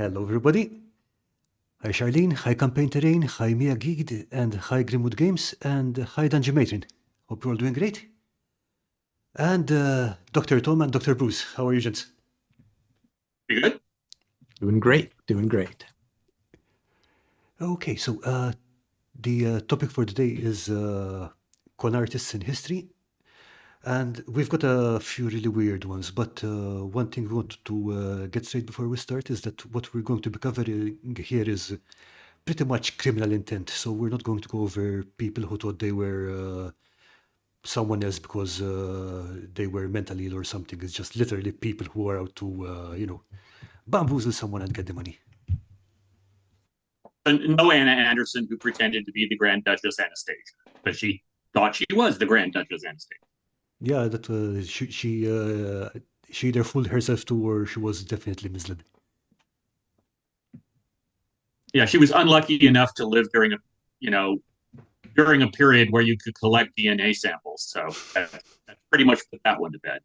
Hello, everybody. Hi, Charlene. Hi, Campaign Terrain. Hi, Mia Geeked. And hi, Grimwood Games. And hi, Dungeon Matron. Hope you're all doing great. And Dr. Tom and Dr. Bruce. How are you, gents? You good? Doing great. Doing great. Okay, so the topic for today is con artists in history. And we've got a few really weird ones, but one thing we want to get straight before we start is that what we're going to be covering here is pretty much criminal intent. So we're not going to go over people who thought they were someone else because they were mentally ill or something. It's just literally people who are out to, bamboozle someone and get the money. And no Anna Anderson who pretended to be the Grand Duchess Anastasia, but she thought she was the Grand Duchess Anastasia. Yeah, that she either fooled herself too, or she was definitely misled. Yeah, she was unlucky enough to live during a period where you could collect DNA samples. So that pretty much put that one to bed.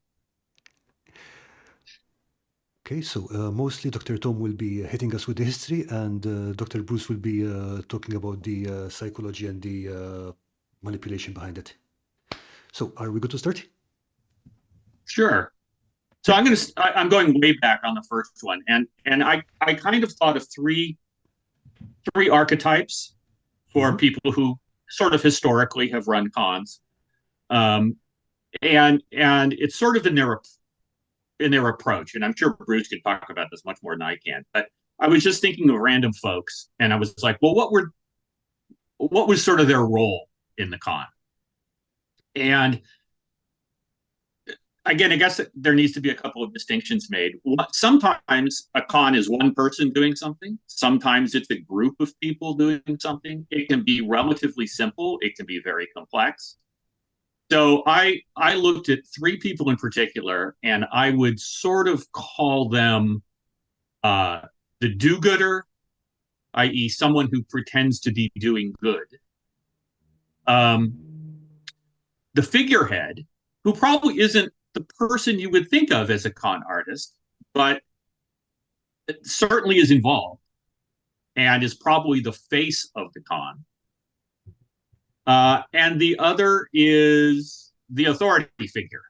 Okay, so mostly Dr. Tom will be hitting us with the history, and Dr. Bruce will be talking about the psychology and the manipulation behind it. So, are we good to start? Sure. So I'm going way back on the first one, and I kind of thought of three archetypes for people who sort of historically have run cons, and it's sort of in their approach. And I'm sure Bruce can talk about this much more than I can. But I was just thinking of random folks, and I was like, well, what was sort of their role in the con? And again, I guess there needs to be a couple of distinctions made. Sometimes a con is one person doing something. Sometimes it's a group of people doing something. It can be relatively simple. It can be very complex. So I looked at three people in particular, and I would sort of call them the do-gooder, i.e., someone who pretends to be doing good. The figurehead, who probably isn't the person you would think of as a con artist, but it certainly is involved and is probably the face of the con. And the other is the authority figure.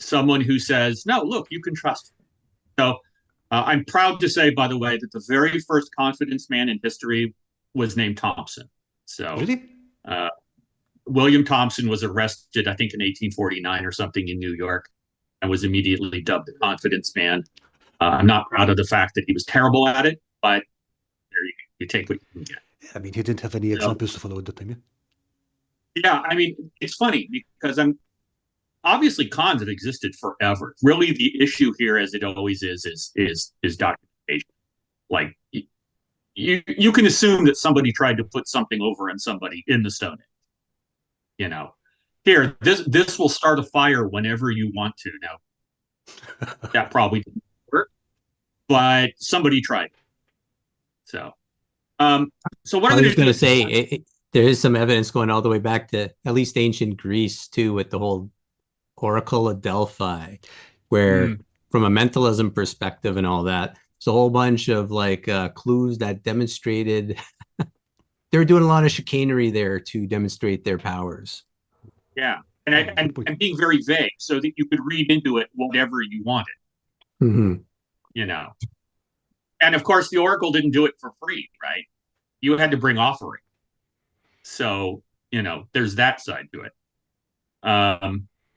Someone who says, no, look, you can trust me. So I'm proud to say, by the way, that the very first confidence man in history was named Thompson. So Really? William Thompson was arrested, I think, in 1849 or something in New York, and was immediately dubbed the confidence man. I'm not proud of the fact that he was terrible at it, but there you take what you can get. I mean, he didn't have any examples to follow at that time, yeah? Yeah, I mean, it's funny because obviously cons have existed forever. Really, the issue here, as it always is documentation. Like you can assume that somebody tried to put something over on somebody in the Stone Age. Here, this will start a fire whenever you want to. Now, that probably didn't work, but somebody tried. So what I I'm was going to say, is there is some evidence going all the way back to at least ancient Greece too, with the whole Oracle of Delphi, where from a mentalism perspective and all that, there's a whole bunch of clues that demonstrated they were doing a lot of chicanery there to demonstrate their powers. Yeah, and being very vague so that you could read into it whatever you wanted. Mm-hmm. And of course, the Oracle didn't do it for free, right? You had to bring offering. So, there's that side to it.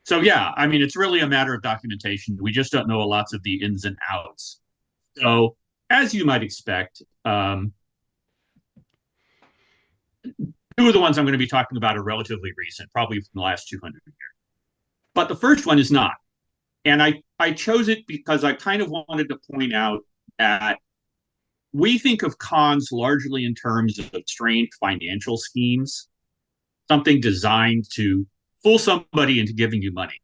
So, yeah, I mean, it's really a matter of documentation. We just don't know lots of the ins and outs. So, as you might expect, two of the ones I'm going to be talking about are relatively recent, probably from the last 200 years. But the first one is not. And I chose it because I kind of wanted to point out that we think of cons largely in terms of strange financial schemes, something designed to fool somebody into giving you money.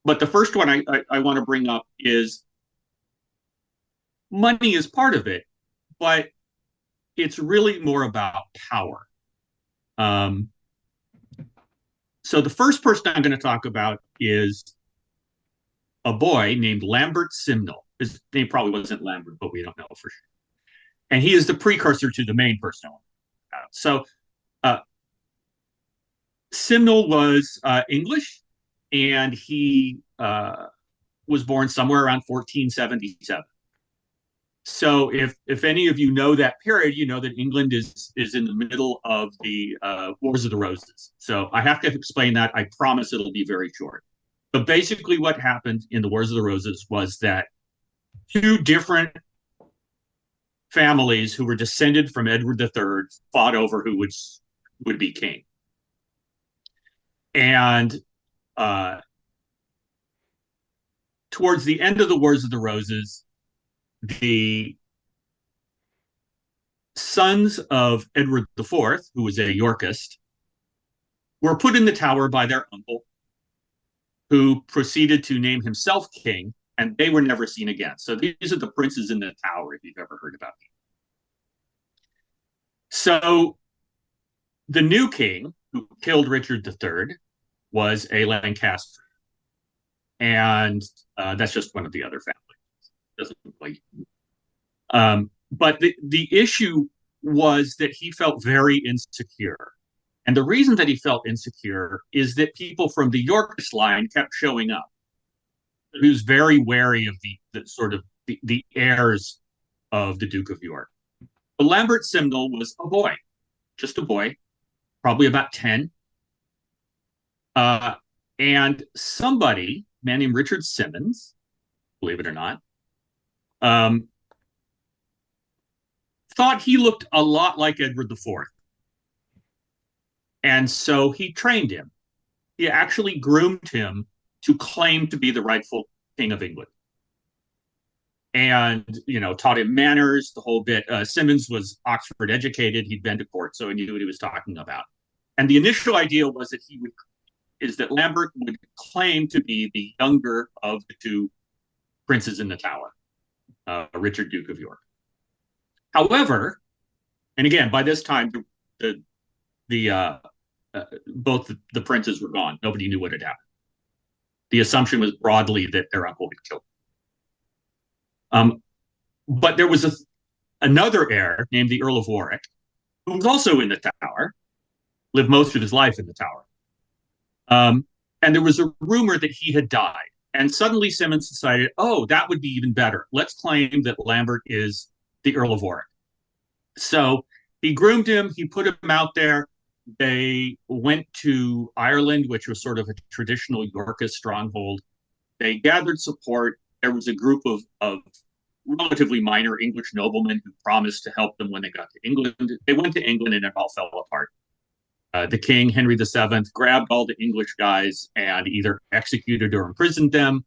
But the first one I want to bring up is money is part of it, but it's really more about power. So the first person I'm going to talk about is a boy named Lambert Simnel. His name probably wasn't Lambert, but we don't know for sure. And he is the precursor to the main person. So Simnel was English, and he was born somewhere around 1477. So if any of you know that period, you know that England is in the middle of the Wars of the Roses. So I have to explain that. I promise it'll be very short. But basically what happened in the Wars of the Roses was that two different families who were descended from Edward III fought over who would be king. And towards the end of the Wars of the Roses, the sons of Edward IV, who was a Yorkist, were put in the Tower by their uncle, who proceeded to name himself king, and they were never seen again. So these are the princes in the Tower, if you've ever heard about them. So the new king, who killed Richard III, was a Lancaster. And that's just one of the other families. Doesn't really. But the issue was that he felt very insecure. And the reason that he felt insecure is that people from the Yorkist line kept showing up. He was very wary of the heirs of the Duke of York. But Lambert Simnel was a boy, just a boy, probably about 10. And somebody, a man named Richard Simmons, believe it or not, thought he looked a lot like Edward IV. And so he trained him. He actually groomed him to claim to be the rightful king of England. And, taught him manners, the whole bit. Simmons was Oxford educated. He'd been to court, so he knew what he was talking about. And the initial idea was that Lambert would claim to be the younger of the two princes in the Tower, Richard, Duke of York. However, and again, by this time, both the princes were gone. Nobody knew what had happened. The assumption was broadly that their uncle had killed them. But there was another heir named the Earl of Warwick, who was also in the Tower, lived most of his life in the Tower. And there was a rumor that he had died. And suddenly Simmons decided, that would be even better. Let's claim that Lambert is the Earl of Warwick. So he groomed him. He put him out there. They went to Ireland, which was sort of a traditional Yorkist stronghold. They gathered support. There was a group of relatively minor English noblemen who promised to help them when they got to England. They went to England and it all fell apart. The king, Henry VII, grabbed all the English guys and either executed or imprisoned them.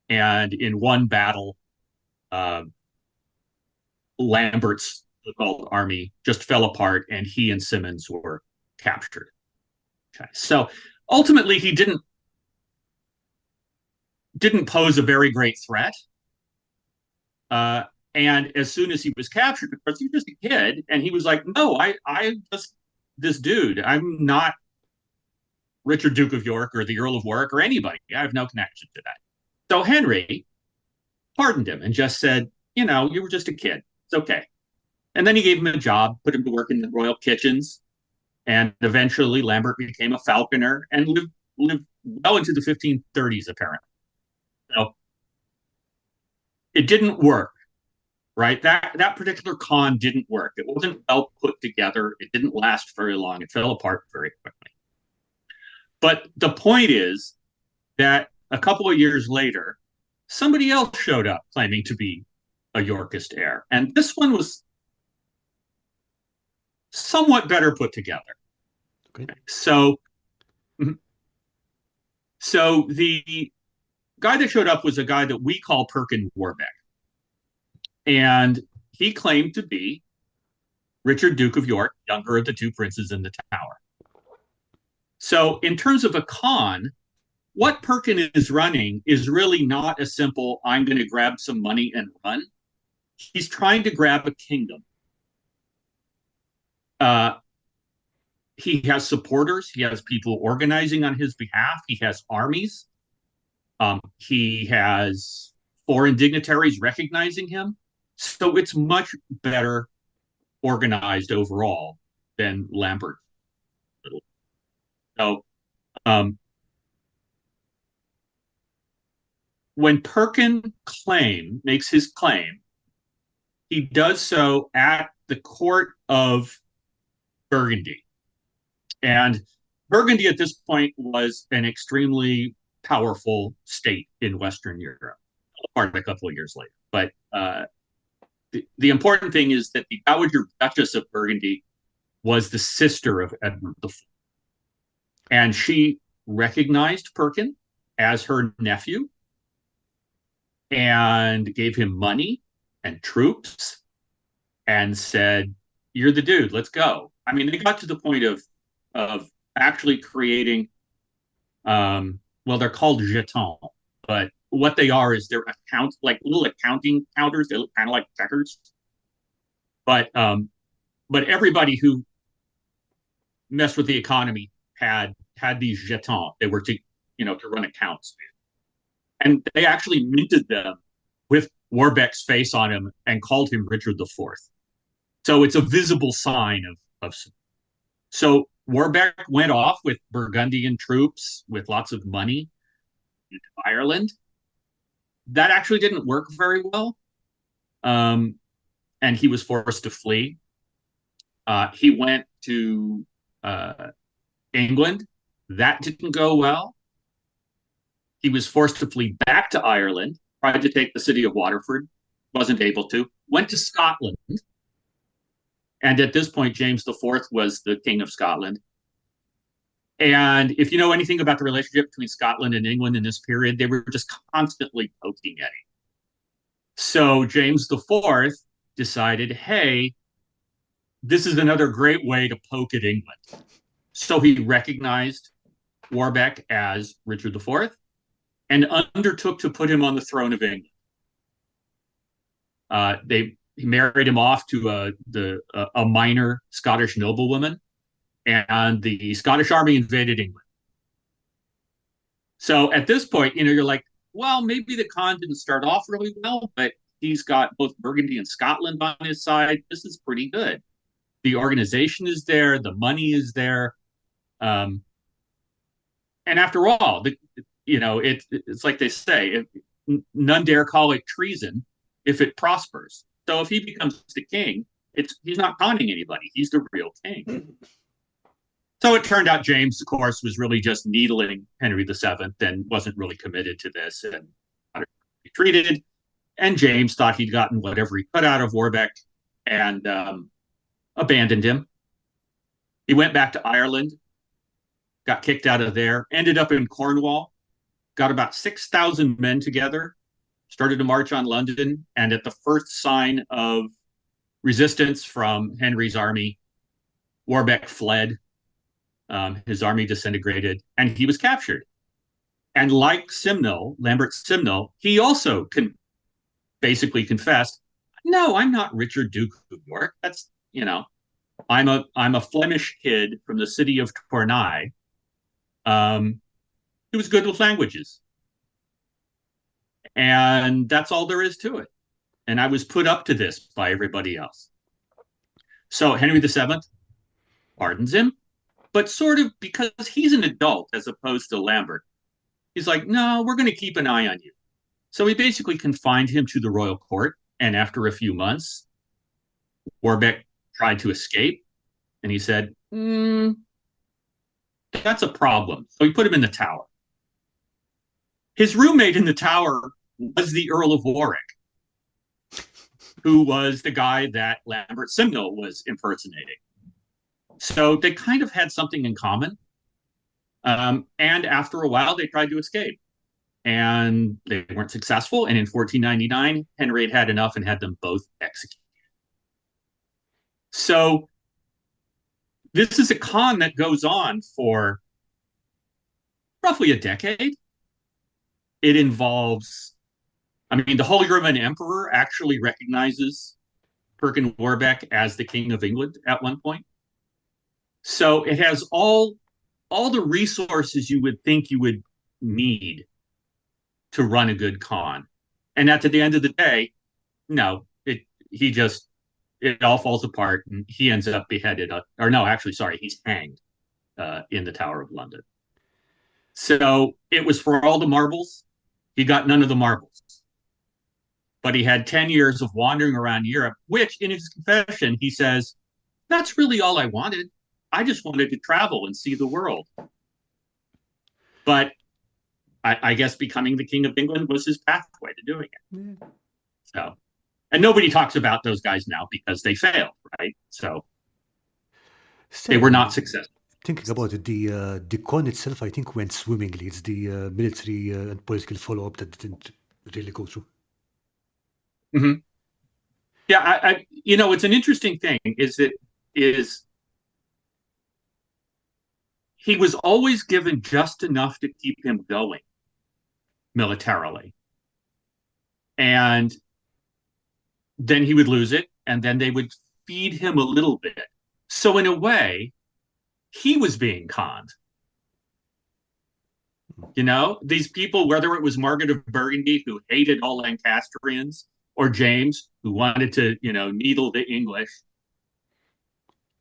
And in one battle, Lambert's so-called army just fell apart, and he and Simmons were captured. Okay. So ultimately, he didn't pose a very great threat. And as soon as he was captured, because he was just a kid, and he was like, "No, I just this dude. I'm not Richard, Duke of York, or the Earl of Warwick, or anybody. I have no connection to that." So Henry pardoned him and just said, "You were just a kid. It's okay." And then he gave him a job, put him to work in the royal kitchens, and eventually Lambert became a falconer and lived well into the 1530s, apparently. So it didn't work, right? That particular con didn't work. It wasn't well put together. It didn't last very long. It fell apart very quickly. But the point is that a couple of years later, somebody else showed up claiming to be a Yorkist heir. And this one was somewhat better put together. Okay. So the guy that showed up was a guy that we call Perkin Warbeck. And he claimed to be Richard, Duke of York, younger of the two princes in the Tower. So in terms of a con, what Perkin is running is really not a simple, I'm going to grab some money and run. He's trying to grab a kingdom. He has supporters. He has people organizing on his behalf. He has armies. He has foreign dignitaries recognizing him. So it's much better organized overall than Lambert. So when Perkin makes his claim, he does so at the court of Burgundy. And Burgundy at this point was an extremely powerful state in Western Europe, part a couple of years later. But the important thing is that the Dowager Duchess of Burgundy was the sister of Edward IV. And she recognized Perkin as her nephew and gave him money and troops and said, "You're the dude, let's go." I mean, they got to the point of actually creating, well, they're called jetons, but what they are is they're like little accounting counters. They look kind of like checkers. But everybody who messed with the economy had these jetons. They were to run accounts, and they actually minted them with Warbeck's face on him and called him Richard IV. So it's a visible sign of. So Warbeck went off with Burgundian troops with lots of money into Ireland. That actually didn't work very well, and he was forced to flee. He went to England. That didn't go well. He was forced to flee back to Ireland, tried to take the city of Waterford, wasn't able to, went to Scotland. And at this point, James IV was the King of Scotland. And if you know anything about the relationship between Scotland and England in this period, they were just constantly poking at him. So James IV decided, hey, this is another great way to poke at England. So he recognized Warbeck as Richard IV and undertook to put him on the throne of England. He married him off to a minor Scottish noblewoman, and the Scottish army invaded England. So at this point, you're like, well, maybe the Khan didn't start off really well, but he's got both Burgundy and Scotland on his side. This is pretty good. The organization is there, the money is there, and after all, it's like they say, none dare call it treason if it prospers. So if he becomes the king, he's not conning anybody. He's the real king. So it turned out James, of course, was really just needling Henry VII and wasn't really committed to this and he treated. And James thought he'd gotten whatever he could out of Warbeck and abandoned him. He went back to Ireland, got kicked out of there, ended up in Cornwall, got about 6,000 men together, started to march on London, and at the first sign of resistance from Henry's army, Warbeck fled. His army disintegrated, and he was captured. And like Lambert Simnel, he also basically confessed, "No, I'm not Richard, Duke of York. That's I'm a Flemish kid from the city of Tournai. He was good with languages, and that's all there is to it. And I was put up to this by everybody else." So Henry VII pardons him, but sort of because he's an adult as opposed to Lambert. He's like, "No, we're going to keep an eye on you." So he basically confined him to the royal court, and after a few months, Warbeck tried to escape, and he said, "That's a problem." So he put him in the Tower. His roommate in the Tower was the Earl of Warwick, who was the guy that Lambert Simnel was impersonating. So they kind of had something in common. And after a while, they tried to escape. And they weren't successful. And in 1499, Henry had enough and had them both executed. So this is a con that goes on for roughly a decade. It involves, the Holy Roman Emperor actually recognizes Perkin Warbeck as the King of England at one point. So it has all the resources you would think you would need to run a good con. And at the end of the day, no, it all falls apart, and he ends up beheaded. Or no, actually, sorry, he's hanged in the Tower of London. So it was for all the marbles. He got none of the marbles. But he had 10 years of wandering around Europe, which in his confession, he says, that's really all I wanted. I just wanted to travel and see the world. But I guess becoming the King of England was his pathway to doing it. Yeah. So, and nobody talks about those guys now because they failed, right? So they were not successful. Thinking about it, the con itself, I think, went swimmingly. It's the military and political follow-up that didn't really go through. Mm-hmm. Yeah, it's an interesting thing. Is he was always given just enough to keep him going militarily, and then he would lose it, and then they would feed him a little bit. So in a way, he was being conned. These people, whether it was Margaret of Burgundy, who hated all Lancastrians, or James, who wanted to, needle the English,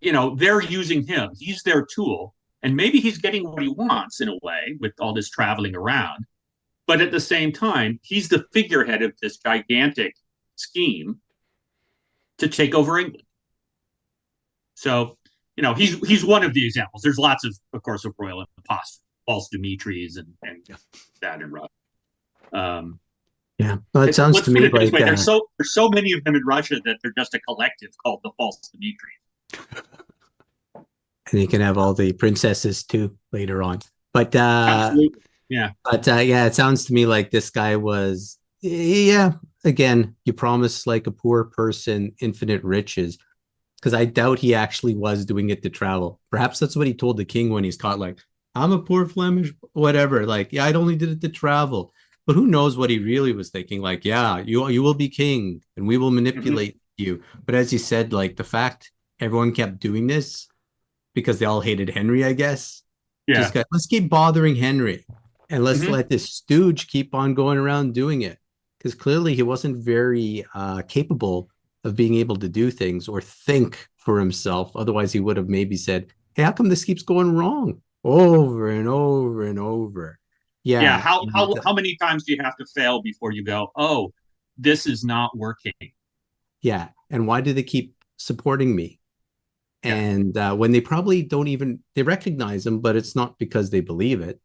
they're using him. He's their tool. And maybe he's getting what he wants in a way with all this traveling around. But at the same time, he's the figurehead of this gigantic scheme to take over England. So, he's one of the examples. There's lots of course, of royal imposters, false Dimitris and that in Russia. Yeah, well, it sounds to me like there's so many of them in Russia that they're just a collective called the false Dimitris. And you can have all the princesses too later on. But absolutely, yeah. But it sounds to me like this guy was, again, you promise like a poor person infinite riches, because I doubt he actually was doing it to travel. Perhaps that's what he told the king when he's caught, like, I'm a poor Flemish, whatever. Like, yeah, I only did it to travel. But who knows what he really was thinking? Like, yeah, you will be king and we will manipulate you. But as you said, like the fact everyone kept doing this because they all hated Henry, I guess. Yeah. Let's keep bothering Henry and let's let this stooge keep on going around doing it. Because clearly he wasn't very capable of being able to do things or think for himself. Otherwise, he would have maybe said, hey, how come this keeps going wrong over and over and over? Yeah. How many times do you have to fail before you go, oh, this is not working? Yeah. And why do they keep supporting me? And when they probably don't even, they recognize him, but it's not because they believe it.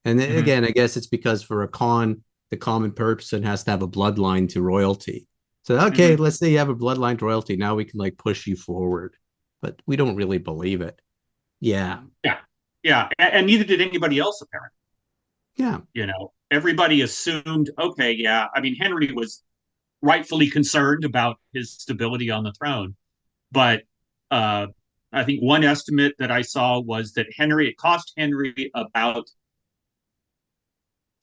And then, again, I guess it's because for a con, the common person has to have a bloodline to royalty. So, okay, let's say you have a bloodline to royalty. Now we can like push you forward, but we don't really believe it. Yeah. Yeah. Yeah. And neither did anybody else, apparently. Yeah. Everybody assumed, okay, yeah. I mean, Henry was rightfully concerned about his stability on the throne. But I think one estimate that I saw was that it cost Henry about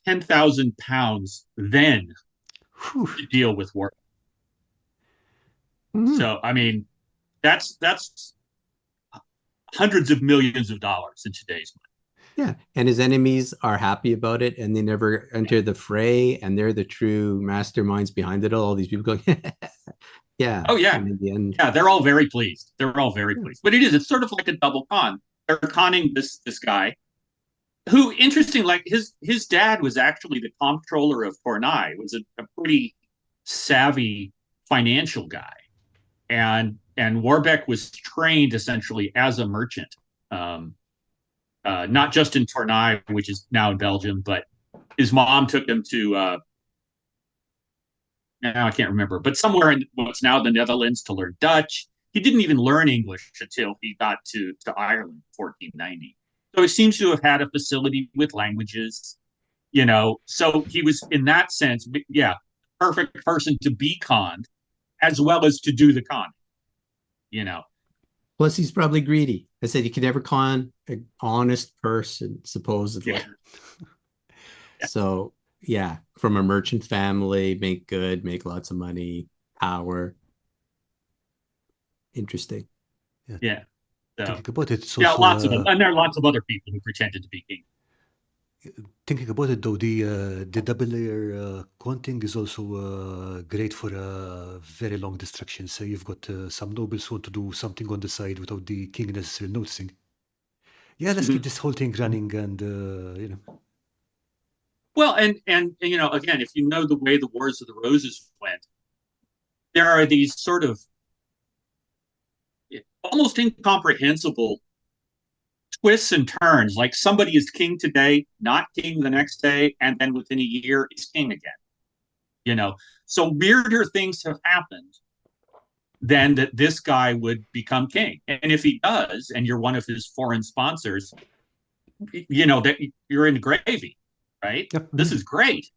£10,000 then to deal with war. So, I mean, that's hundreds of millions of dollars in today's money. Yeah, and his enemies are happy about it, and they never enter the fray, and they're the true masterminds behind it all these people going, yeah. Oh, yeah. And in the end, yeah, they're all very pleased. But it's sort of like a double con. They're conning this guy who, interesting, like his dad was actually the comptroller of Tournai, was a pretty savvy financial guy. And Warbeck was trained essentially as a merchant. Not just in Tournai, which is now in Belgium, but his mom took him to, now I can't remember, but somewhere in what's now the Netherlands to learn Dutch. He didn't even learn English until he got to Ireland in 1490. So he seems to have had a facility with languages, so he was, in that sense, perfect person to be conned as well as to do the con, Plus, he's probably greedy. I said you could never con an honest person, supposedly. Yeah. So, yeah, from a merchant family, make lots of money, power. Interesting. Yeah. So, Think about it. lots of them. And there are lots of other people who pretended to be king. Thinking about it though, the double layer quanting is also great for very long distractions. Say you've got some nobles who want to do something on the side without the king necessarily noticing. Yeah, let's keep Mhm. this whole thing running, and Well, and again, if you know the way the Wars of the Roses went, there are these sort of almost incomprehensible twists and turns. Like somebody is king today, not king the next day, and then within a year is king again. You know, so weirder things have happened than that this guy would become king. And if he does, and you're one of his foreign sponsors, that you're in gravy, right? yep. This is great.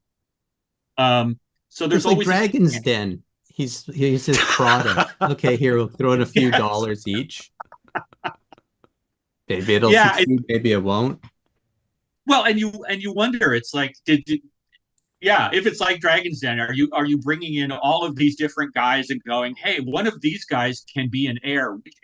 Um, so there's It's like always Dragon's Den. He's his product. Okay, here we'll throw in a few yes. dollars each. Maybe it'll Yeah. succeed, maybe it won't. Well, and you wonder, it's like, yeah, if it's like Dragon's Den, are you bringing in all of these different guys and going, hey, one of these guys can be an heir. Which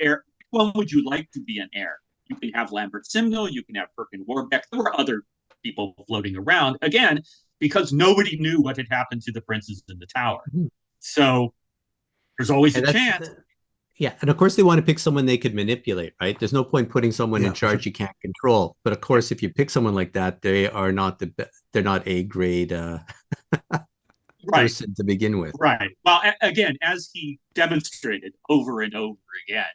one would you like to be an heir? You can have Lambert Simnel, you can have Perkin Warbeck. There were other people floating around again because nobody knew what had happened to the princes in the tower. So there's always a And chance. yeah, and of course they want to pick someone they could manipulate, right? There's no point putting someone Yeah, in for sure. charge you can't control. But of course, if you pick someone like that, they're not a grade Right, person to begin with. right. Well, again, as he demonstrated over and over again,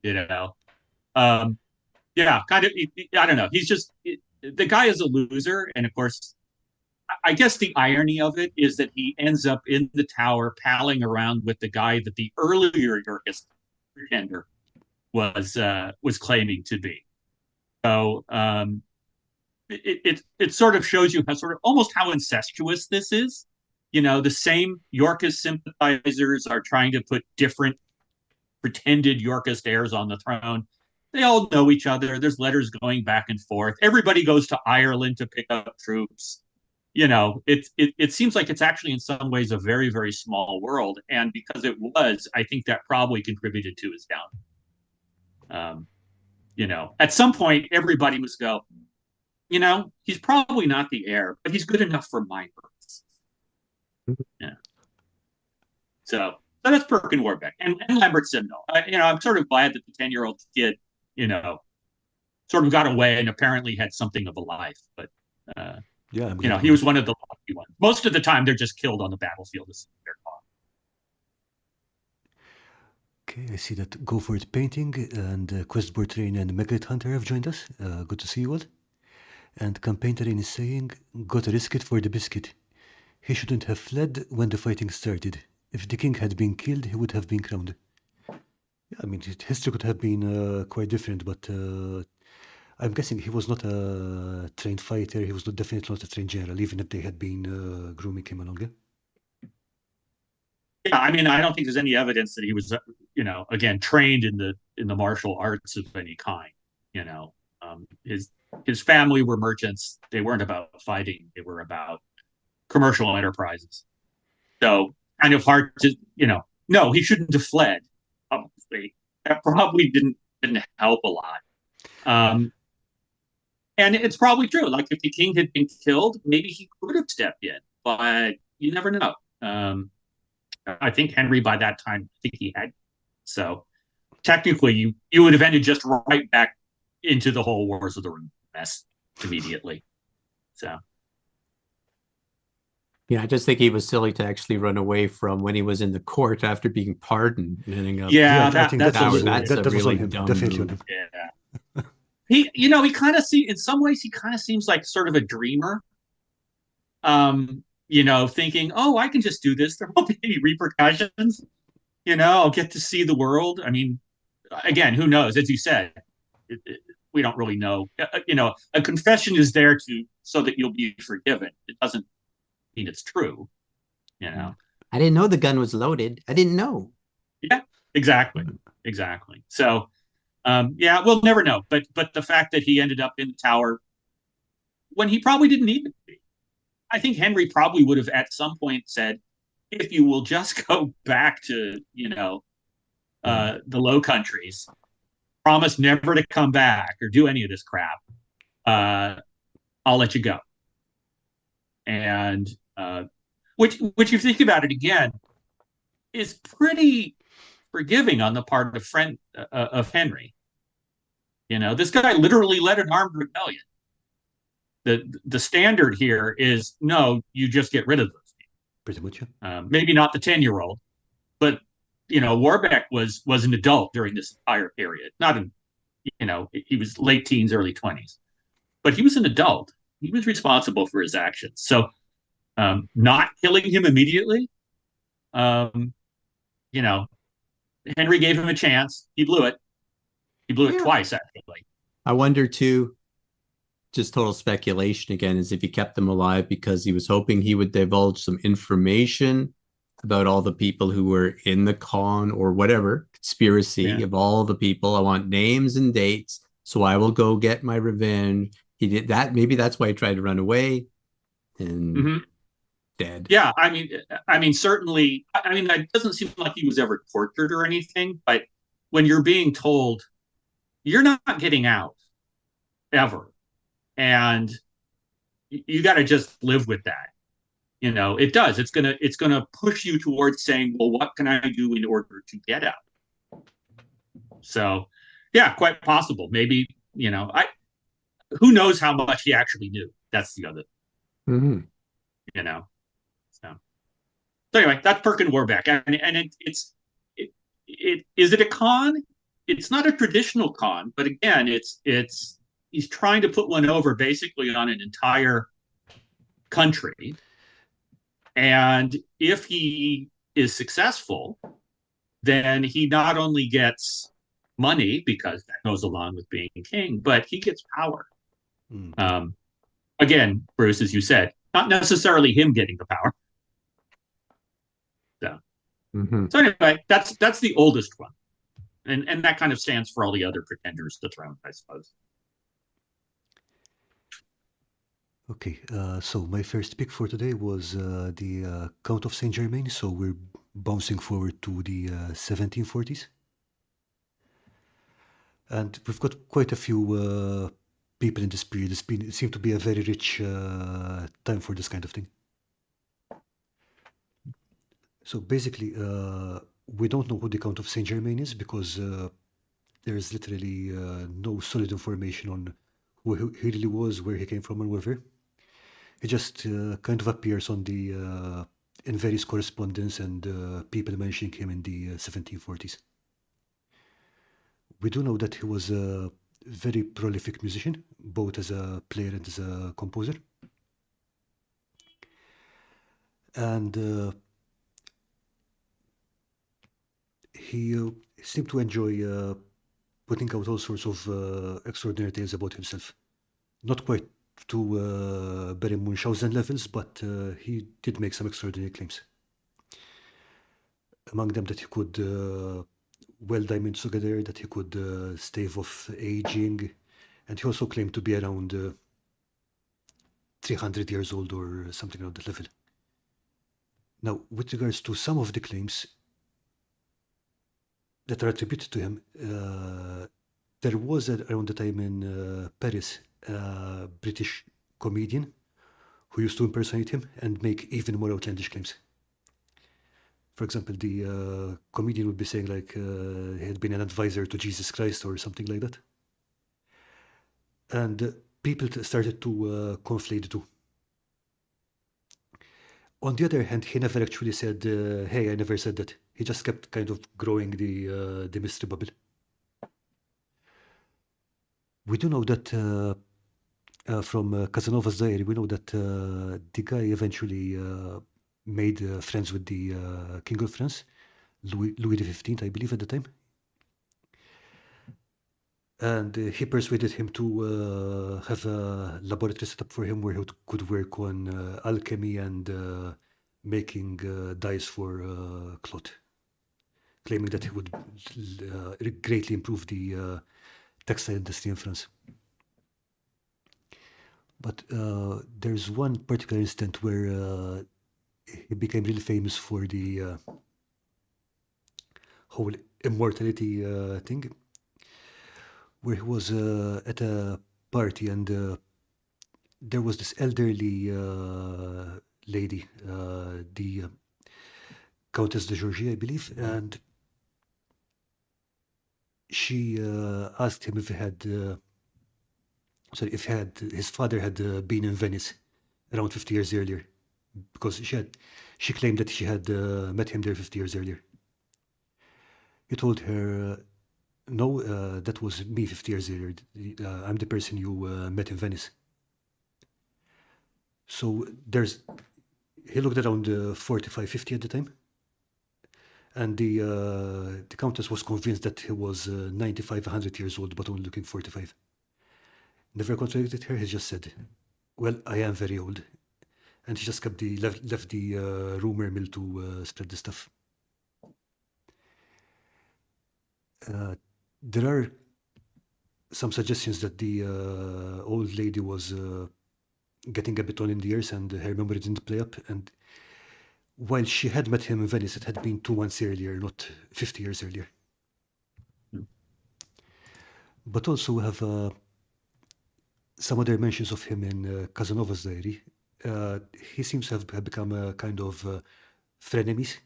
you know, um, yeah, kind of. I don't know. He's just the guy is a loser, and of course, I guess the irony of it is that he ends up in the tower palling around with the guy that the earlier Yorkist pretender was claiming to be. So it sort of shows you how sort of almost how incestuous this is. The same Yorkist sympathizers are trying to put different pretended Yorkist heirs on the throne. They all know each other. There's letters going back and forth. Everybody goes to Ireland to pick up troops. It seems like it's actually in some ways a very, very small world. And because it was, I think that probably contributed to his down. At some point, everybody must go, he's probably not the heir, but he's good enough for my purpose. Yeah. So that's Perkin Warbeck and Lambert Simnel. I'm sort of glad that the 10-year-old kid, sort of got away and apparently had something of a life. But, Yeah, I'm glad he was one of the lucky ones. Most of the time, they're just killed on the battlefield. Okay, I see that Go For It Painting and Questboard Train and Megate Hunter have joined us. Good to see you all. And Campaign Terrain is saying, gotta risk it for the biscuit. He shouldn't have fled when the fighting started. If the king had been killed, he would have been crowned. Yeah, I mean, history could have been quite different, but I'm guessing he was not a trained fighter. He was definitely not a trained general, even if they had been grooming him along. Yeah? Yeah, I mean, I don't think there's any evidence that he was, again, trained in the martial arts of any kind. His family were merchants. They weren't about fighting. They were about commercial enterprises. So kind of hard to, no, he shouldn't have fled. Obviously, that probably didn't help a lot. And it's probably true. Like if the king had been killed, maybe he could have stepped in, but you never know. I think Henry by that time, I think he had. So technically, you would have ended just right back into the whole Wars of the Roses mess immediately. So. Yeah, I just think he was silly to actually run away from when he was in the court after being pardoned. And ending up Yeah, I think that's a was really on him. dumb Definitely move. on him. Yeah. He kind of in some ways he kind of seems like sort of a dreamer. Thinking, oh, I can just do this. There won't be any repercussions. I'll get to see the world. I mean, again, who knows? As you said, we don't really know. A confession is there so that you'll be forgiven. It doesn't mean it's true. I didn't know the gun was loaded. I didn't know. Yeah, exactly. So, we'll never know. But the fact that he ended up in the tower when he probably didn't need to be. I think Henry probably would have at some point said, if you will just go back to, the Low Countries, promise never to come back or do any of this crap. I'll let you go. And which if you think about it again, is pretty forgiving on the part of Henry. You know, this guy literally led an armed rebellion. The standard here is no, you just get rid of those people. Pretty much, yeah. Maybe not the 10-year-old, but you know, Warbeck was an adult during this entire period. Not an, you know, he was late teens, early 20s, but he was an adult. He was responsible for his actions. So, not killing him immediately, um, you know, Henry gave him a chance. He blew it. He blew it twice, actually. I wonder too, just total speculation again, is if he kept them alive because he was hoping he would divulge some information about all the people who were in the con or whatever conspiracy of all the people. I want names and dates, so I will go get my revenge. He did that. Maybe that's why he tried to run away and dead. Yeah, I mean, certainly. I mean, it doesn't seem like he was ever tortured or anything. But when you're being told you're not getting out ever, and you got to just live with that. You know, it does. It's gonna push you towards saying, well, what can I do in order to get out? So, yeah, quite possible. Maybe, you know, who knows how much he actually knew. That's the other, you know. So anyway, that's Perkin Warbeck, and is it a con? It's not a traditional con, but again, he's trying to put one over basically on an entire country. And if he is successful, then he not only gets money, because that goes along with being king, but he gets power. Again, Bruce, as you said, not necessarily him getting the power. So, so anyway, that's the oldest one. And that kind of stands for all the other pretenders to the throne, I suppose. Okay, so my first pick for today was the Count of Saint Germain. So we're bouncing forward to the 1740s, and we've got quite a few people in this period. It seemed to be a very rich time for this kind of thing. So basically, we don't know who the Count of Saint Germain is because there is literally no solid information on who he really was, where he came from, and whatever. He just kind of appears on the in various correspondence and people mentioning him in the 1740s. We do know that he was a very prolific musician, both as a player and as a composer. And he seemed to enjoy putting out all sorts of extraordinary tales about himself. Not quite to Baron Munchausen levels, but he did make some extraordinary claims. Among them that he could weld diamonds together, that he could stave off aging, and he also claimed to be around 300 years old or something around that level. Now, with regards to some of the claims that are attributed to him, there was around the time in Paris a British comedian who used to impersonate him and make even more outlandish claims. For example, the comedian would be saying like he had been an advisor to Jesus Christ or something like that. And people started to conflate the two. On the other hand, he never actually said, hey, I never said that. He just kept kind of growing the mystery bubble. We do know that from Casanova's diary, we know that the guy eventually made friends with the King of France, Louis XV, I believe at the time. And he persuaded him to have a laboratory set up for him where he could work on alchemy and making dyes for cloth, claiming that he would greatly improve the textile industry in France. But there's one particular incident where he became really famous for the whole immortality thing, where he was at a party and there was this elderly lady, the Countess de Georgie, I believe, and she asked him if he had, sorry, if his father had been in Venice around 50 years earlier, because she claimed that she had met him there 50 years earlier. He told her, no, that was me 50 years earlier. I'm the person you met in Venice. So he looked around 45, 50 at the time, and the Countess was convinced that he was 95, 100 years old, but only looking 45. Never contradicted her, he just said, well, I am very old. And he just left the rumor mill to spread the stuff. There are some suggestions that the old lady was getting a bit on in the years and her memory didn't play up. And while she had met him in Venice, it had been 2 months earlier, not 50 years earlier. But also we have some other mentions of him in Casanova's diary. He seems to have become a kind of frenemies.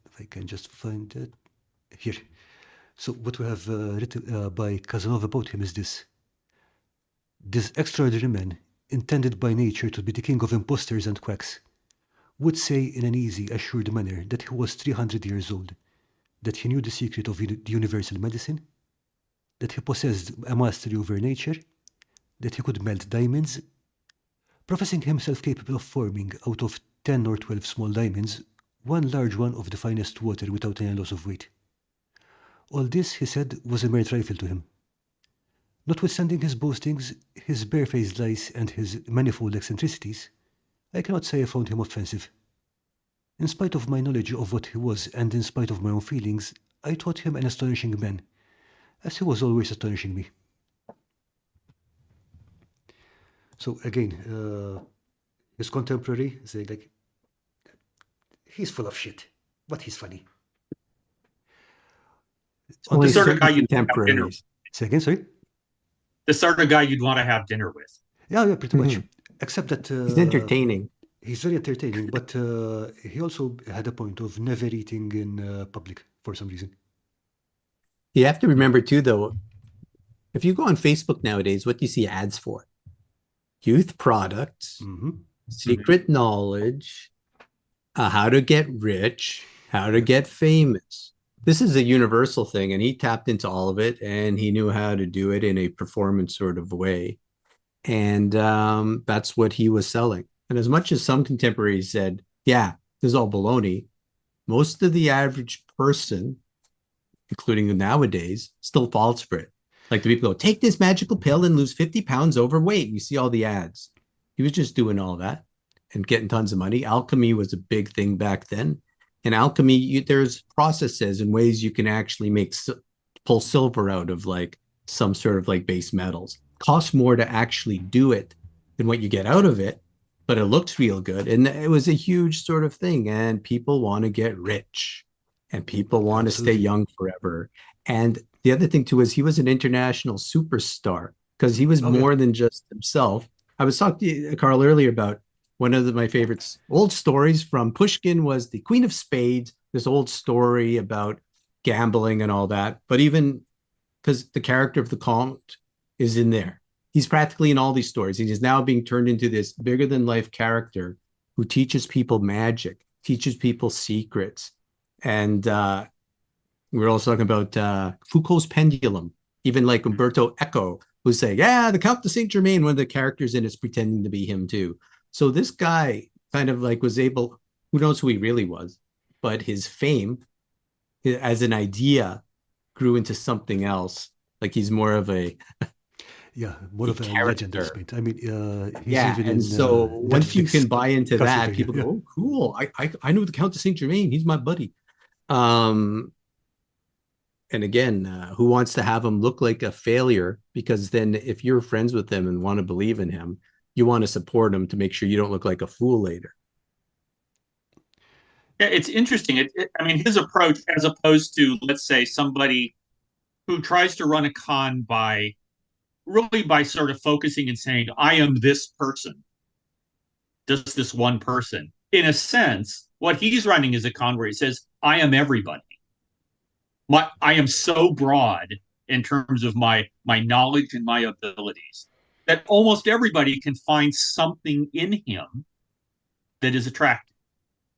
If I can just find it here. So what we have written by Casanova about him is this. This extraordinary man, intended by nature to be the king of impostors and quacks, would say in an easy, assured manner that he was 300 years old, that he knew the secret of the universal medicine, that he possessed a mastery over nature, that he could melt diamonds, professing himself capable of forming out of 10 or 12 small diamonds one large one of the finest water without any loss of weight. All this, he said, was a mere trifle to him. Notwithstanding his boastings, his barefaced lies, and his manifold eccentricities, I cannot say I found him offensive. In spite of my knowledge of what he was, and in spite of my own feelings, I thought him an astonishing man, as he was always astonishing me. So again, his contemporary saying like, he's full of shit, but he's funny. Only The sort of guy certain you'd have dinner with. contemporaries. Say again, sorry? The sort of guy you'd want to have dinner with. Yeah, pretty much. Except that He's entertaining. he's very entertaining, but he also had a point of never eating in public for some reason. You have to remember too, though, if you go on Facebook nowadays, what do you see ads for? Youth products, secret knowledge, how to get rich, how to get famous. This is a universal thing, and he tapped into all of it, and he knew how to do it in a performance sort of way. And that's what he was selling. And as much as some contemporaries said, yeah, this is all baloney, most of the average person, including nowadays, still falls for it. Like the people go, take this magical pill and lose 50 pounds overweight. You see all the ads. He was just doing all that and getting tons of money. Alchemy was a big thing back then. In alchemy, there's processes and ways you can actually pull silver out of like some sort of like base metals. Costs more to actually do it than what you get out of it, but it looks real good. And it was a huge sort of thing. And people want to get rich and people want to stay young forever. And the other thing too is he was an international superstar because he was more than just himself. I was talking to Karl earlier about one of my favorites, old stories from Pushkin was the Queen of Spades, this old story about gambling and all that. But even because the character of the Count is in there, he's practically in all these stories. He is now being turned into this bigger than life character who teaches people magic, teaches people secrets. And we're also talking about Foucault's pendulum, even like Umberto Eco, who's saying, yeah, the Count de Saint Germain, one of the characters in it's pretending to be him too. So this guy kind of like was able, who knows who he really was, but his fame as an idea grew into something else. Like he's more of a more of a legend at this point. I mean, he's even and in, so once Netflix you can buy into that, Castlevania, people go, "Oh, cool! I know the Count de Saint Germain. He's my buddy." And again, who wants to have him look like a failure? Because then, if you're friends with him and want to believe in him, you want to support him to make sure you don't look like a fool later. Yeah, it's interesting. I mean, his approach, as opposed to, let's say, somebody who tries to run a con by really by sort of focusing and saying, I am this person, just this one person. In a sense, what he's running is a con where he says, I am everybody. I am so broad in terms of my knowledge and my abilities that almost everybody can find something in him that is attractive.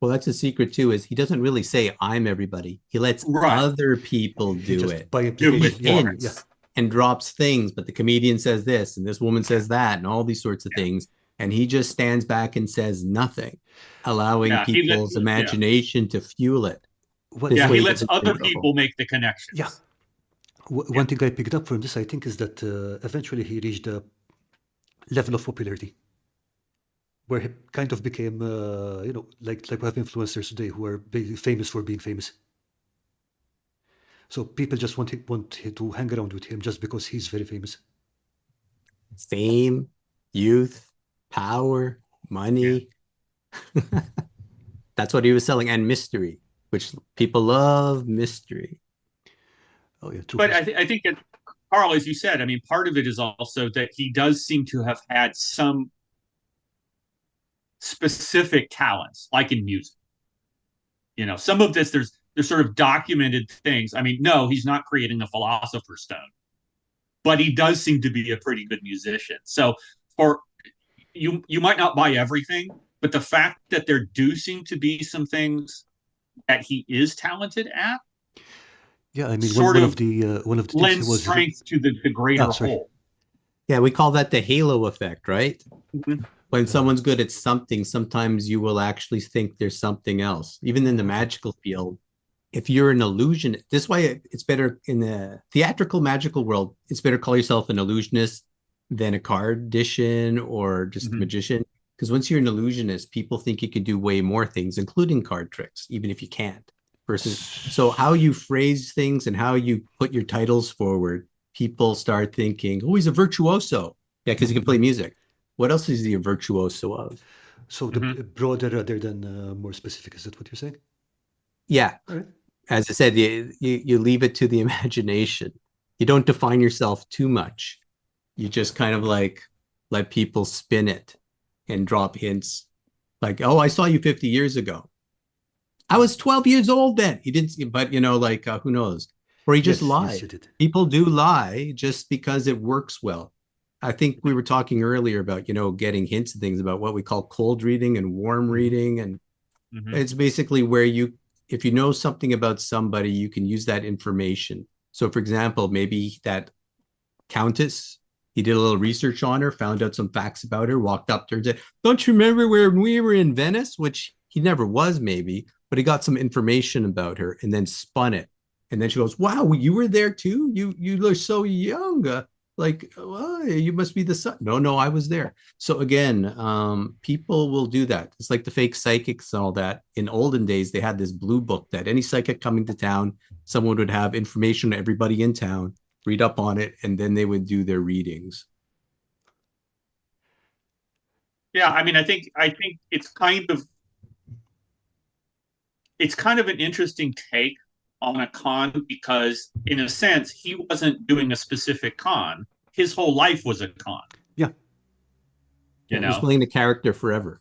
Well, that's a secret too, is he doesn't really say I'm everybody. He lets Right. other people He do just it. by Do implication, it He yeah, for yeah. hints and drops things, but the comedian says this and this woman says that and all these sorts of things. And he just stands back and says nothing, allowing Yeah, people's imagination to fuel it. What, This yeah, way he he lets doesn't get other in trouble. people make the connections. yeah. One thing I picked up from this, I think, is that eventually he reached a level of popularity where he kind of became, like we have influencers today who are famous for being famous. So people just want to hang around with him just because he's very famous. Fame, youth, power, Yeah. money. That's what he was selling. And mystery, which people love mystery. Oh yeah, true. But I think that, Karl, as you said, I mean, part of it is also that he does seem to have had some specific talents, like in music. You know, some of this, there's sort of documented things. I mean, no, he's not creating a philosopher's stone, but he does seem to be a pretty good musician. So for you might not buy everything, but the fact that there do seem to be some things that he is talented at Yeah, I mean, sort of one of the things he lends was. strength to the greater Sorry. whole. Yeah, we call that the halo effect, right? Mm-hmm. When someone's good at something, sometimes you will actually think there's something else. Even in the magical field, if you're an illusionist, this is why it's better in the theatrical magical world, it's better to call yourself an illusionist than a cardician or just a magician. Because once you're an illusionist, people think you can do way more things, including card tricks, even if you can't. Versus, so how you phrase things and how you put your titles forward, people start thinking, oh, he's a virtuoso. Yeah, because he can play music. What else is he a virtuoso of? So the broader rather than more specific, is that what you're saying? Yeah. All right. As I said, you leave it to the imagination. You don't define yourself too much. You just kind of like let people spin it and drop hints like, oh, I saw you 50 years ago. I was 12 years old then. He didn't, but who knows? Or he just Yes, lied. you did. People do lie just because it works well. I think we were talking earlier about, getting hints and things about what we call cold reading and warm reading. And it's basically where if you know something about somebody, you can use that information. So for example, maybe that countess, he did a little research on her, found out some facts about her, walked up to her and said, don't you remember when we were in Venice? Which he never was maybe, but he got some information about her and then spun it. And then she goes, wow, you were there too? You look so young. You must be the son. No, I was there. So again, people will do that. It's like the fake psychics and all that. In olden days, they had this blue book that any psychic coming to town, someone would have information on everybody in town, read up on it, and then they would do their readings. Yeah, I mean, I think it's kind of an interesting take on a con because, in a sense, he wasn't doing a specific con. His whole life was a con. Yeah. You know, he's playing the character forever.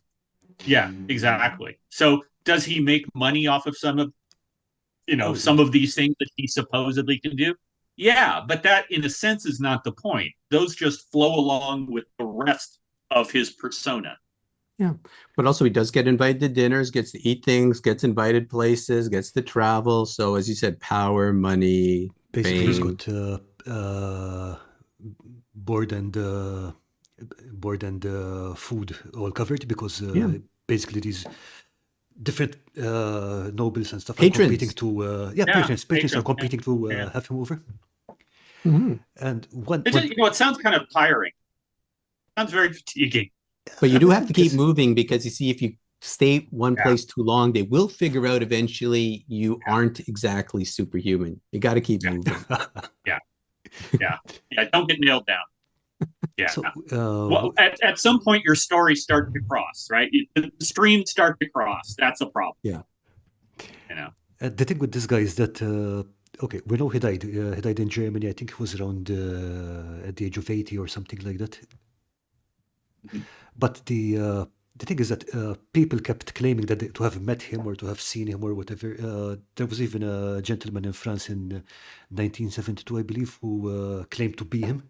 Yeah, exactly. So, does he make money off of some of some of these things that he supposedly can do? Yeah, but that, in a sense, is not the point. Those just flow along with the rest of his persona. Yeah, but also he does get invited to dinners, gets to eat things, gets invited places, gets to travel. So as you said, power, money, Basically, he's fame. got board and food all covered because basically these different nobles and stuff are competing to patrons are competing to have him over. And it sounds kind of tiring. Sounds very fatiguing. But you do have to keep moving because you see, if you stay one place too long, they will figure out eventually you aren't exactly superhuman. You got to keep moving. Yeah. Don't get nailed down. Yeah. So, well, at some point, your stories start to cross, right? The streams start to cross. That's a problem. Yeah. The thing with this guy is that Okay, we know he died. He died in Germany. I think he was around at the age of 80 or something like that. Mhm. But the thing is that people kept claiming that to have met him or to have seen him or whatever. There was even a gentleman in France in 1972, I believe, who claimed to be him.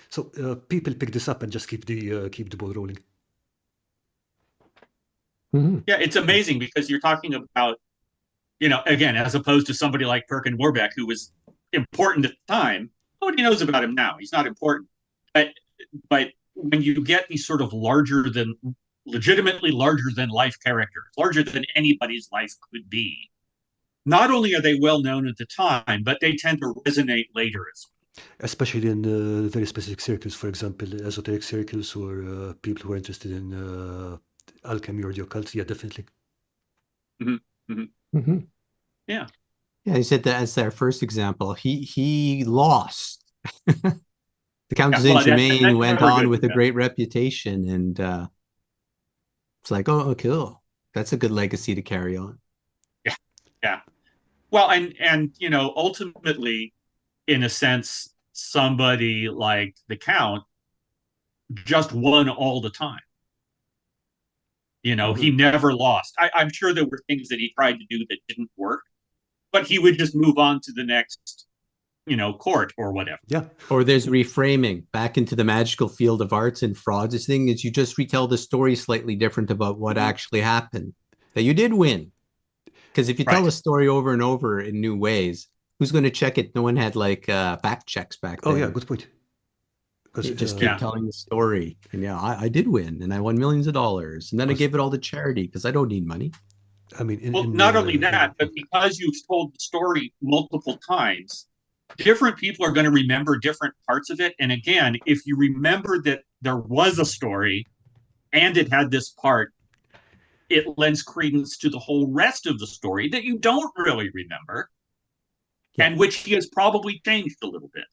So people pick this up and just keep the ball rolling. Mhm. Yeah, it's amazing because you're talking about, again, as opposed to somebody like Perkin Warbeck, who was important at the time. Nobody knows about him now. He's not important. But when you get these sort of legitimately larger than life characters, larger than anybody's life could be, not only are they well known at the time, but they tend to resonate later as well. Especially in very specific circles, for example, esoteric circles or people who are interested in alchemy or the occult. Yeah, definitely. Mhm, mhm. Mhm. Yeah. Yeah, he said that as our first example. He lost. The Count de Yeah. Saint Well, Germain that's went never on good. with a Yeah. great reputation, and it's like, oh, cool. That's a good legacy to carry on. Yeah. Yeah. Well, and ultimately, in a sense, somebody like the Count just won all the time. He Mhm. never lost. I'm sure there were things that he tried to do that didn't work, but he would just move on to the next, court or whatever. Yeah. Or there's reframing back into the magical field of arts and frauds. This thing is you just retell the story slightly different about what Mhm. actually happened. That you did win. Because if you tell Right. the story over and over in new ways, who's going to check it? No one had like fact checks back Oh, yeah, then. good point. Because You just keep Yeah. telling the story. And yeah, I did win and I won millions of dollars. And then I gave it all to charity because I don't need money. I mean, Well, not only that, but because you've told the story multiple times, different people are going to remember different parts of it. And again, if you remember that there was a story and it had this part, it lends credence to the whole rest of the story that you don't really remember Yeah. and which he has probably changed a little bit.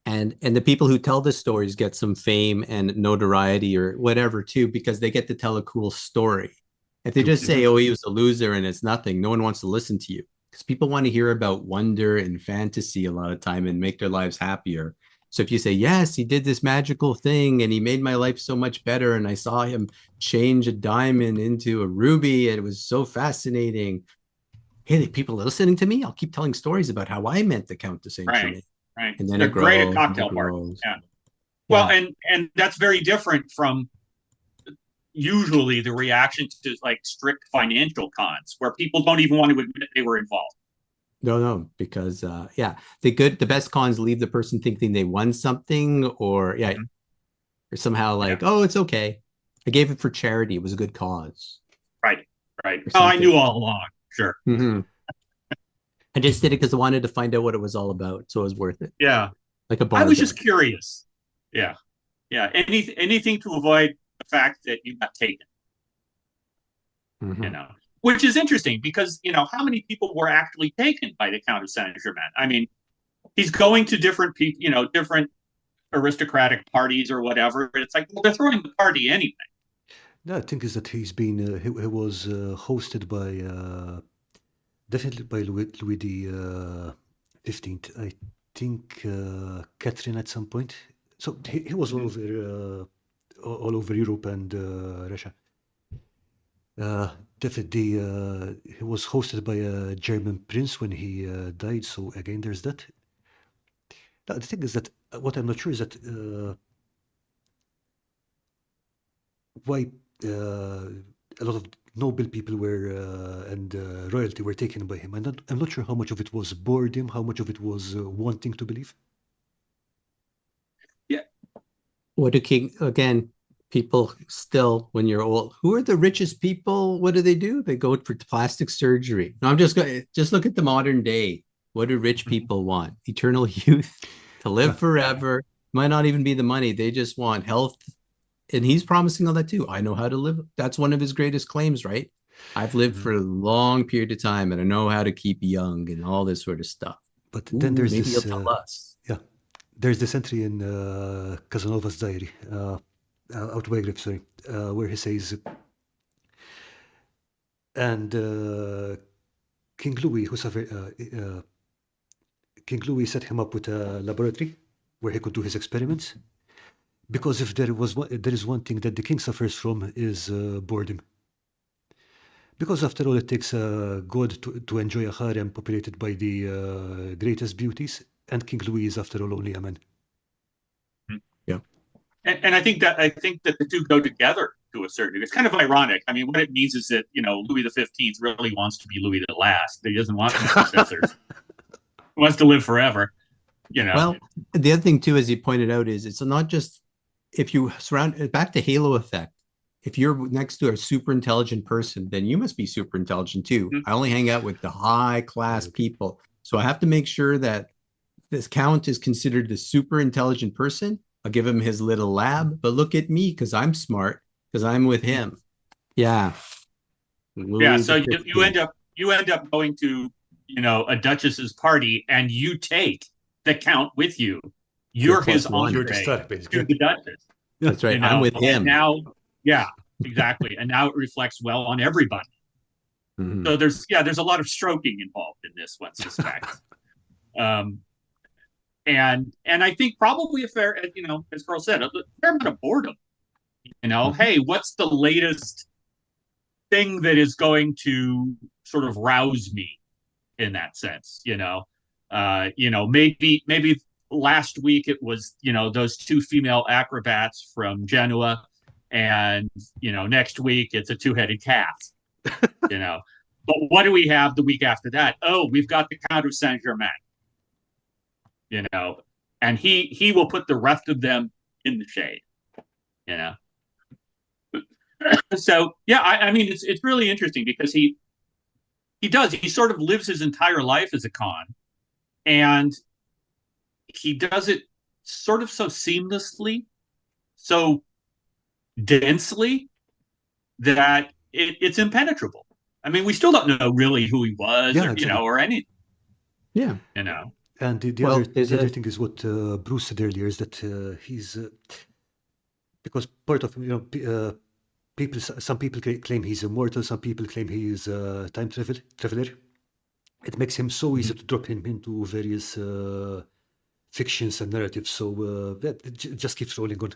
And the people who tell the stories get some fame and notoriety or whatever too, because they get to tell a cool story. If they just say, Mhm. oh, he was a loser and it's nothing, no one wants to listen to you because people want to hear about wonder and fantasy a lot of time and make their lives happier. So if you say, yes, he did this magical thing and he made my life so much better, and I saw him change a diamond into a ruby, and it was so fascinating. Hey, the people are listening to me. I'll keep telling stories about how I meant the Count de Saint Right, Germain. right. And then They're it great at grows and it cocktail parties. grows. Yeah. Well, Yeah. and that's very different from usually the reaction to like strict financial cons where people don't even want to admit they were involved. No, because yeah, the best cons leave the person thinking they won something, or yeah, Mm-hmm. or somehow Yeah. like, oh, it's okay. I gave it for charity. It was a good cause Right. Right. or Oh, I something. knew all along. Sure. Mm-hmm. I just did it because I wanted to find out what it was all about, so it was worth it, Yeah. like a I bar was just bet. curious. Yeah. Yeah. Anything to avoid the fact that you got taken, Mm-hmm. which is interesting because, how many people were actually taken by the Count of Saint Germain? I mean, he's going to different people, different aristocratic parties or whatever. But it's like, well, they're throwing the party anyway. the thing is that he was hosted by definitely by Louis the 15th. I think Catherine at some point. So he was Mm-hmm. all over Europe and Russia. Definitely, he was hosted by a German prince when he died. So again, there's that. Now, the thing is that what I'm not sure is that why a lot of noble people were and royalty were taken by him. I'm not sure how much of it was boredom, how much of it was wanting to believe. Yeah. What do king again? People still, when you're old, who are the richest people? What do? They go for plastic surgery. No, I'm just going. Just look at the modern day. What do rich Mhm. people want? Eternal youth, to live Yeah. Yeah. forever. Might not even be the money. They just want health, and he's promising all that too. I know how to live. That's one of his greatest claims, right? I've lived Mhm. for a long period of time, and I know how to keep young and all this sort of stuff. But then Ooh, there's maybe he'll this, tell us. yeah, there's this entry in Casanova's diary, autobiography, sorry, where he says, and King Louis, who suffered, King Louis set him up with a laboratory where he could do his experiments. Because if there is one thing that the king suffers from is boredom. Because after all, it takes a god to enjoy a harem populated by the greatest beauties, and King Louis is after all only a man. Yeah. And I think that the two go together to a certain degree. It's kind of ironic. I mean, what it means is that Louis XV really wants to be Louis the Last. He doesn't want any successors. He wants to live forever. Well, the other thing too, as you pointed out, is it's not just if you surround back to Halo effect. If you're next to a super intelligent person, then you must be super intelligent too. I only hang out with the high class people, so I have to make sure that this count is considered the super intelligent person. I'll give him his little lab, but look at me because I'm smart because I'm with him. Yeah. Yeah. So you end up going to a duchess's party and you take the count with you. You're his entree to the duchess. That's right. I'm with him now. Yeah, exactly. And now it reflects well on everybody. Mm-hmm. So there's a lot of stroking involved in this, one suspects. And I think probably a fair, as Karl said, a fair amount of boredom. Hey, what's the latest thing that is going to sort of rouse me in that sense? Maybe last week it was those two female acrobats from Genoa, and next week it's a two-headed cat. But what do we have the week after that? Oh, we've got the Count of Saint-Germain. And he will put the rest of them in the shade. So yeah, I mean it's really interesting because he sort of lives his entire life as a con, and he does it sort of so seamlessly, so densely, that it's impenetrable. I mean, we still don't know really who he was, or anything. Yeah, And the other thing is what Bruce said earlier is that he's because part of some people claim he's immortal, some people claim he's a time traveler. It makes him so easy to drop him into various fictions and narratives. So it just keeps rolling on.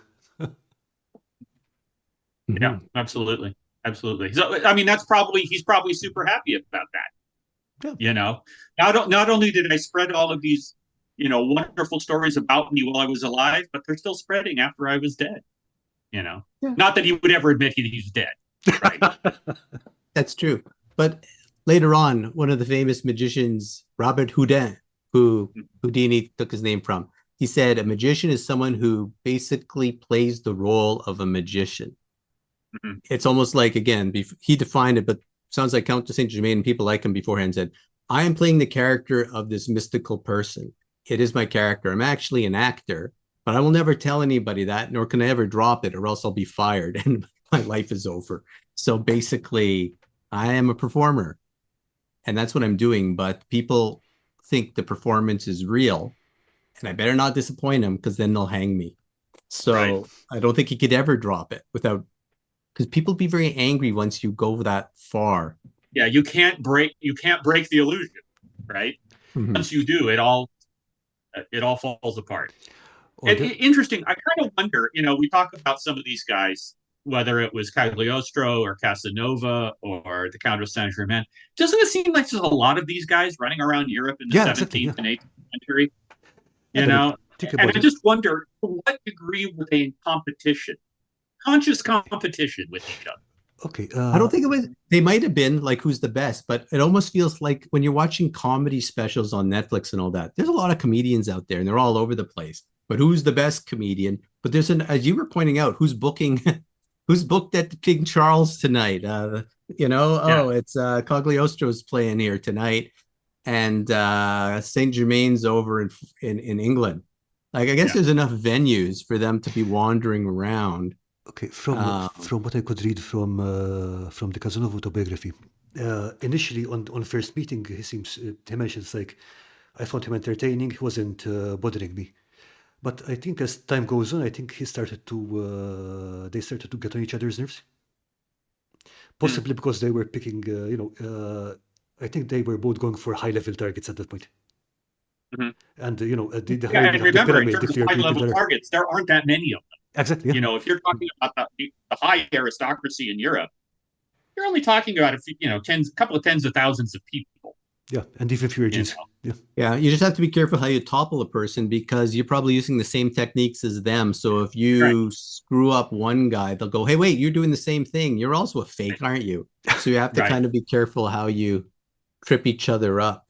Yeah, absolutely. So I mean, he's probably super happy about that. Yeah. Not only did I spread all of these wonderful stories about me while I was alive, but they're still spreading after I was dead. Not that he would ever admit he's dead, right? That's true. But later on, one of the famous magicians, Robert Houdin, who Houdini took his name from, he said a magician is someone who basically plays the role of a magician. Mm-hmm. It's almost like, again, he defined it, but sounds like Count de Saint-Germain and people like him beforehand said, I am playing the character of this mystical person. It is my character. I'm actually an actor, but I will never tell anybody that, nor can I ever drop it, or else I'll be fired and my life is over. So basically, I am a performer, and that's what I'm doing. But people think the performance is real, and I better not disappoint them because then they'll hang me. So I don't think he could ever drop it without, because people be very angry once you go that far. Yeah, you can't break the illusion, right? Mm-hmm. Once you do, it all falls apart. Interesting. I kind of wonder, we talk about some of these guys, whether it was Cagliostro or Casanova or the Count of Saint-Germain. Doesn't it seem like there's a lot of these guys running around Europe in the 17th and 18th century? And I just wonder, to what degree were they in competition, conscious competition with each other? Okay. I don't think it was, they might have been like who's the best, but it almost feels like when you're watching comedy specials on Netflix and all that, there's a lot of comedians out there and they're all over the place. But who's the best comedian? But there's as you were pointing out, who's booked at King Charles tonight? It's Cagliostro's playing here tonight, and Saint Germain's over in England. Like, I guess there's enough venues for them to be wandering around. Okay, from what I could read from the Casanova autobiography, initially on first meeting, he mentions like, I found him entertaining. He wasn't bothering me. But I think as time goes on, I think they started to get on each other's nerves. Possibly because they were picking, I think they were both going for high-level targets at that point. Mhm. And, the Yeah, higher you and have the remember, in pyramid, terms if of you're high greedy, level the targets, there aren't that many of them. exactly, yeah. You know, if you're talking about the high aristocracy in Europe, you're only talking about a couple of tens of thousands of people. Yeah, and even fewer You genes. know, Yeah. Yeah, you just have to be careful how you topple a person because you're probably using the same techniques as them. So if right, you screw up one guy, they'll go, "Hey, wait, you're doing the same thing. You're also a right, fake, aren't you?" So you have to right. kind of be careful how you trip each other up.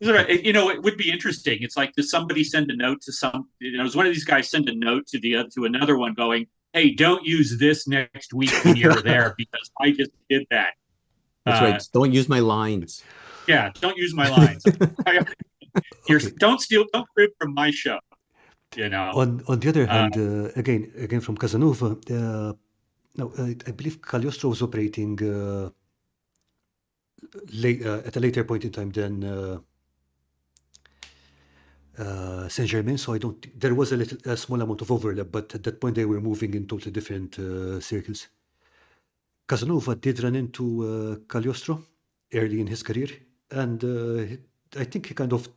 You know, it would be interesting. It's like, does somebody send a note to does one of these guys send a note to another one going, "Hey, don't use this next week when you're there because I just did that." That's right. Uh, Just don't use my lines. yeah, don't use my lines. Okay. Don't crib from my show. You know, On the other uh, hand, again from Casanova, no, I believe Cagliostro was operating at a later point in time than Saint Germain. So I don't. There was a small amount of overlap, but at that point they were moving in totally different circles. Casanova did run into Cagliostro early in his career, and I think he kind of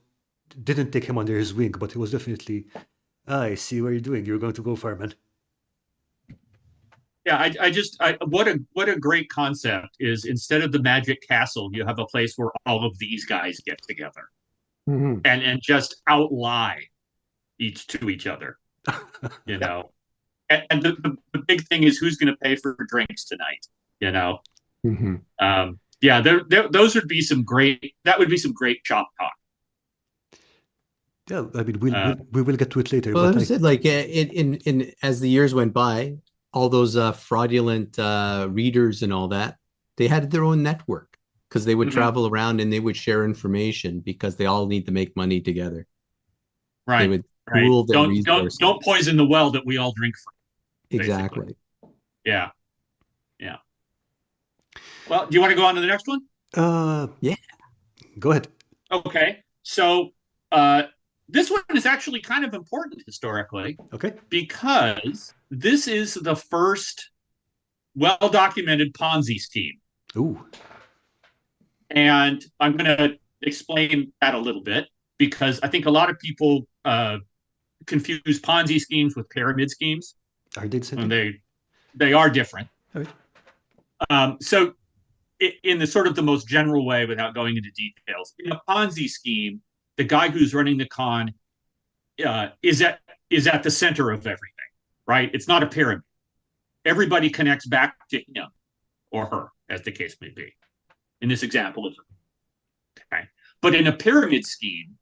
didn't take him under his wing, but he was definitely, I see what you're doing. You're going to go far, man. yeah, what a great concept is, instead of the magic castle, you have a place where all of these guys get together Mhm. and just outlie each other. You know, and the big thing is, who's going to pay for drinks tonight? You know, Mhm. yeah, those would be some great. That would be some great shop talk. Yeah, I mean, Uh, we will get to it later, Well, but I I said like in as the years went by, all those fraudulent readers and all that, they had their own network because they would mhm, travel around and they would share information because they all need to make money together. They right, would right. pool their resources. Don't poison the well that we all drink from. Basically, Exactly. yeah, yeah. Well, do you want to go on to the next one? uh, Yeah. go ahead. Okay, so uh, this one is actually kind of important historically Okay. because this is the first well documented Ponzi scheme. Ooh, And I'm going to explain that a little bit because I think a lot of people confuse Ponzi schemes with pyramid schemes, are they the same and thing? they are different. All right. So, in the sort of the most general way, without going into details, in a Ponzi scheme, the guy who's running the con uh, is at is at the center of everything, right? It's not a pyramid. Everybody connects back to him or her, as the case may be. In this example, it's okay. But in a pyramid scheme,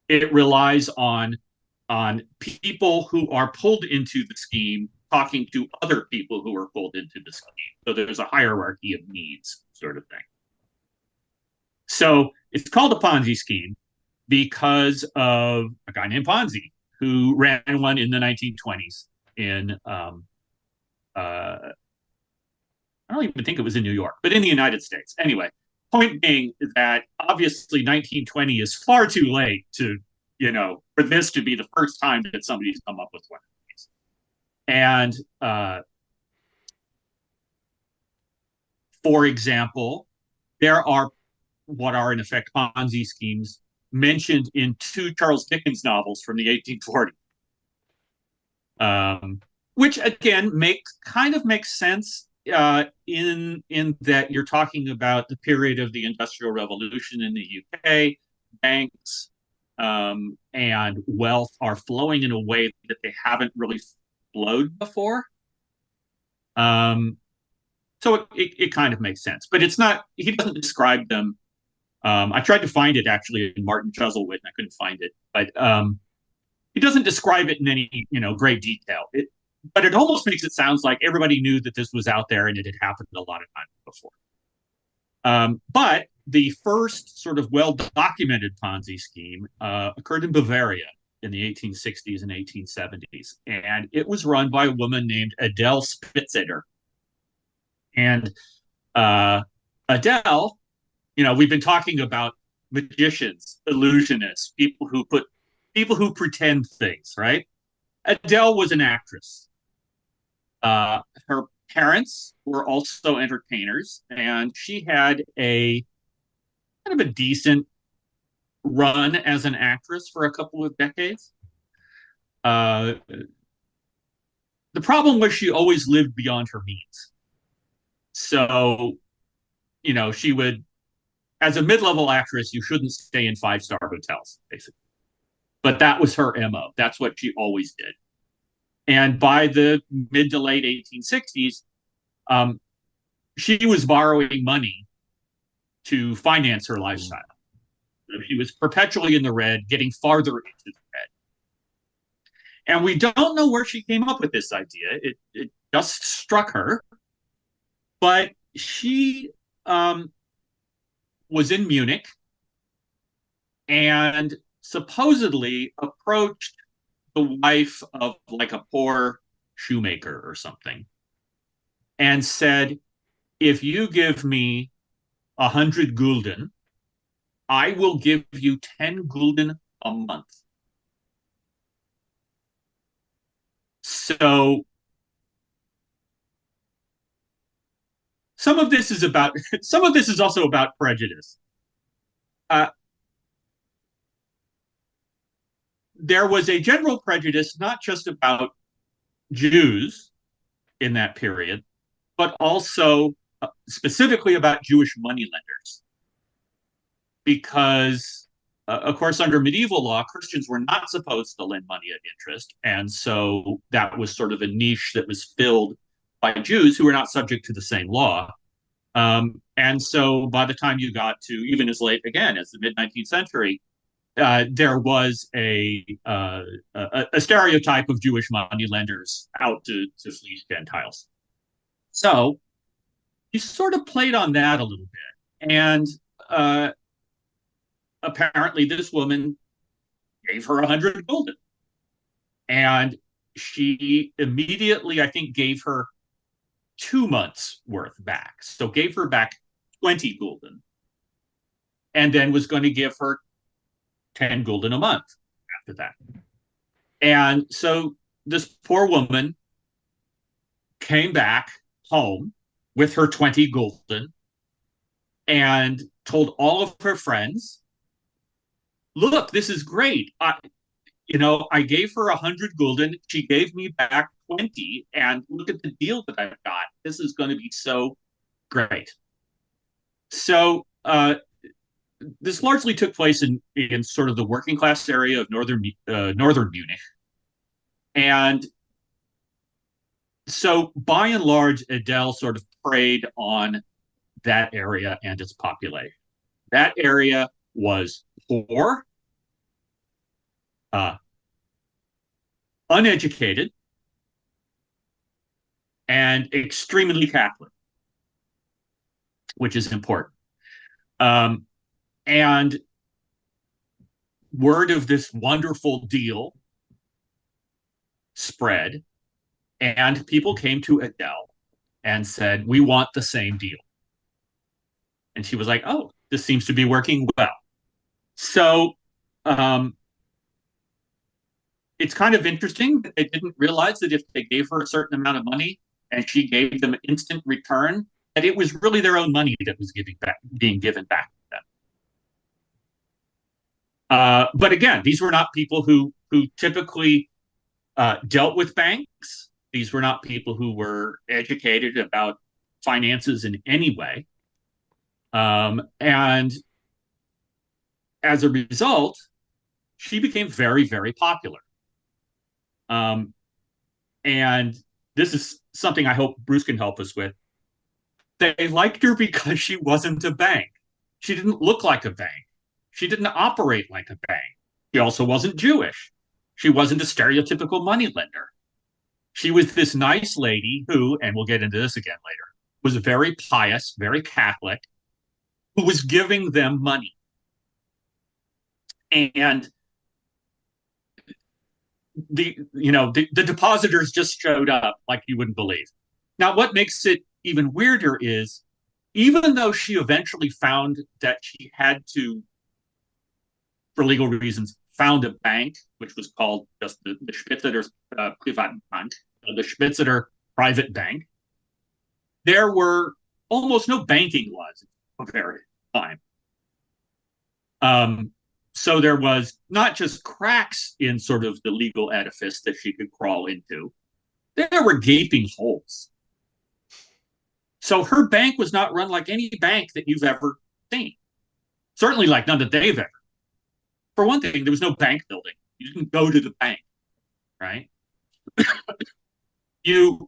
it relies on people who are pulled into the scheme talking to other people who are pulled into the scheme. So there's a hierarchy of needs, sort of thing. So it's called a Ponzi scheme because of a guy named Ponzi who ran one in the 1920s in I don't even think it was in New York, but in the United States. Anyway, point being that obviously 1920 is far too late to, for this to be the first time that somebody's come up with one of these. And for example, there are what are in effect Ponzi schemes mentioned in two Charles Dickens novels from the 1840s, which again makes sense in that you're talking about the period of the Industrial Revolution in the UK. Banks and wealth are flowing in a way that they haven't really flowed before. So it kind of makes sense, but it's not. He doesn't describe them. I tried to find it actually in Martin Chuzzlewit, and I couldn't find it. But he doesn't describe it in any great detail. But it almost makes it sound like everybody knew that this was out there and it had happened a lot of times before. But the first sort of well-documented Ponzi scheme occurred in Bavaria in the 1860s and 1870s, and it was run by a woman named Adele Spitzer. And Adele, we've been talking about magicians, illusionists, people who pretend things, right? Adele was an actress. Her parents were also entertainers, and she had a kind of a decent run as an actress for a couple of decades. The problem was she always lived beyond her means. So, she would, as a mid-level actress, you shouldn't stay in five-star hotels, basically. But that was her MO. That's what she always did. And by the mid to late 1860s, she was borrowing money to finance her lifestyle. She was perpetually in the red, getting farther into the red. And we don't know where she came up with this idea. It just struck her. But she was in Munich and supposedly approached the wife of like a poor shoemaker or something and said, if you give me 100 gulden, I will give you 10 gulden a month. So some of this is also about prejudice. There was a general prejudice, not just about Jews in that period, but also specifically about Jewish moneylenders. Because, of course, under medieval law, Christians were not supposed to lend money at interest. And so that was sort of a niche that was filled by Jews who were not subject to the same law. And so by the time you got to even as late, again, as the mid-19th century, there was a stereotype of Jewish moneylenders out to fleece Gentiles. So he sort of played on that a little bit. And apparently this woman gave her 100 gulden. And she immediately, I think, gave her 2 months worth back. So gave her back 20 gulden. And then was going to give her 10 gulden a month after that. And so this poor woman came back home with her 20 gulden and told all of her friends, look, this is great. I gave her 100 gulden. She gave me back 20. And look at the deal that I've got. This is going to be so great. So this largely took place in sort of the working class area of northern Munich. And so by and large, Adele sort of preyed on that area and its population. That area was poor, uneducated, and extremely Catholic, which is important. And word of this wonderful deal spread, and people came to Adele and said, we want the same deal. And she was like, oh, this seems to be working well. So it's kind of interesting that they didn't realize that if they gave her a certain amount of money and she gave them an instant return, that it was really their own money that was being given back to them. But again, these were not people who typically dealt with banks. These were not people who were educated about finances in any way. And as a result, she became very, very popular. And this is something I hope Bruce can help us with. They liked her because she wasn't a bank. She didn't look like a bank. She didn't operate like a bank. She also wasn't Jewish. She wasn't a stereotypical moneylender. She was this nice lady who, and we'll get into this again later, was very pious, very Catholic, who was giving them money. And the depositors just showed up like you wouldn't believe. Now, what makes it even weirder is, even though she eventually found that she had to, for legal reasons, found a bank, which was called just the Spitzer Privatbank, the Spitzer Private Bank, there were almost no banking laws at the very time. So there was not just cracks in sort of the legal edifice that she could crawl into, there were gaping holes. So her bank was not run like any bank that you've ever seen. Certainly like none that they've ever. For one thing, there was no bank building. You didn't go to the bank, right? You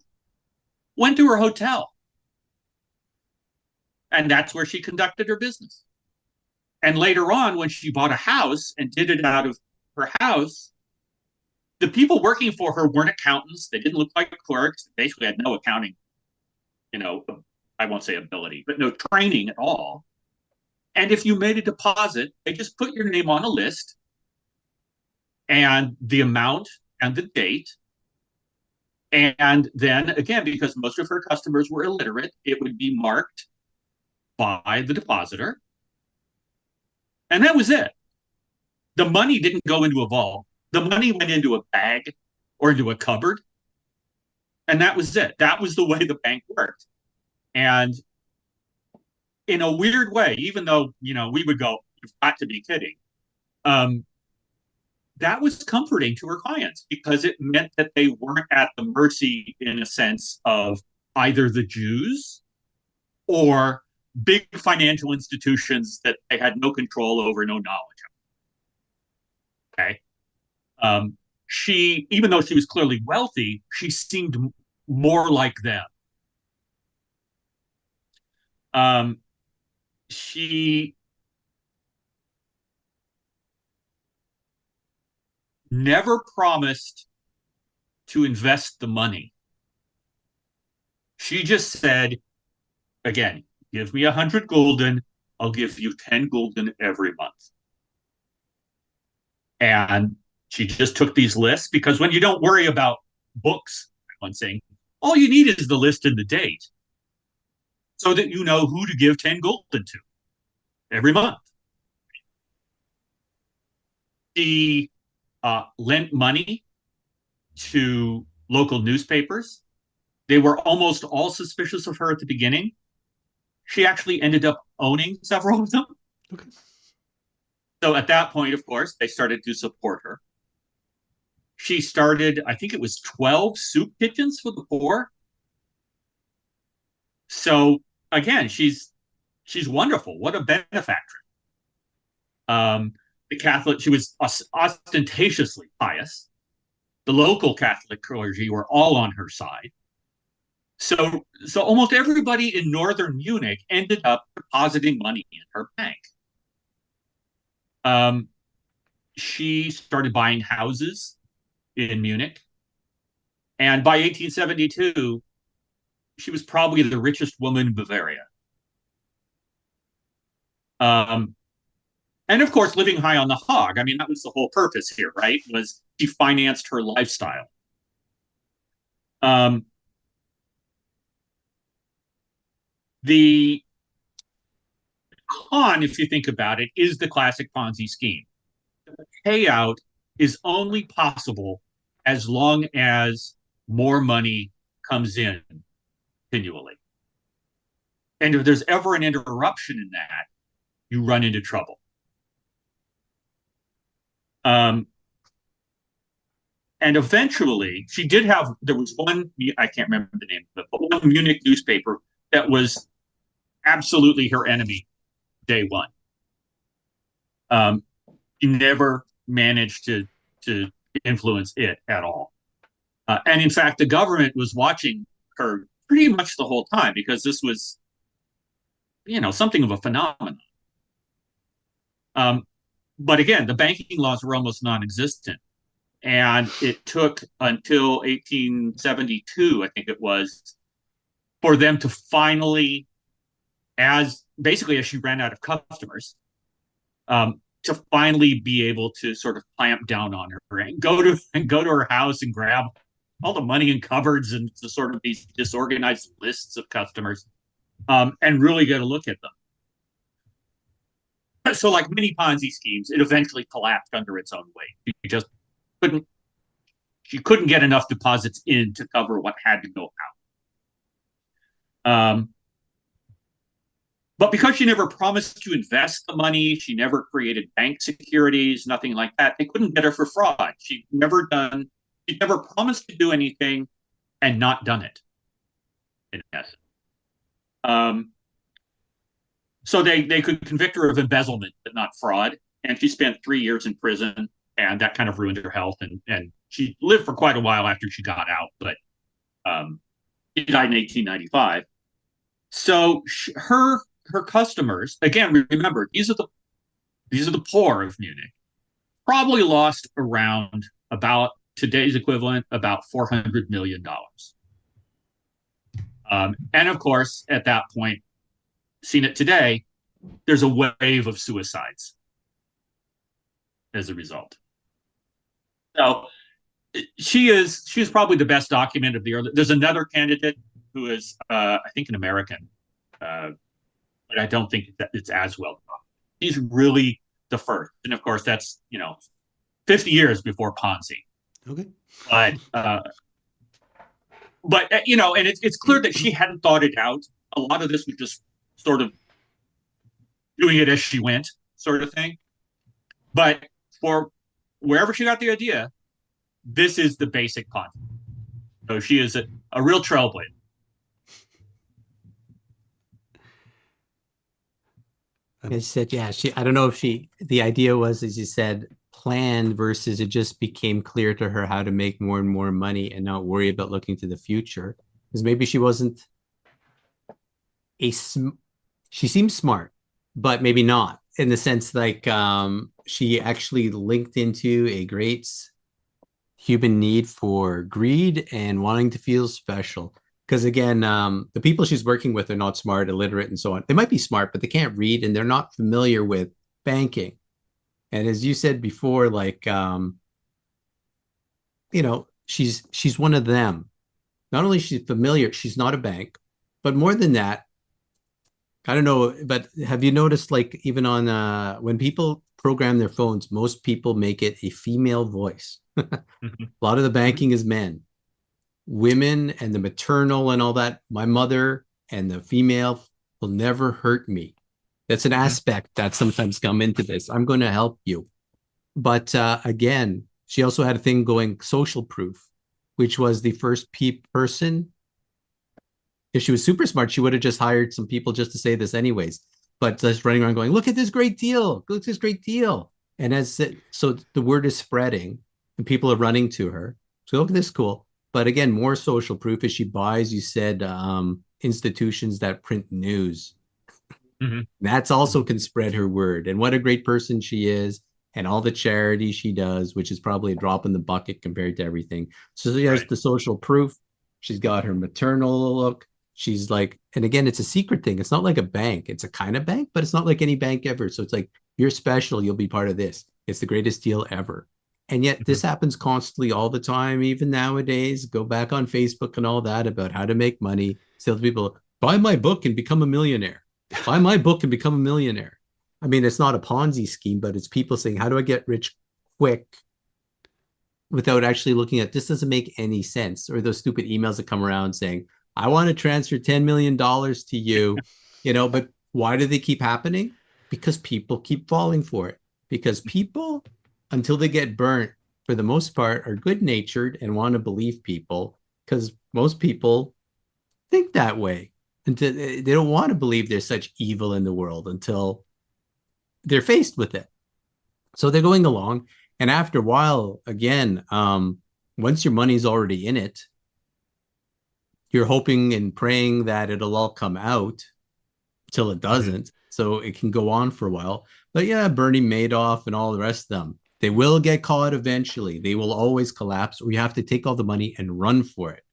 went to her hotel. And that's where she conducted her business. And later on, when she bought a house and did it out of her house, the people working for her weren't accountants. They didn't look like clerks. They basically had no accounting, I won't say ability, but no training at all. And if you made a deposit, they just put your name on a list and the amount and the date. And then again, because most of her customers were illiterate, it would be marked by the depositor. And that was it. The money didn't go into a vault. The money went into a bag or into a cupboard. And that was it. That was the way the bank worked. And in a weird way, even though, we would go, you've got to be kidding. That was comforting to her clients because it meant that they weren't at the mercy, in a sense, of either the Jews or big financial institutions that they had no control over, no knowledge of. Okay. She, even though she was clearly wealthy, she seemed more like them. She never promised to invest the money. She just said, again, give me 100 gulden, I'll give you 10 gulden every month. And she just took these lists because when you don't worry about books, I'm saying, all you need is the list and the date so that you know who to give 10 gulden to every month. She lent money to local newspapers. They were almost all suspicious of her at the beginning. She actually ended up owning several of them. Okay. So at that point, of course, they started to support her. She started, I think it was 12 soup kitchens for the poor. So again, she's wonderful. What a benefactress. The Catholic, she was ostentatiously pious. The local Catholic clergy were all on her side. So almost everybody in northern Munich ended up depositing money in her bank. She started buying houses in Munich. And by 1872, she was probably the richest woman in Bavaria. And of course, living high on the hog. I mean, that was the whole purpose here, right? Was she financed her lifestyle. The con, if you think about it, is the classic Ponzi scheme. The payout is only possible as long as more money comes in continually. And if there's ever an interruption in that, you run into trouble. And eventually, she did have, there was one, I can't remember the name of it, but one Munich newspaper that was absolutely her enemy day one. She never managed to influence it at all. And in fact, the government was watching her pretty much the whole time because this was, something of a phenomenon. But again, the banking laws were almost non-existent. And it took until 1872, I think it was, for them to finally, as she ran out of customers, to finally be able to sort of clamp down on her and go to her house and grab all the money in cupboards and to sort of these disorganized lists of customers, and really get a look at them. So, like many Ponzi schemes, it eventually collapsed under its own weight. She couldn't get enough deposits in to cover what had to go out. But because she never promised to invest the money, she never created bank securities, nothing like that, they couldn't get her for fraud. She never promised to do anything and not done it, in essence. Um, so they could convict her of embezzlement, but not fraud. And she spent 3 years in prison, and that kind of ruined her health. And she lived for quite a while after she got out, but she died in 1895. So her customers, again, remember, these are the poor of Munich, probably lost around, about today's equivalent, about $400 million. And of course, at that point, seen it today, there's a wave of suicides as a result. So she's probably the best documented of the early. There's another candidate who is, I think, an American, but I don't think that it's as well known. He's really the first, and of course, that's 50 years before Ponzi. Okay. But and it's clear that she hadn't thought it out. A lot of this was just sort of doing it as she went, sort of thing. But for wherever she got the idea, this is the basic concept. So she is a real trailblazer. I said, yeah, I don't know if the idea was, as you said, planned versus it just became clear to her how to make more and more money and not worry about looking to the future. Because maybe she wasn't she seems smart, but maybe not, in the sense like she actually linked into a great human need for greed and wanting to feel special. Because again, the people she's working with are not smart, illiterate, and so on. They might be smart, but they can't read and they're not familiar with banking. And as you said before, like, she's one of them. Not only is she familiar, she's not a bank, but more than that, I don't know, but have you noticed, like, even on when people program their phones, most people make it a female voice. A lot of the banking is men. Women and the maternal and all that, my mother and the female will never hurt me. That's an aspect that sometimes come into this. I'm going to help you. But again, she also had a thing going, social proof, which was the first person. If she was super smart, she would have just hired some people just to say this anyways. But just running around going, look at this great deal. Look at this great deal. And so the word is spreading and people are running to her. So look at this, cool. But again, more social proof as she buys, you said, institutions that print news. Mm-hmm. That's also can spread her word. And what a great person she is, and all the charity she does, which is probably a drop in the bucket compared to everything. So she has the social proof. She's got her maternal look. She's like, and again, it's a secret thing. It's not like a bank. It's a kind of bank, but it's not like any bank ever. So it's like, you're special. You'll be part of this. It's the greatest deal ever. And yet this happens constantly all the time, even nowadays. Go back on Facebook and all that about how to make money. Tell people, buy my book and become a millionaire. Buy my book and become a millionaire. I mean, it's not a Ponzi scheme, but it's people saying, how do I get rich quick without actually looking at this? Doesn't make any sense. Or those stupid emails that come around saying, I want to transfer $10 million to you, but why do they keep happening? Because people keep falling for it. Because people, until they get burnt, for the most part, are good-natured and want to believe people, because most people think that way. Until they don't want to believe there's such evil in the world until they're faced with it. So they're going along. And after a while, again, once your money's already in it, you're hoping and praying that it'll all come out till it doesn't. So it can go on for a while. But yeah, Bernie Madoff and all the rest of them, they will get caught eventually. They will always collapse, or you have to take all the money and run for it.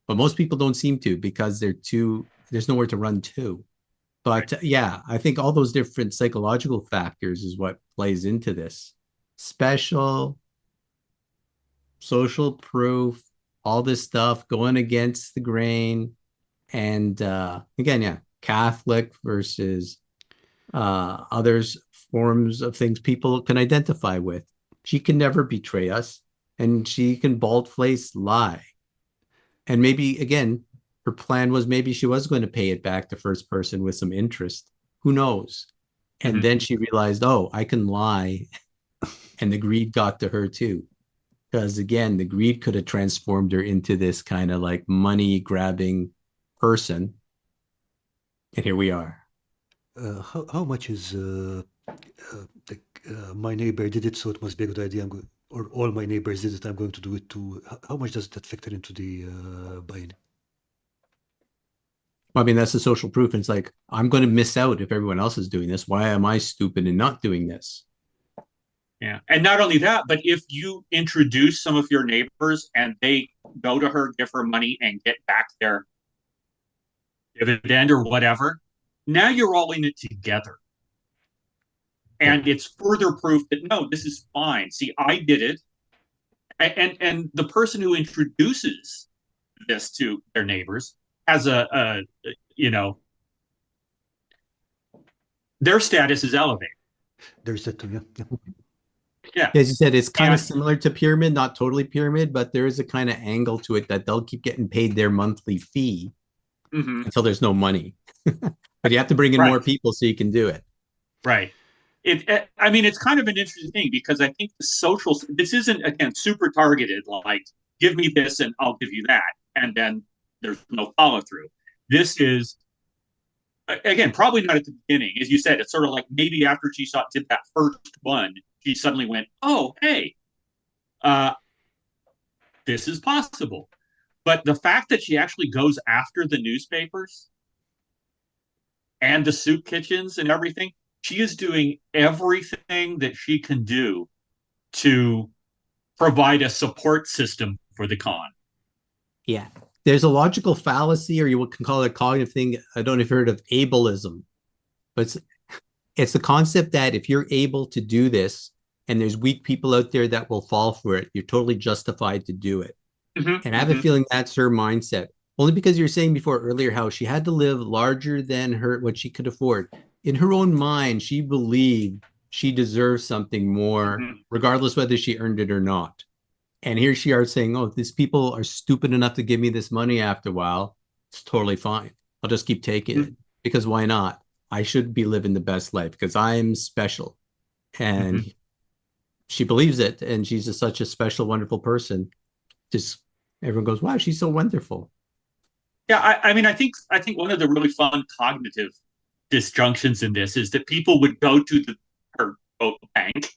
But most people don't seem to, because there's nowhere to run to. But yeah, I think all those different psychological factors is what plays into this. Special, social proof, all this stuff going against the grain. And again, yeah, Catholic versus others forms of things people can identify with. She can never betray us, and she can bald-faced lie. And maybe, again, her plan was maybe she was going to pay it back to first person with some interest. Who knows? And then she realized, oh, I can lie. And the greed got to her too. Because again, the greed could have transformed her into this kind of like money grabbing person. And here we are. How much is like my neighbor did it, so it must be a good idea. Or all my neighbors did it, I'm going to do it too. How much does that factor into the buying? Well, I mean, that's the social proof. And it's like, I'm going to miss out if everyone else is doing this. Why am I stupid and not doing this? Yeah. And not only that, but if you introduce some of your neighbors and they go to her, give her money, and get back their dividend or whatever, now you're all in it together. And it's further proof that no, this is fine. See, I did it. And the person who introduces this to their neighbors has a you know, their status is elevated. There's that too, yeah. Yeah. As you said, it's kind of similar to pyramid, not totally pyramid, but there is a kind of angle to it that they'll keep getting paid their monthly fee until there's no money. But you have to bring in more people so you can do it. Right. I mean, it's kind of an interesting thing because I think this isn't, again, super targeted, like, give me this and I'll give you that. And then there's no follow through. This is, again, probably not at the beginning. As you said, it's sort of like maybe after she did that first one, she suddenly went, oh, hey, this is possible. But the fact that she actually goes after the newspapers and the soup kitchens and everything, she is doing everything that she can do to provide a support system for the con. Yeah. There's a logical fallacy, or you can call it a cognitive thing. I don't know if you've heard of ableism, but it's the concept that if you're able to do this and there's weak people out there that will fall for it, you're totally justified to do it. And I have a feeling that's her mindset. Only because you were saying before earlier how she had to live larger than what she could afford. In her own mind, she believed she deserved something more, regardless whether she earned it or not. And here she is saying, oh, these people are stupid enough to give me this money after a while. It's totally fine. I'll just keep taking it. Because why not? I should be living the best life because I'm special. And she believes it. And she's just such a special, wonderful person. Just everyone goes, wow, she's so wonderful. Yeah, I mean, I think one of the really fun cognitive disjunctions in this is that people would go to her bank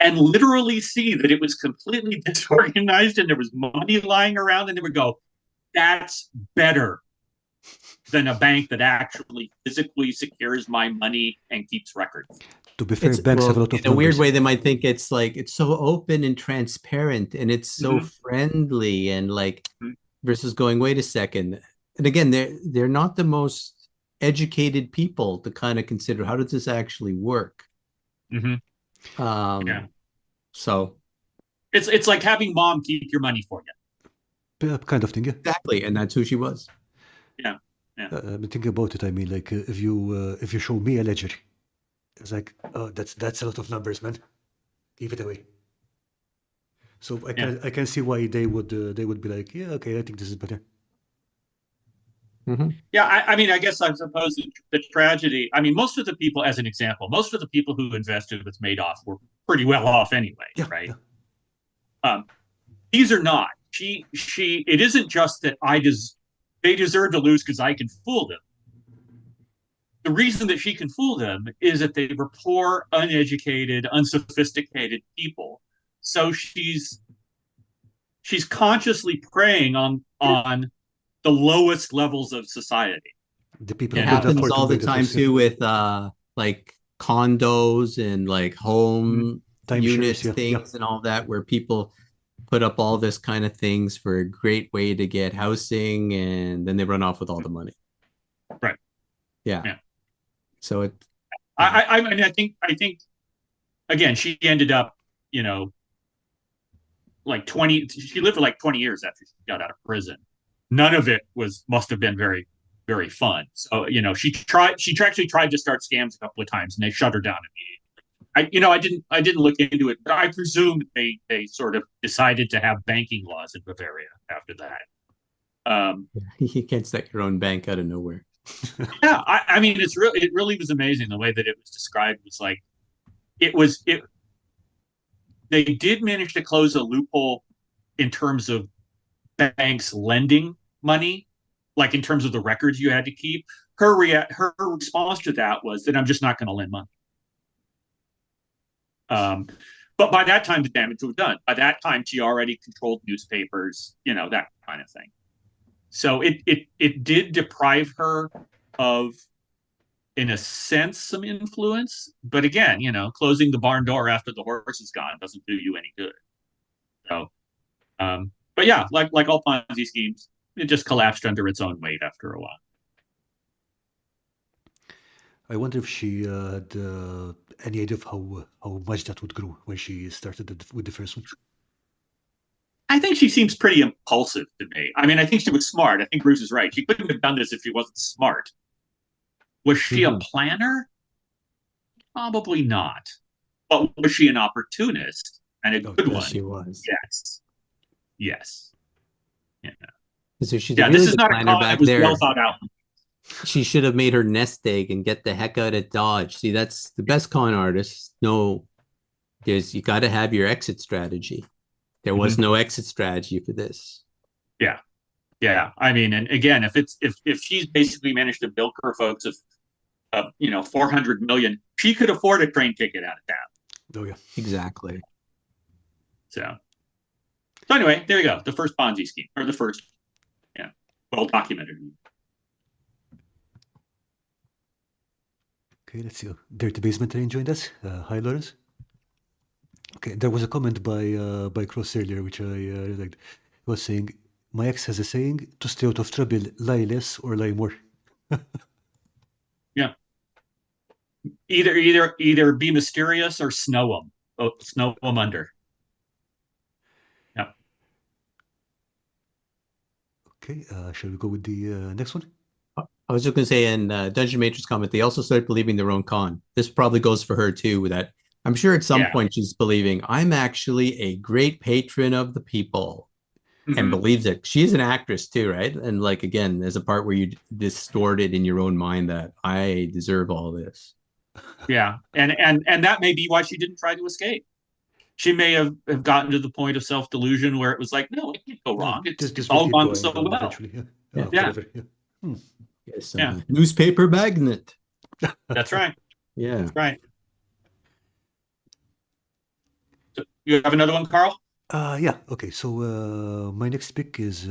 and literally see that it was completely disorganized and there was money lying around, and they would go, that's better than a bank that actually physically secures my money and keeps records. To be fair, banks have a lot of in a weird way, they might think it's like it's so open and transparent and it's so friendly and like versus going, wait a second. And again, they're not the most educated people to kind of consider how does this actually work. So it's like having mom keep your money for you. Yeah, kind of thing, yeah. Exactly, and that's who she was. Yeah. I've been thinking about it. I mean, like if you show me a ledger, it's like, oh, that's a lot of numbers, man. Give it away. So I can see why they would be like, yeah, okay, I think this is better. Yeah, I mean, I guess I suppose the tragedy. I mean, most of the people, as an example, most of the people who invested with Madoff were pretty well off anyway, right? Yeah. These are not. She. It isn't just that they deserve to lose because I can fool them. The reason that she can fool them is that they were poor, uneducated, unsophisticated people. So she's consciously preying on the lowest levels of society. The people it happens all the time too with like condos and like home units things and all that, where people put up all this kind of things for a great way to get housing, and then they run off with all the money. Right. Yeah. So I mean, I think again, she ended up, like 20. She lived for like 20 years after she got out of prison. None of it must have been very, very fun. So, she actually tried to start scams a couple of times and they shut her down immediately. I didn't look into it, but I presume they sort of decided to have banking laws in Bavaria after that. You can't set your own bank out of nowhere. Yeah, I mean, it really was amazing the way that it was described. It's like it. They did manage to close a loophole in terms of banks lending money, like in terms of the records you had to keep. Her response to that was that I'm just not going to lend money. Um, but by that time, the damage was done. By that time, she already controlled newspapers, that kind of thing. So it did deprive her of, in a sense, some influence. But again, closing the barn door after the horse is gone doesn't do you any good. So, but yeah, like all Ponzi schemes, it just collapsed under its own weight after a while. I wonder if she had any idea of how much that would grow when she started with the first one. I think she seems pretty impulsive to me. I mean, I think she was smart. I think Bruce is right. She couldn't have done this if she wasn't smart. Was she a planner? Probably not. But was she an opportunist and a good Yes, one? she was. Yes. Yes. Yeah. So she's a Yeah, really this is good not a planner con. It back was well there. thought out. She should have made her nest egg and get the heck out of Dodge. See, that's the best con artists. No, is you got to have your exit strategy. There was no exit strategy for this. Yeah. Yeah. I mean, and again, if she's basically managed to bilk her folks of 400 million, she could afford a train ticket out of town. Oh yeah, exactly. So anyway, there you go. The first Ponzi scheme, or the first, well documented. okay, let's see. Dirty Basement Train joined us. Hi, Lawrence. Okay, there was a comment by Cross earlier, which I really liked. He was saying, "My ex has a saying: to stay out of trouble, lie less or lie more." Yeah. Either be mysterious or snow them. Oh, snow them under. Yeah. Okay, shall we go with the next one? I was just going to say, in Dungeon Matrix comment, they also started believing their own con. This probably goes for her too, with that. I'm sure at some point she's believing, I'm actually a great patron of the people. And believes it. She is an actress too, right? And like, again, there's a part where you distort it in your own mind that I deserve all this. Yeah. And that may be why she didn't try to escape. She may have gotten to the point of self-delusion where it was like, no, it can't go wrong. It's will all keep gone going so well. eventually. Yeah. Forever. Yeah. Yes, newspaper magnet. That's right. Yeah. That's right. So you have another one, Karl? Yeah, okay, so my next pick is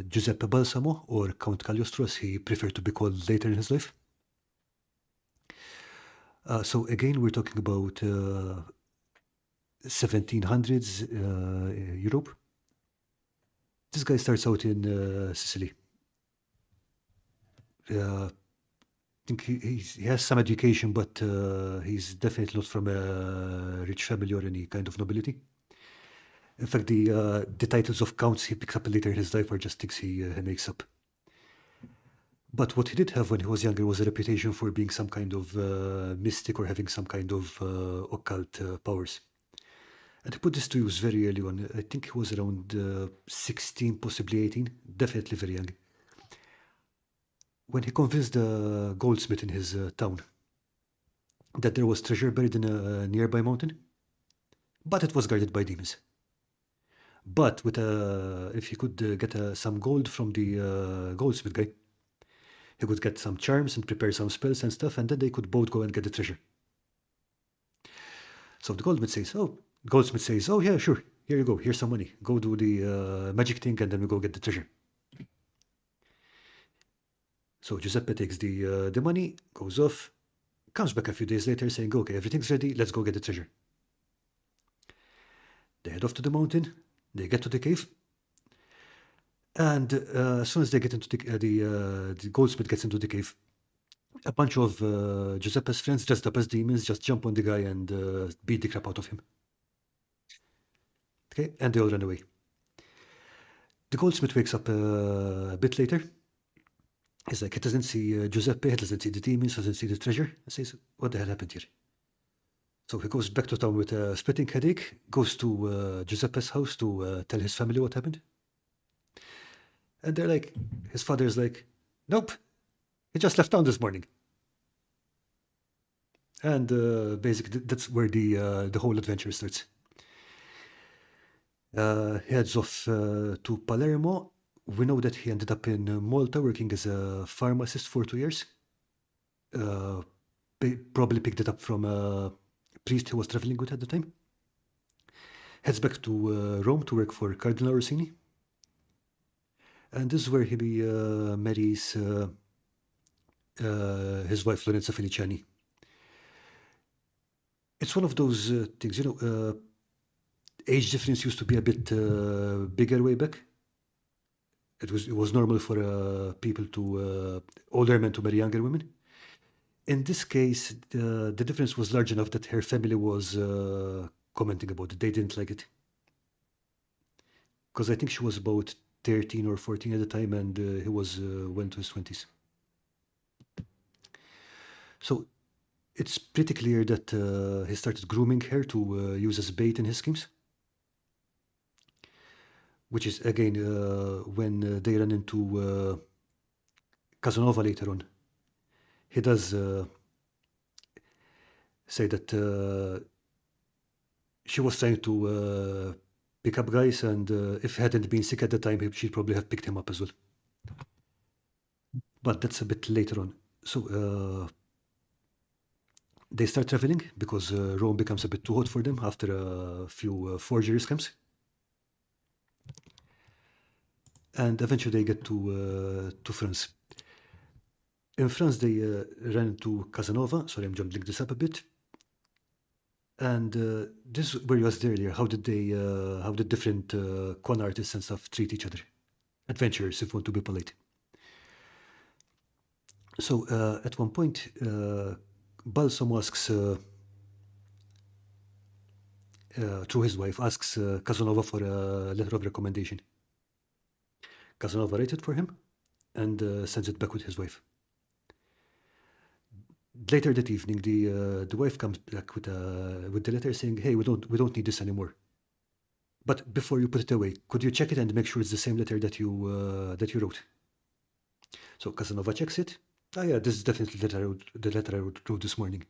Giuseppe Balsamo, or Count Cagliostro, as he preferred to be called later in his life. So again, we're talking about 1700s Europe. This guy starts out in Sicily. I think he has some education, but he's definitely not from a rich family or any kind of nobility. In fact, the titles of counts he picks up later in his life are just things he makes up. But what he did have when he was younger was a reputation for being some kind of mystic or having some kind of occult powers. And he put this to use very early on. I think he was around 16, possibly 18, definitely very young. When he convinced a goldsmith in his town that there was treasure buried in a nearby mountain, but it was guarded by demons. But with if he could get some gold from the goldsmith guy, he could get some charms and prepare some spells and stuff, and then they could both go and get the treasure. So the goldsmith says, oh yeah, sure, here you go, here's some money. Go do the magic thing, and then we go get the treasure. So Giuseppe takes the money, goes off, comes back a few days later saying, okay, everything's ready, let's go get the treasure. They head off to the mountain, they get to the cave, and as soon as they get into the goldsmith gets into the cave, a bunch of Giuseppe's friends dressed up as demons just jump on the guy and beat the crap out of him. Okay, and they all run away. The goldsmith wakes up a bit later. He's like, he doesn't see Giuseppe, he doesn't see the demons, doesn't see the treasure. He says, what the hell happened here? So he goes back to town with a splitting headache, goes to Giuseppe's house to tell his family what happened. And they're like, his father's like, nope, He just left town this morning. And basically, that's where the whole adventure starts. Heads off to Palermo. We know that he ended up in Malta working as a pharmacist for 2 years. Uh, Probably picked it up from a priest he was traveling with at the time. Heads back to Rome to work for Cardinal Orsini. And this is where he marries his wife, Lorenza Feliciani. It's one of those things, age difference used to be a bit bigger way back. It was normal for people older men to marry younger women. In this case, the difference was large enough that her family was commenting about it. They didn't like it. Because I think she was about 13 or 14 at the time, and he was well into his 20s. So it's pretty clear that he started grooming her to use as bait in his schemes. Which is, again, when they run into Casanova later on. He does say that she was trying to pick up guys, and if he hadn't been sick at the time, she'd probably have picked him up as well. But that's a bit later on. So they start traveling because Rome becomes a bit too hot for them after a few forgery scams. And eventually they get to France. In France, they ran into Casanova. Sorry, I'm jumbling this up a bit. And this is where you asked earlier, how did different con artists and stuff treat each other? Adventurers, if you want to be polite. So at one point, Balsam asks, through his wife, asks Casanova for a letter of recommendation. Casanova writes it for him and sends it back with his wife. Later that evening, the wife comes back with the letter saying, "Hey, we don't need this anymore. But before you put it away, could you check it and make sure it's the same letter that you wrote?" So Casanova checks it. "Oh yeah, this is definitely the letter I wrote this morning."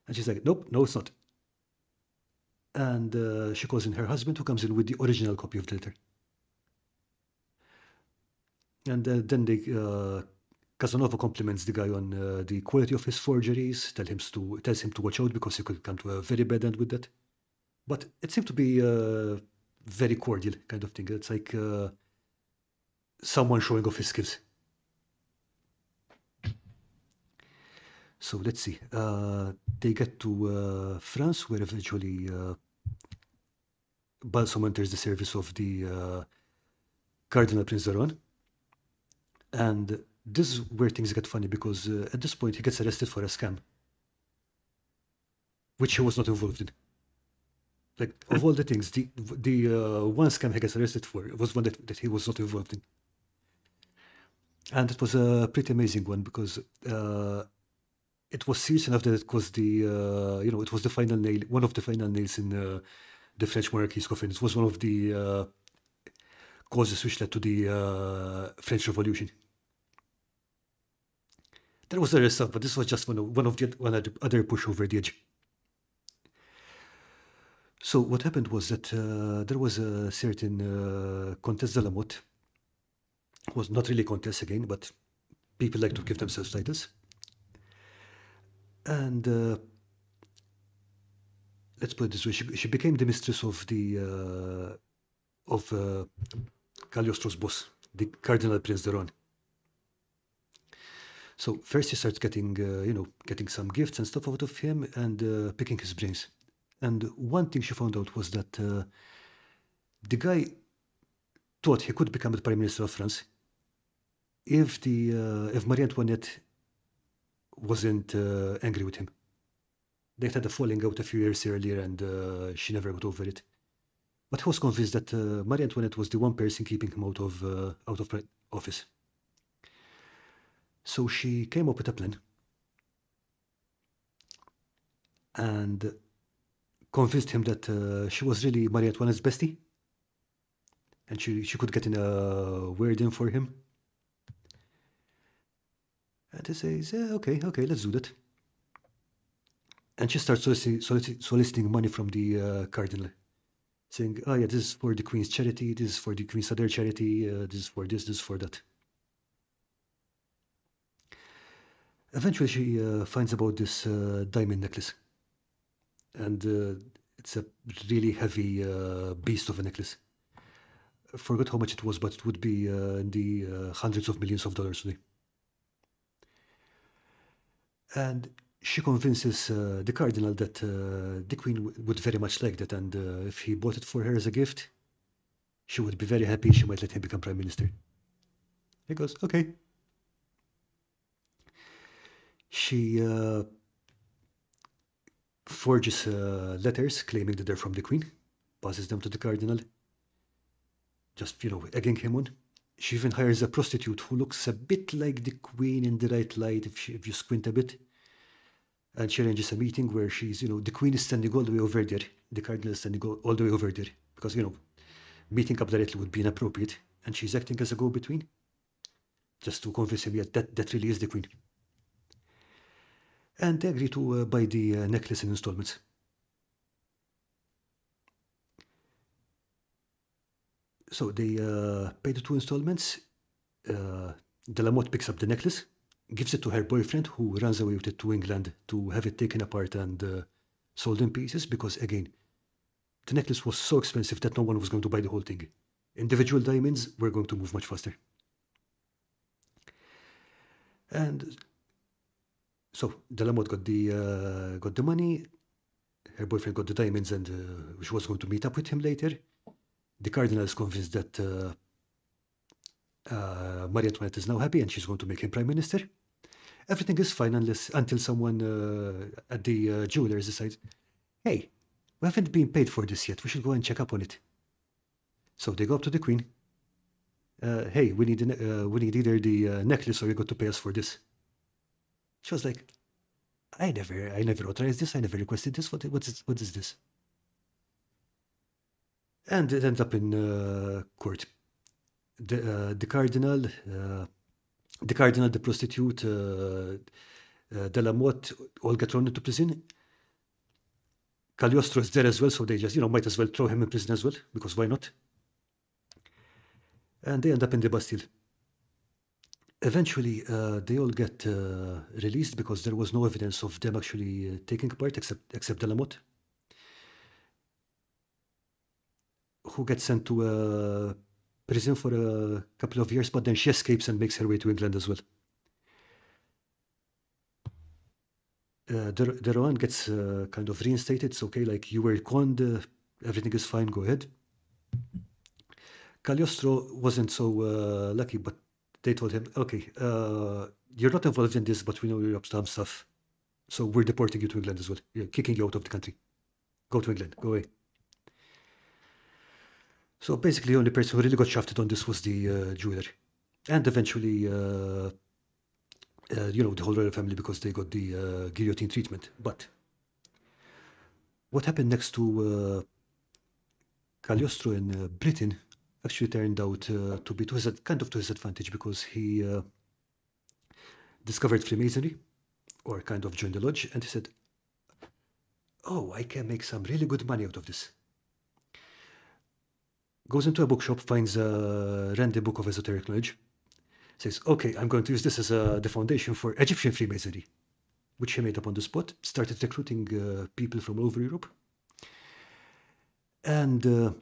And she's like, "Nope, no, it's not." And she calls in her husband, who comes in with the original copy of the letter. And then Casanova compliments the guy on the quality of his forgeries, tells him to watch out because he could come to a very bad end with that. But it seemed to be a very cordial kind of thing. It's like someone showing off his skills. So let's see. They get to France, where eventually Balsam enters the service of the Cardinal Prince Daron. And this is where things get funny because at this point he gets arrested for a scam, which he was not involved in. Like, of all the things, the one scam he gets arrested for was one that he was not involved in. And it was a pretty amazing one because it was serious enough that it was it was the final nail, one of the final nails in the French monarchy's coffin. It was one of the causes which led to the French Revolution. There was other stuff, but this was just one of the other push over the edge. So what happened was that there was a certain Comtesse de la Motte. It was not really Comtesse again, but people like to give themselves titles. And let's put it this way: she became the mistress of Cagliostro's boss, the Cardinal Prince de Ron. So first he starts getting some gifts and stuff out of him and picking his brains. And one thing she found out was that the guy thought he could become the Prime Minister of France if Marie Antoinette wasn't angry with him. They had a falling out a few years earlier, and she never got over it. But he was convinced that Marie Antoinette was the one person keeping him out of office. So she came up with a plan and convinced him that she was really Marie Antoinette's bestie, and she could get in a word in for him. And he says, yeah, okay, let's do that. And she starts soliciting money from the cardinal, saying, oh yeah, this is for the Queen's charity, this is for the Queen's other charity, this is for this is for that. Eventually she finds about this diamond necklace. And it's a really heavy beast of a necklace. I forgot how much it was, but it would be in the hundreds of millions of dollars today. And she convinces the cardinal that the queen would very much like that, and if he bought it for her as a gift, she would be very happy. She might let him become prime minister. He goes, okay. She forges letters claiming that they're from the queen, passes them to the cardinal, just, egging him on. She even hires a prostitute who looks a bit like the queen in the right light if you squint a bit. And she arranges a meeting where she's, the queen is standing all the way over there, the cardinal is standing all the way over there, because, meeting up directly would be inappropriate, and she's acting as a go-between, just to convince him, yeah, that really is the queen. And they agree to buy the necklace in installments. So they pay the 2 installments. Delamotte picks up the necklace, gives it to her boyfriend, who runs away with it to England to have it taken apart and sold in pieces, because, again, the necklace was so expensive that no one was going to buy the whole thing. Individual diamonds were going to move much faster. And so Delamotte got the money, her boyfriend got the diamonds, and she was going to meet up with him later. The cardinal is convinced that Marie Antoinette is now happy and she's going to make him prime minister. Everything is fine until someone at the jewelers decides, hey, we haven't been paid for this yet. We should go and check up on it. So they go up to the queen. Hey, we need either the necklace or you got to pay us for this. She was like, I never authorized this. I never requested this. What is this? And it ends up in court. The cardinal, the prostitute, Delamotte all get thrown into prison. Cagliostro is there as well, so they just, might as well throw him in prison as well, because why not? And they end up in the Bastille. Eventually, they all get released because there was no evidence of them actually taking part, except Delamotte, who gets sent to prison for a couple of years, but then she escapes and makes her way to England as well. The Rohan gets kind of reinstated. It's okay, like, you were conned, everything is fine, go ahead. Cagliostro wasn't so lucky, but they told him, okay, you're not involved in this, but we know you're up to some stuff, so we're deporting you to England as well. We're kicking you out of the country. Go to England, go away. So basically, the only person who really got shafted on this was the jeweler. And eventually, the whole royal family, because they got the guillotine treatment. But what happened next to Cagliostro in Britain actually turned out to be to his advantage, because he discovered Freemasonry, or kind of joined the lodge, and he said, oh, I can make some really good money out of this. Goes into a bookshop, finds a random book of esoteric knowledge, says, okay, I'm going to use this as the foundation for Egyptian Freemasonry, which he made up on the spot, started recruiting people from all over Europe, and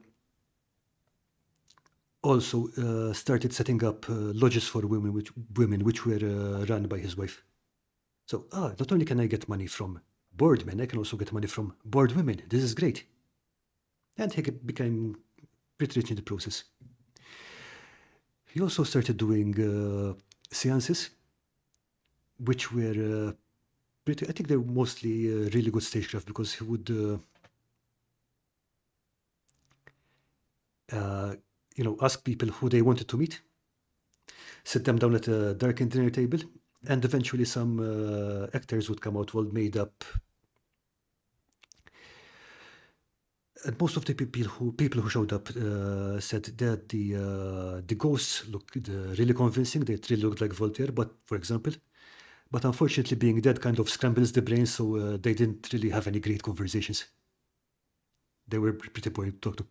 also started setting up lodges for women, which were run by his wife. So, not only can I get money from bored men, I can also get money from bored women. This is great. And he became pretty rich in the process. He also started doing seances, which were I think they're mostly really good stagecraft, because he would, ask people who they wanted to meet, sit them down at a darkened dinner table, and eventually some actors would come out all made up. And most of the people who showed up said that the ghosts looked really convincing. They really looked like Voltaire. But for example, But unfortunately, being dead kind of scrambles the brain, so they didn't really have any great conversations. They were pretty boring to talk to.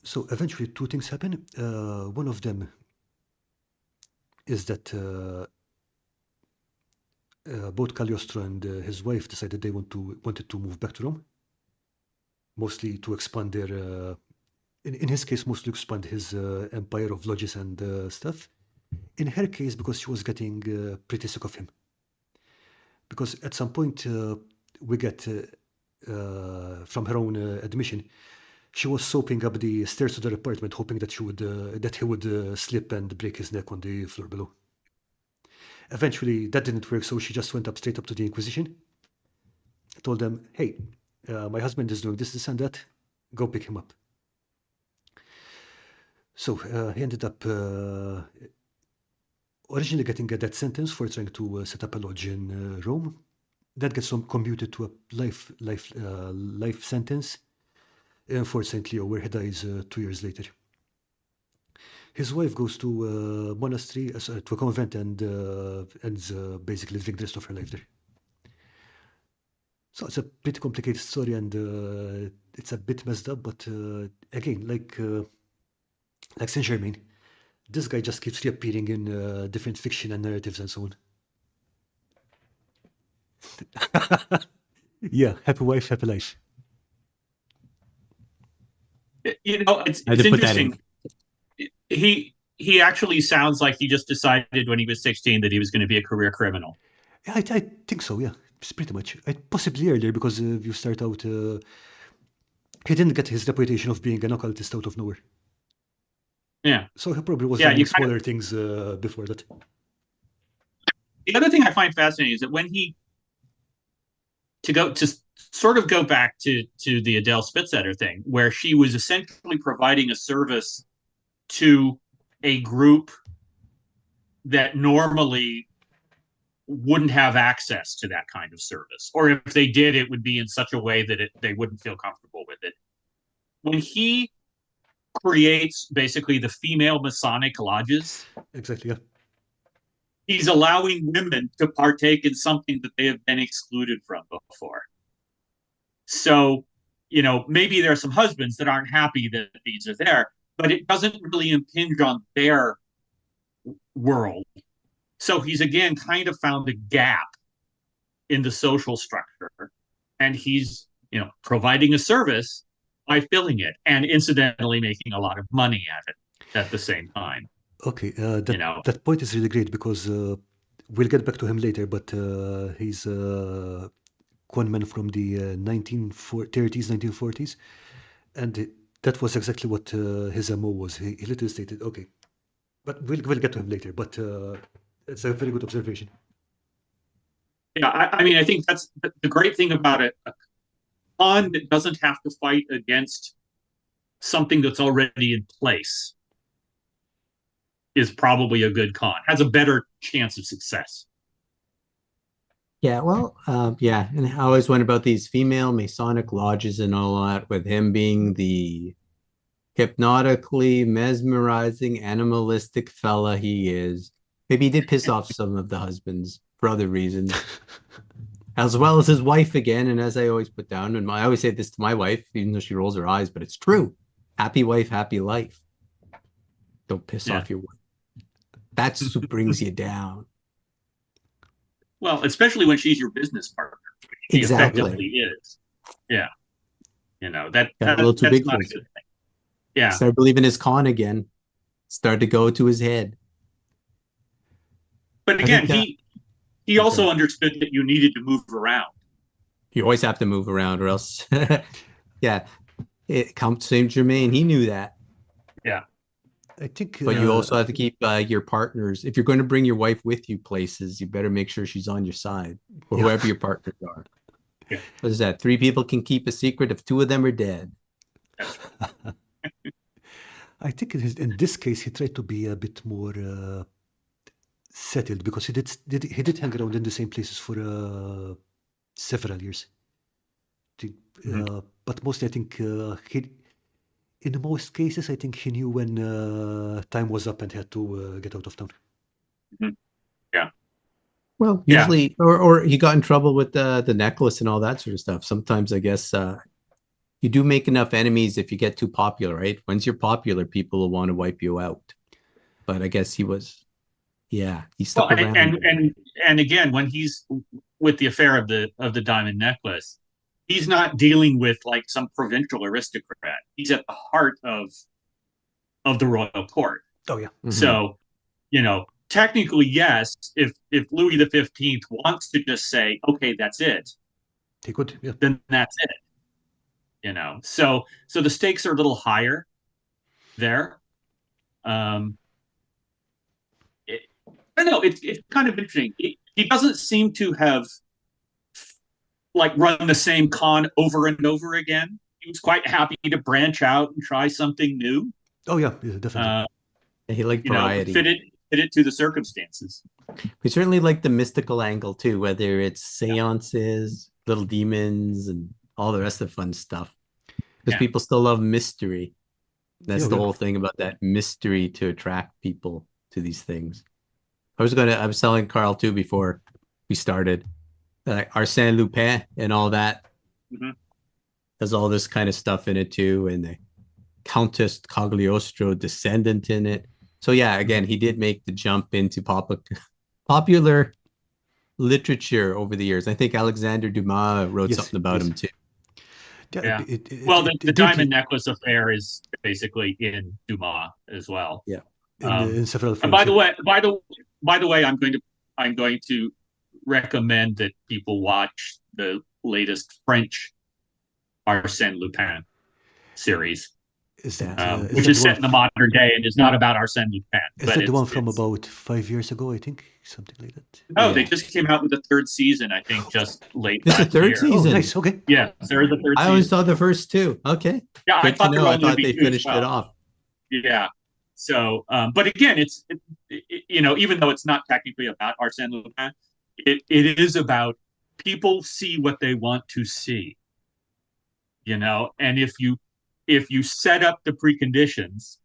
So eventually, two things happen. One of them is that both Cagliostro and his wife decided they wanted to move back to Rome, mostly to expand their, in his case, mostly to expand his empire of lodges and stuff. In her case, because she was getting pretty sick of him. Because at some point, we get, from her own admission, she was soaping up the stairs to their apartment, hoping that he would slip and break his neck on the floor below. Eventually, that didn't work, so she just went up straight up to the Inquisition, told them, "Hey, my husband is doing this and that. Go pick him up." So he ended up originally getting a death sentence for trying to set up a lodge in Rome. That gets commuted to a life sentence in Fort St. Leo, where he dies 2 years later. His wife goes to a monastery, to a convent, and ends basically living the rest of her life there. So it's a pretty complicated story, and it's a bit messed up. But again, like Saint Germain, this guy just keeps reappearing in different fiction and narratives and so on. Yeah, happy wife, happy life. It's interesting. He actually sounds like he just decided when he was 16 that he was going to be a career criminal. Yeah, I think so. Yeah, it's pretty much. Possibly earlier, because if you start out, he didn't get his reputation of being an occultist out of nowhere. Yeah. So he probably was doing smaller things before that. The other thing I find fascinating is that when to sort of go back to the Adele Spitzeder thing, where she was essentially providing a service to a group that normally wouldn't have access to that kind of service, or if they did, it would be in such a way that they wouldn't feel comfortable with it. When he creates basically the female Masonic lodges, exactly, yeah, he's allowing women to partake in something that they have been excluded from before. So, maybe there are some husbands that aren't happy that these are there, but it doesn't really impinge on their world. So he's again kind of found a gap in the social structure, and he's providing a service by filling it, and incidentally making a lot of money at it at the same time. Okay, that point is really great, because we'll get back to him later, but he's a conman from the 1930s, 1940s, and that was exactly what his MO was. He literally stated, okay, but we'll get to him later, but it's a very good observation. Yeah, I think that's the great thing about it. A con that doesn't have to fight against something that's already in place is probably a good con, has a better chance of success. Yeah, well, yeah, and I always went about these female Masonic lodges and all that, with him being the hypnotically mesmerizing, animalistic fella he is. Maybe he did piss off some of the husbands for other reasons, as well as his wife again. And as I always put down, and I always say this to my wife, even though she rolls her eyes, but it's true. Happy wife, happy life. Don't piss off your wife. That's what brings you down. Well, especially when she's your business partner. She effectively is. Yeah. That's not a good thing. Yeah. Started believing his con again. Started to go to his head. But again, he also understood that you needed to move around. You always have to move around, or else yeah. Count Saint Germain, he knew that. Yeah. I think, but you also have to keep your partners. If you're going to bring your wife with you places, you better make sure she's on your side, or whoever your partners are. Yeah. What is that? 3 people can keep a secret if 2 of them are dead. I think in this case he tried to be a bit more settled, because he did hang around in the same places for several years. But mostly, I think in most cases, I think he knew when time was up and had to get out of town. Mhm. Yeah. Well, Yeah. usually, or he got in trouble with the necklace and all that sort of stuff. Sometimes I guess you do make enough enemies if you get too popular, right? Once you're popular, people will want to wipe you out. But I guess he was, yeah, he Well, stuck around. and again, when he's with the affair of the diamond necklace, he's not dealing with like some provincial aristocrat. He's at the heart of the royal court. Oh yeah. Mhm. So, technically, yes, if Louis XV wants to just say, okay, that's it, He could. Yeah. then that's it. So the stakes are a little higher there. Um, I don't know. It's kind of interesting. He doesn't seem to have like run the same con over and over again. He was quite happy to branch out and try something new. Oh yeah. Yeah, definitely. Uh, He liked fit variety. it to the circumstances. We certainly like the mystical angle too, whether it's seances, little demons, and all the rest of the fun stuff. Because Yeah. people still love mystery. That's Yeah, the yeah. whole thing about that mystery to attract people to these things. I was telling Karl too before we started, Arsène Lupin and all that. Mhm. There's all this kind of stuff in it too, and the Countess Cagliostro descendant in it. So yeah, again, he did make the jump into popular literature over the years. I think Alexander Dumas wrote Yes. something about Yes. him too. Yeah. Yeah. It, it, Well, it, the it diamond did necklace affair is basically in Dumas as well. Yeah. in several And films. Yeah. by the way, I'm going to recommend that people watch the latest French Arsène Lupin series, Is Yeah. which is set in the modern day and is not about Arsène Lupin. But that the one from it's about 5 years ago? I think something like that. no, they Yeah. just came out with the third season. I think just late This is last third year. season. Oh, Season. nice. Okay. Yeah, there is a third I always season. saw the first two. Okay. Yeah, I Good to thought there know. were I only thought be they two as finished it well. off. Yeah. So, but again, even though it's not technically about Arsène Lupin, it is about people see what they want to see, and if you set up the preconditions,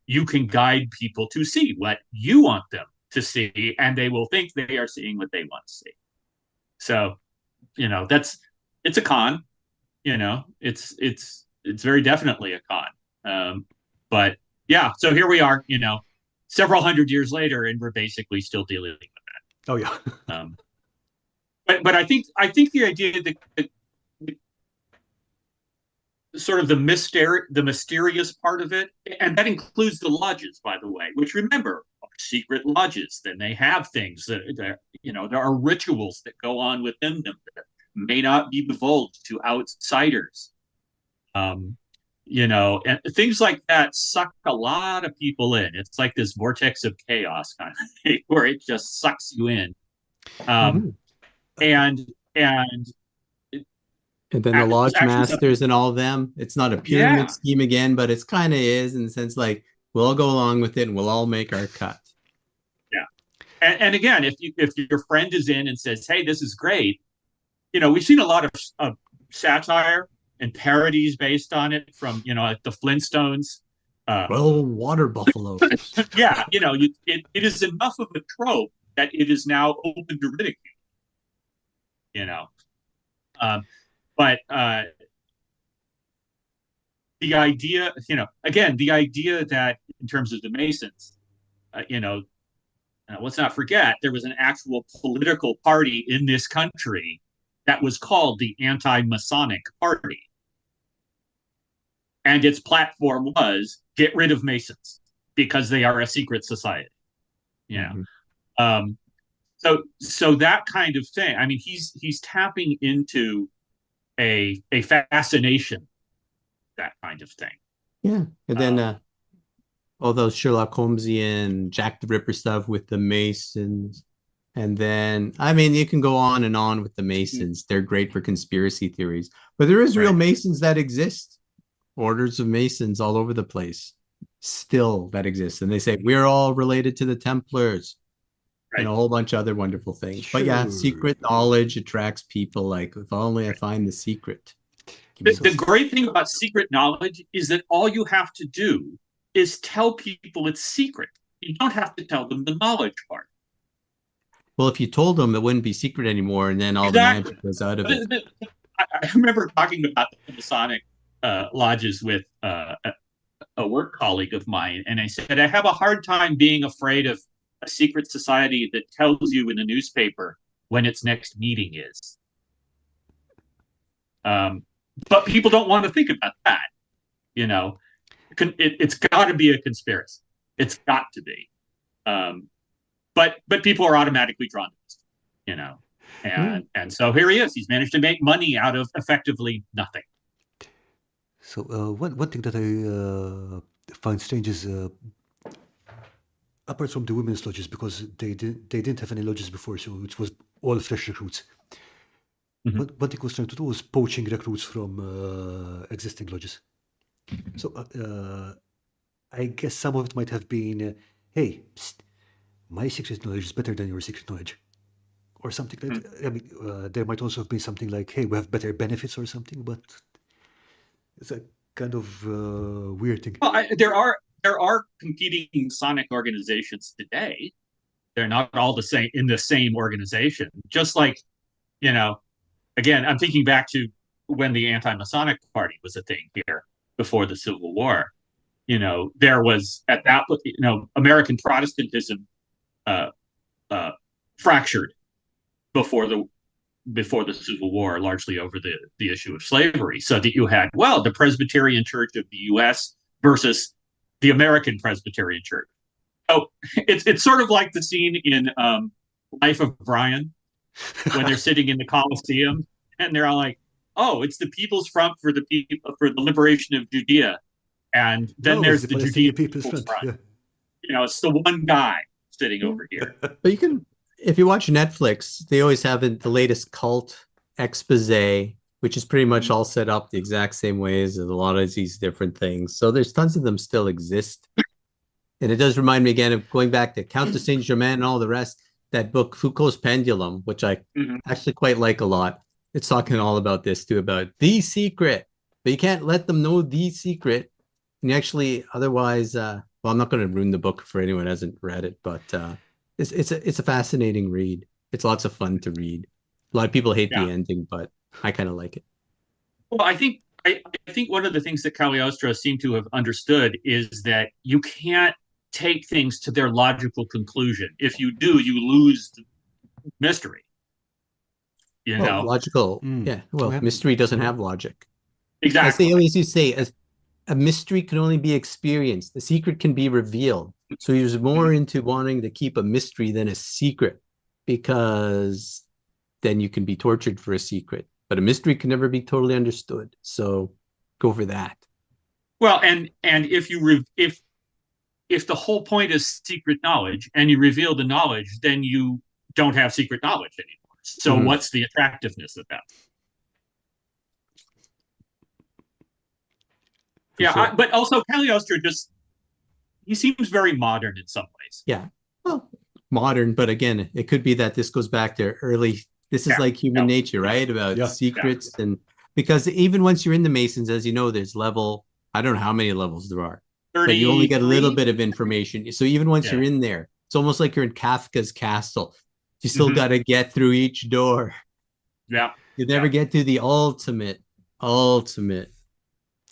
you can guide people to see what you want them to see, and they will think they are seeing what they want to see. So, it's a con, it's very definitely a con. But yeah, so here we are, several hundred years later, and we're basically still dealing with Oh yeah. that. But I think the idea that sort of the mysterious part of it, and that includes the lodges, by the way, which, remember, are secret lodges. Then they have things that there are rituals that go on within them that may not be divulged to outsiders. And things like that suck a lot of people in. It's like this vortex of chaos kind of thing where it just sucks you in. Mhm. And and And then the lodge actually, masters and all of them. It's not a pyramid yeah, scheme again, but it's kind of is in the sense like we'll all go along with it and we'll all make our cut. yeah. And again, if your friend is in and says, "Hey, this is great," we've seen a lot of satire and parodies based on it from like the Flintstones. Well, water buffalo. Yeah, it is enough of a trope that it is now open to ridicule. You know, but the idea, again, the idea that in terms of the Masons, let's not forget there was an actual political party in this country that was called the Anti-Masonic Party. And its platform was get rid of Masons because they are a secret society. So that kind of thing. I mean, he's tapping into a fascination, that kind of thing. Yeah. And then all those Sherlock Holmesian Jack the Ripper stuff with the Masons. And then, I mean, you can go on and on with the Masons. They're great for conspiracy theories. But there is real Masons that exist. Orders of Masons all over the place. Still that exists. And they say, we're all related to the Templars. Right. And a whole bunch of other wonderful things. Sure. But yeah, secret knowledge attracts people. Like, if only I find the secret. The great thing about secret knowledge is that all you have to do is tell people it's secret. You don't have to tell them the knowledge part. well, if you told them, it wouldn't be secret anymore, and then all the Exactly. magic goes out of it. I remember talking about the Masonic lodges with a work colleague of mine, and I said, I have a hard time being afraid of a secret society that tells you in the newspaper when its next meeting is. But people don't want to think about that. You know, it's got to be a conspiracy. It's got to be. But people are automatically drawn to this, you know. And so here he is. He's managed to make money out of effectively nothing. So one thing that I find strange is apart from the women's lodges, because they didn't have any lodges before, so it was all fresh recruits. Mhm. What they was trying to do was poaching recruits from existing lodges. So I guess some of it might have been, hey, psst, my secret knowledge is better than your secret knowledge, or something like that. I mean, there might also have been something like, hey, we have better benefits or something, but it's a kind of weird thing. Well, there are competing Masonic organizations today. They're not all the same in the same organization. Just like, you know, again, I'm thinking back to when the anti-Masonic Party was a thing here before the Civil War. You know, there was at that, you know, American Protestantism fractured before the Civil War, largely over the issue of slavery, so that you had, well, the Presbyterian Church of the U.S. versus the American Presbyterian Church. So it's sort of like the scene in Life of Brian when they're sitting in the Colosseum and they're all like, "Oh, it's the People's Front for the liberation of Judea," and then No, it's there's the the Palestinian Judean People's Front. Front. Yeah. You know, it's the one guy sitting over here. But you can, if you watch Netflix, they always have the latest cult expose, which is pretty much all set up the exact same ways as a lot of these different things. So there's tons of them still exist. And it does remind me again of going back to Count de Saint Germain and all the rest, that book, Foucault's Pendulum, which I actually quite like a lot. It's talking all about this too, about the secret, but you can't let them know the secret. And you actually, otherwise, well, I'm not going to ruin the book for anyone who hasn't read it, but it's a fascinating read. It's lots of fun to read. A lot of people hate the ending, but I kind of like it. Well, I think one of the things that Cagliostro seemed to have understood is that you can't take things to their logical conclusion. If you do, you lose the mystery. You know, logical. Yeah. Well, mystery doesn't have logic. Exactly. As they always used to say, a mystery can only be experienced. The secret can be revealed. So he was more into wanting to keep a mystery than a secret, because then you can be tortured for a secret. But a mystery can never be totally understood. So go for that. Well, and if the whole point is secret knowledge and you reveal the knowledge, then you don't have secret knowledge anymore. So what's the attractiveness of that? Sure. But also Cagliostro he seems very modern in some ways. Yeah. Well, modern, but again, it could be that this goes back to early, this is like human nature, right? About secrets. And because even once you're in the Masons, as you know, there's level, I don't know how many levels there are, but you only get a little bit of information. So even once you're in there, it's almost like you're in Kafka's castle. You still got to get through each door. Yeah. You never get to the ultimate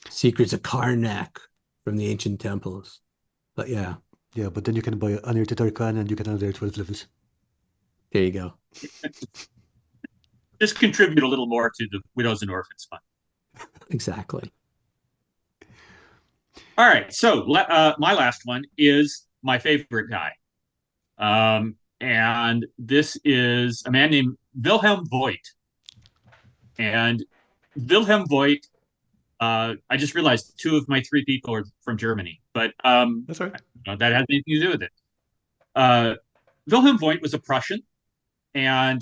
secrets of Karnak from the ancient temples. But yeah. Yeah, but then you can buy an Unearthed Arcana and you can another 12 levels. There you go. Just contribute a little more to the Widows and Orphans Fund. Exactly. All right. So my last one is my favorite guy. And this is a man named Wilhelm Voigt. And Wilhelm Voigt, I just realized 2 of my 3 people are from Germany, but that's right. That has anything to do with it. Wilhelm Voigt was a Prussian, and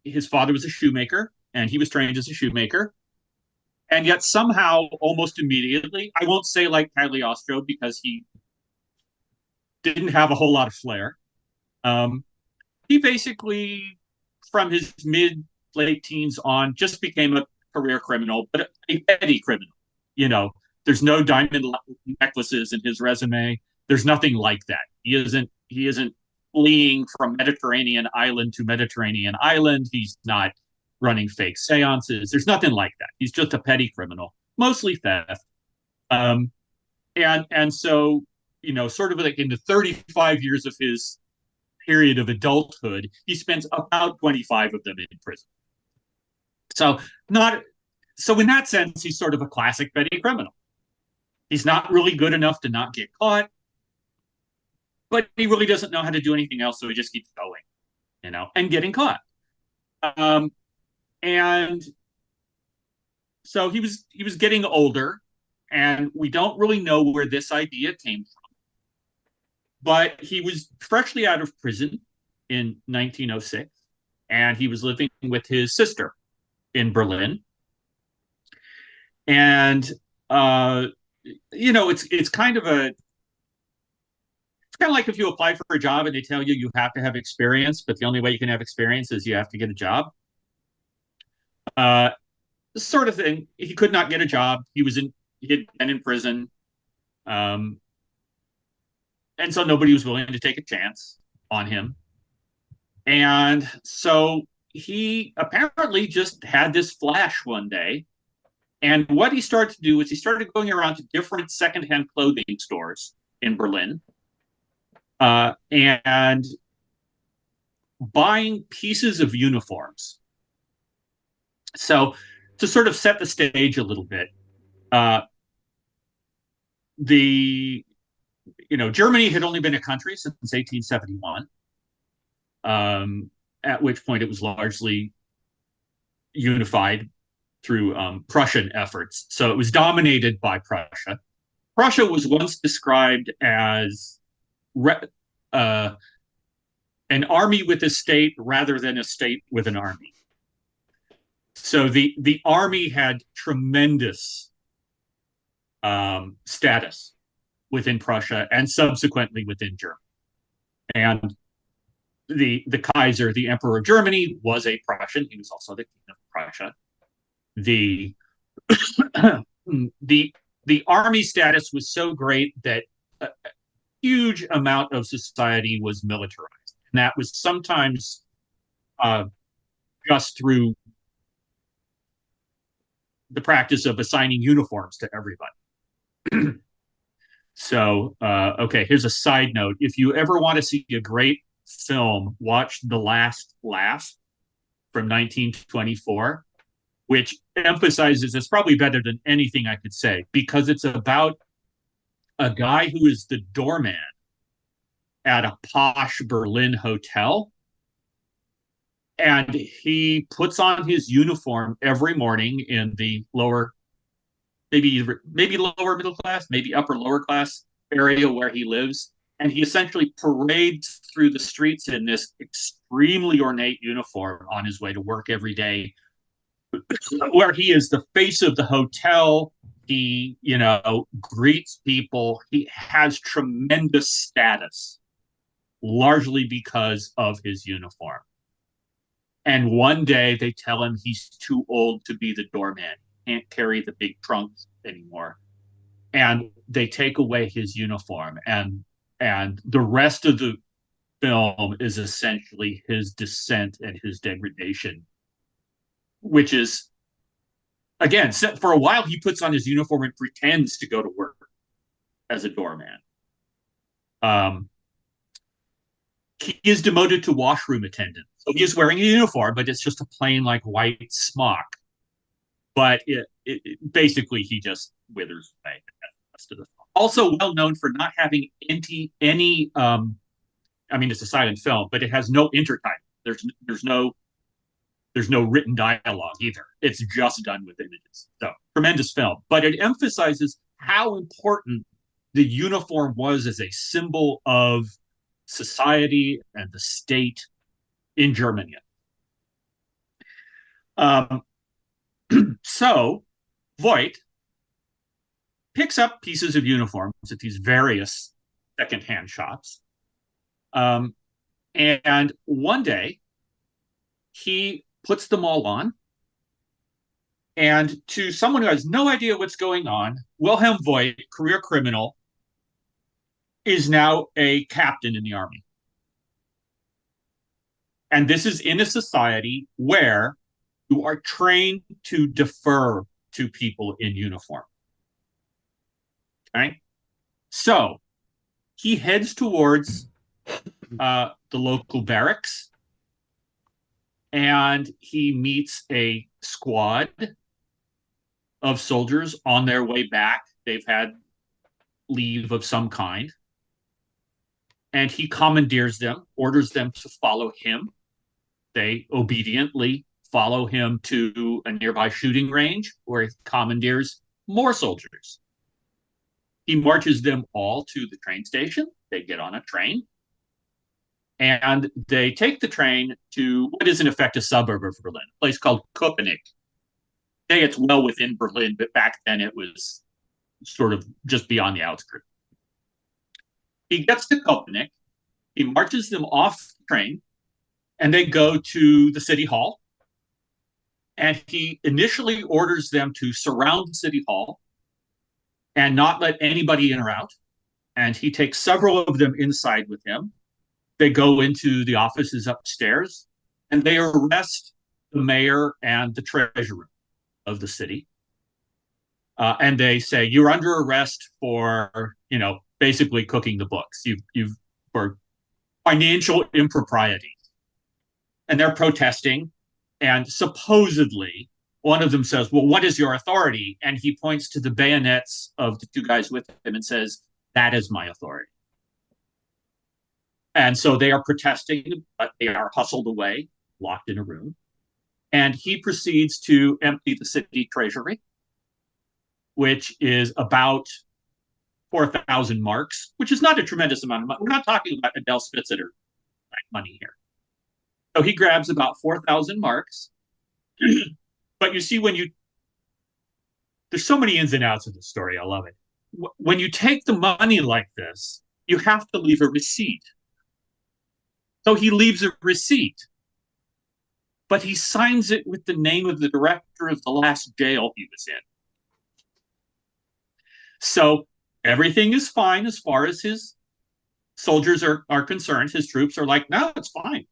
his father was a shoemaker, and he was trained as a shoemaker. And yet somehow, almost immediately, I won't say like Cagliostro because he didn't have a whole lot of flair. He basically, from his late teens on, just became a career criminal, but a petty criminal. You know, there's no diamond necklaces in his resume. There's nothing like that. He isn't fleeing from Mediterranean island to Mediterranean island. He's not running fake seances. There's nothing like that. He's just a petty criminal, mostly theft. Um, and so, sort of like in the 35 years of his period of adulthood, he spends about 25 of them in prison. So in that sense, he's sort of a classic petty criminal. He's not really good enough to not get caught, but he really doesn't know how to do anything else, so he just keeps going, and getting caught. And so he was getting older, and we don't really know where this idea came from. But he was freshly out of prison in 1906, and he was living with his sister in Berlin. And it's kind of like if you apply for a job and they tell you have to have experience, but the only way you can have experience is you have to get a job. Sort of thing. He could not get a job. He had been in prison. And so nobody was willing to take a chance on him. And so he apparently just had this flash one day. And what he started to do is he started going around to different secondhand clothing stores in Berlin and buying pieces of uniforms. So to sort of set the stage a little bit, Germany had only been a country since 1871, at which point it was largely unified through Prussian efforts. So it was dominated by Prussia. Prussia was once described as an army with a state rather than a state with an army. So the army had tremendous status within Prussia and subsequently within Germany. And the Kaiser, the Emperor of Germany, was a Prussian. He was also the king of Prussia. The army status was so great that a huge amount of society was militarized. And that was sometimes just through the practice of assigning uniforms to everybody. So, okay, here's a side note. If you ever want to see a great film, watch The Last Laugh from 1924, which emphasizes, it's probably better than anything I could say, because it's about a guy who is the doorman at a posh Berlin hotel. And he puts on his uniform every morning in the lower, maybe lower middle class, maybe upper lower class area where he lives. And he essentially parades through the streets in this extremely ornate uniform on his way to work every day, where he is the face of the hotel. He, greets people. He has tremendous status, largely because of his uniform. And one day they tell him he's too old to be the doorman, can't carry the big trunks anymore. And they take away his uniform. And the rest of the film is essentially his descent and his degradation, which is, again, for a while he puts on his uniform and pretends to go to work as a doorman. He is demoted to washroom attendant. So he is wearing a uniform, but it's just a plain white smock. But it basically he just withers away. Also well known for not having any it's a silent film, but it has no intertitling. There's no written dialogue either. It's just done with images. So tremendous film. But it emphasizes how important the uniform was as a symbol of society and the state in Germany. So Voigt picks up pieces of uniforms at these various secondhand shops. And one day he puts them all on. And to someone who has no idea what's going on, Wilhelm Voigt, career criminal, is now a captain in the army. And this is in a society where you are trained to defer to people in uniform. Okay? So he heads towards the local barracks, and he meets a squad of soldiers on their way back. They've had leave of some kind. And he commandeers them, orders them to follow him. They obediently follow him to a nearby shooting range where he commandeers more soldiers. He marches them all to the train station. They get on a train, and they take the train to what is in effect a suburb of Berlin, a place called Köpenick. Today it's well within Berlin, but back then it was sort of just beyond the outskirts. He gets to Köpenick, he marches them off the train, and they go to the city hall. And he initially orders them to surround the city hall and not let anybody in or out. And he takes several of them inside with him. They go into the offices upstairs, and they arrest the mayor and the treasurer of the city. And they say, you're under arrest for, basically cooking the books. You've for financial impropriety. And they're protesting. And supposedly, one of them says, well, what is your authority? And he points to the bayonets of the two guys with him and says, that is my authority. And so they are protesting, but they are hustled away, locked in a room. And he proceeds to empty the city treasury, which is about 4,000 marks, which is not a tremendous amount of money. We're not talking about Adele Spitzer money here. So he grabs about 4,000 marks. But you see, there's so many ins and outs of the story. I love it. When you take the money like this, you have to leave a receipt. So he leaves a receipt, but he signs it with the name of the director of the last jail he was in. So everything is fine as far as his soldiers are concerned. His troops are like, no, it's fine.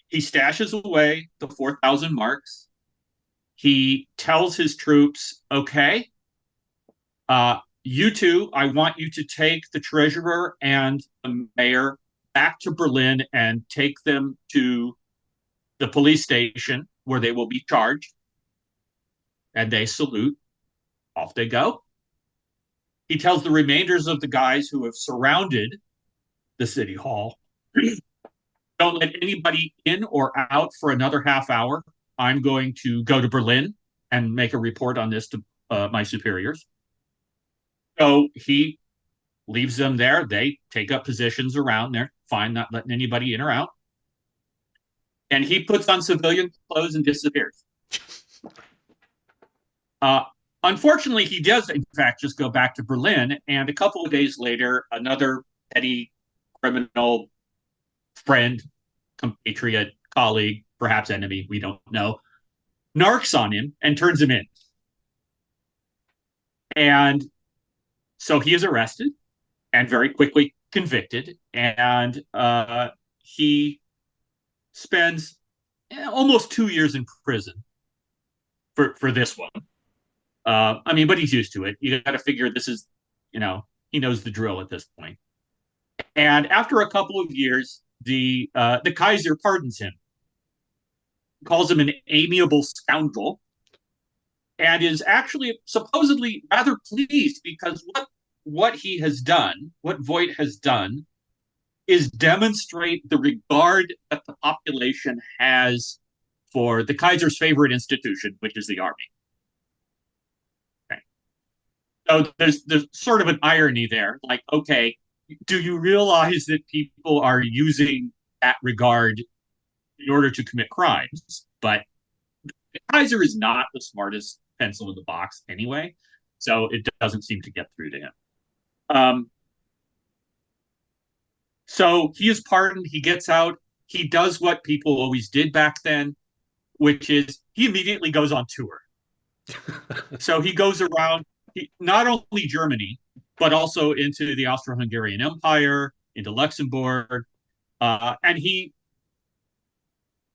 He stashes away the 4,000 marks. He tells his troops, okay, you two, I want you to take the treasurer and the mayor back to Berlin and take them to the police station where they will be charged. And they salute. Off they go. He tells the remainders of the guys who have surrounded the city hall, don't let anybody in or out for another half hour. I'm going to go to Berlin and make a report on this to my superiors. So he leaves them there. They take up positions around there, fine, not letting anybody in or out. And he puts on civilian clothes and disappears. Unfortunately, he does, in fact, just go back to Berlin. And a couple of days later, another petty criminal friend, compatriot, colleague, perhaps enemy, we don't know, narcs on him and turns him in. And so he is arrested and very quickly convicted. And he spends almost 2 years in prison for this one. But he's used to it. You got to figure this is, he knows the drill at this point. And after a couple of years, the Kaiser pardons him, calls him an amiable scoundrel, and is actually supposedly rather pleased because what he has done, what Voigt has done, is demonstrate the regard that the population has for the Kaiser's favorite institution, which is the army. So there's sort of an irony there. Like, okay, do you realize that people are using that regard in order to commit crimes? But the Kaiser is not the smartest pencil in the box anyway, so it doesn't seem to get through to him. So he is pardoned. He gets out. He does what people always did back then, which is he immediately goes on tour. So he goes around. Not only Germany, but also into the Austro-Hungarian Empire, into Luxembourg. And he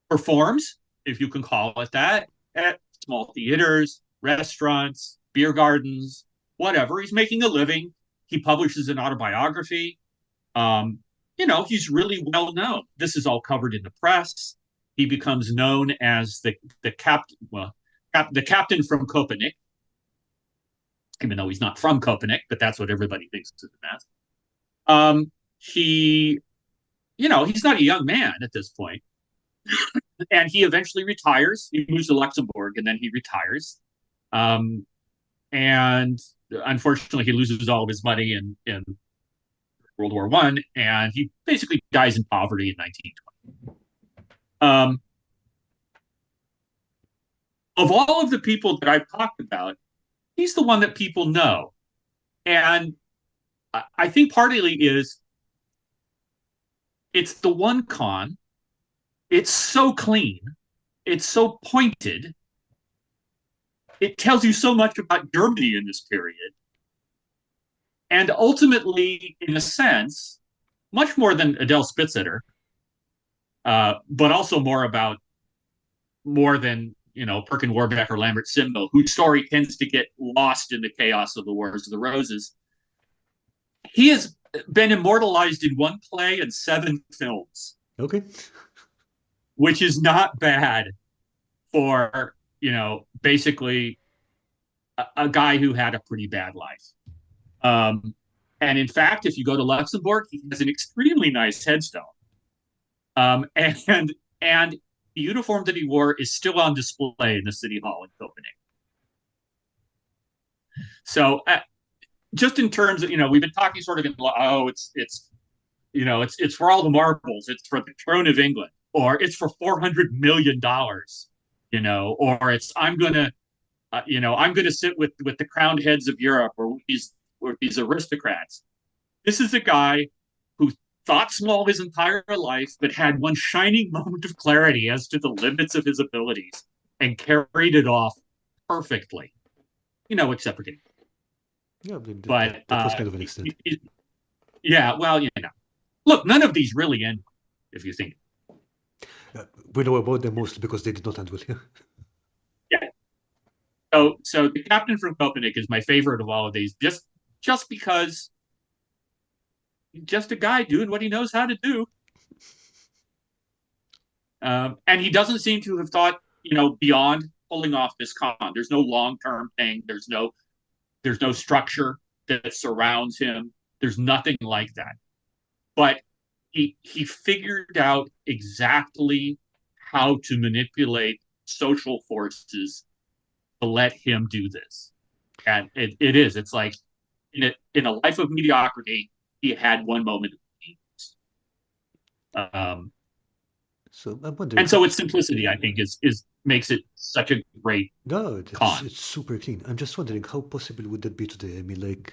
performs, if you can call it that, at small theaters, restaurants, beer gardens, whatever. He's making a living. He publishes an autobiography. Um, he's really well known. This is all covered in the press. He becomes known as the captain, the captain from Copenhagen, even though he's not from Copenhagen, but that's what everybody thinks of him as. He, he's not a young man at this point, and he eventually retires. He moves to Luxembourg, and then he retires. And unfortunately, he loses all of his money in World War I, and he basically dies in poverty in 1920. Of all of the people that I've talked about, he's the one that people know. And I think partly it's the one con. It's so clean. It's so pointed. It tells you so much about Germany in this period. And ultimately, in a sense, much more than Adele Spitzetter, but also more than Perkin Warbeck or Lambert Simnel, whose story tends to get lost in the chaos of the Wars of the Roses. He has been immortalized in one play and 7 films. Okay. Which is not bad for, basically a guy who had a pretty bad life. And in fact, if you go to Luxembourg, he has an extremely nice headstone. And the uniform that he wore is still on display in the city hall in Copenhagen. So just in terms of, we've been talking sort of it's for all the marbles, it's for the throne of England, or it's for $400 million, or it's I'm gonna sit with the crowned heads of Europe, or these aristocrats. This is a guy who thought small his entire life, but had one shining moment of clarity as to the limits of his abilities and carried it off perfectly, except for getting. Yeah, but that was kind of an extent. Yeah, well, look, none of these really end, if you think. We know about them mostly because they did not end well. Yeah. So the captain from Copenhagen is my favorite of all of these, just because just a guy doing what he knows how to do. And he doesn't seem to have thought, beyond pulling off this con. There's no long-term thing. There's no structure that surrounds him. There's nothing like that. But he figured out exactly how to manipulate social forces to let him do this. And it's like in a life of mediocrity, he had one moment of genius. So I'm wondering. And so its simplicity, I think, is makes it such a great con. It's super clean. I'm just wondering how possible would that be today? I mean, like,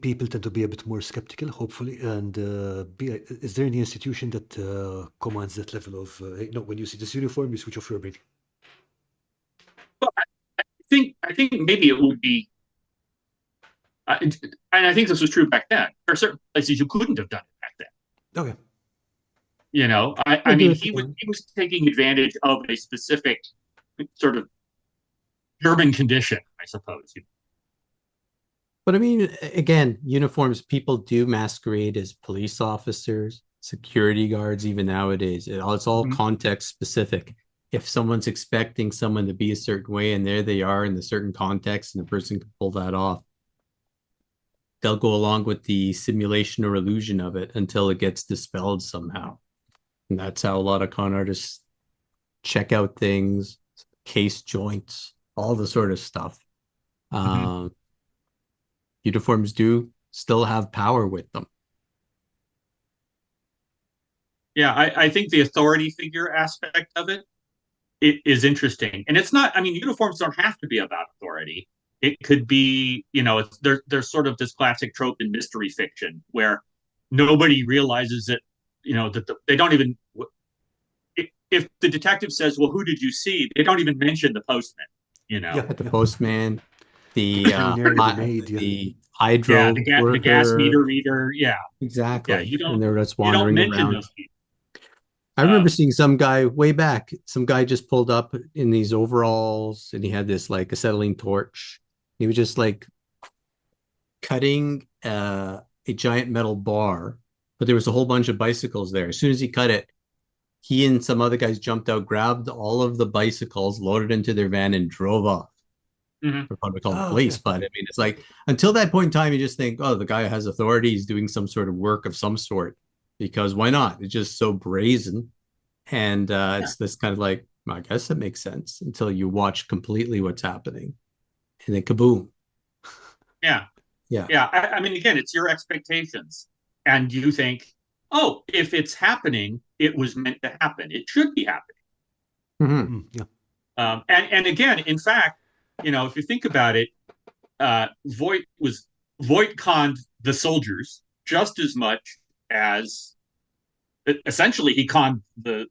people tend to be a bit more skeptical, hopefully, and B, is there any institution that commands that level of, when you see this uniform, you switch off your brain? Well, I think maybe it would be, and I think this was true back then. There are certain places you couldn't have done it back then. Okay. I mean, he was taking advantage of a specific sort of German condition, I suppose. But I mean, again, uniforms, people do masquerade as police officers, security guards, even nowadays. It's all context specific. If someone's expecting someone to be a certain way and there they are in the certain context and the person can pull that off, they'll go along with the simulation or illusion of it until it gets dispelled somehow. And that's how a lot of con artists check out things, case joints, all the sort of stuff. Uniforms do still have power with them. Yeah, I think the authority figure aspect of it is interesting. And it's not, I mean, uniforms don't have to be about authority. It could be, there's sort of this classic trope in mystery fiction where nobody realizes that, that they don't even, if the detective says, well, who did you see? They don't even mention the postman, Yeah, the postman. the cleaner, the maid, yeah. the Yeah, hydro the gas worker. reader. Yeah, yeah. Exactly. And they're just You don't wandering mention around. those people. I remember seeing some guy way back. Some guy just pulled up in these overalls and he had this like acetylene torch. He was just like cutting a giant metal bar, but there was a whole bunch of bicycles there. As soon as he cut it, he and some other guys jumped out, grabbed all of the bicycles, loaded into their van, and drove off. Mhm. We're probably called the Oh, police, yeah. but I mean, it's like until that point in time, you just think, oh, the guy has authority, he's doing some sort of work of some sort, because why not? It's just so brazen, and Yeah, it's this kind of like, I guess it makes sense until you watch completely what's happening, and then kaboom. yeah, Yeah. yeah. I mean, again, it's your expectations, and you think, oh, if it's happening, it was meant to happen. It should be happening. Mm-hmm. Yeah. And again, in fact, if you think about it, Voight conned the soldiers just as much as essentially he conned the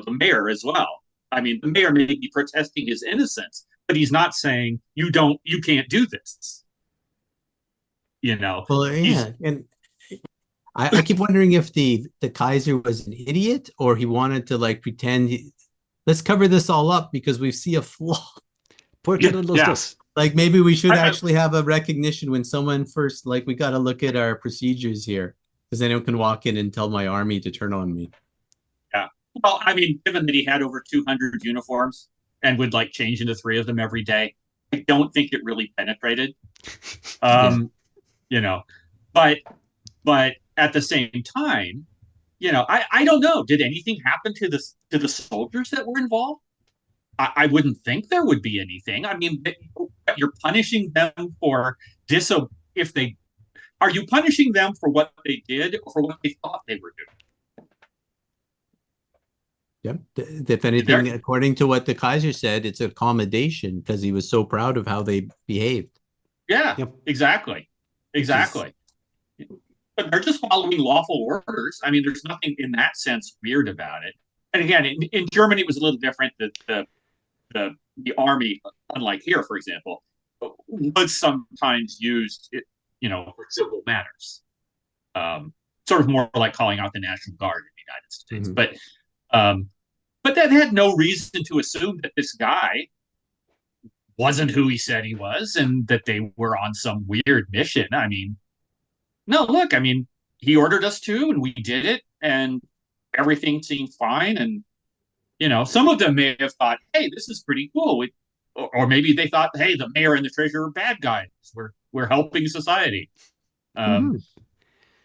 mayor as well. I mean, the mayor may be protesting his innocence, but he's not saying you can't do this. Well, He's yeah, and I keep wondering if the Kaiser was an idiot or he wanted to like pretend. Let's cover this all up because we see a flaw. Porque no los yeah. dos. Like maybe we should I, actually have a recognition when someone first, like we got to look at our procedures here because anyone can walk in and tell my army to turn on me. yeah. Well, I mean, given that he had over 200 uniforms and would like change into 3 of them every day, I don't think it really penetrated. Yeah. You know, but at the same time, I don't know. Did anything happen to the soldiers that were involved? I wouldn't think there would be anything. I mean, you're punishing them for diso. If they are you punishing them for what they did or for what they thought they were doing? Yep. If anything, according to what the Kaiser said, it's accommodation because he was so proud of how they behaved. Yeah, Yep. exactly. But they're just following lawful orders. I mean, there's nothing in that sense weird about it. And again, in Germany, it was a little different. The army, unlike here, for example, was sometimes used, for civil matters. Sort of more like calling out the National Guard in the United States. Mm-hmm. But that had no reason to assume that this guy wasn't who he said he was and that they were on some weird mission. I mean, no, look, I mean, he ordered us to, and we did it, and everything seemed fine. And, some of them may have thought, hey, this is pretty cool. Or maybe they thought, hey, the mayor and the treasurer are bad guys. We're helping society. Mm-hmm.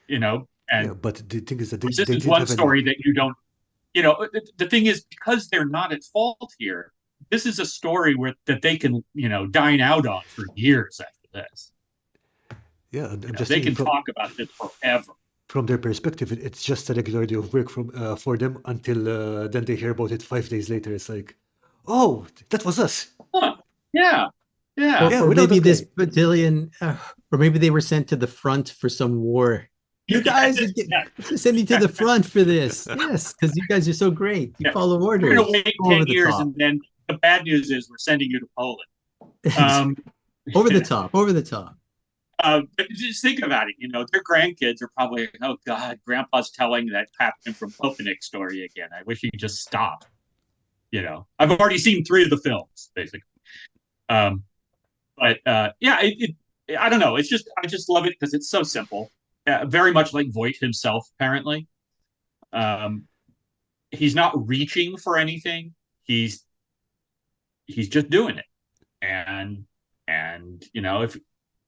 And Yeah, but the thing is that this they is didn't one have story that you don't, the thing is, because they're not at fault here, this is a story that they can, dine out on for years after this. Yeah, I'm just They thinking can talk about this forever. from their perspective, it's just a regular day of work for them until then they hear about it 5 days later. It's like, oh, that was us. Huh. Yeah. Yeah, Or we know maybe that this guy. battalion, or maybe they were sent to the front for some war. You guys are sending to the front for this. Yes, because you guys are so great. You follow We're orders. going to wait Go 10 over the years, top. and then the bad news is we're sending you to Poland. Over the top, over the top. But just think about it. Their grandkids are probably, oh God, Grandpa's telling that Captain from Popenick story again. I wish he'd just stop. I've already seen 3 of the films, basically. But yeah, I don't know. I just love it because it's so simple. Very much like Voight himself, apparently. He's not reaching for anything. He's just doing it. And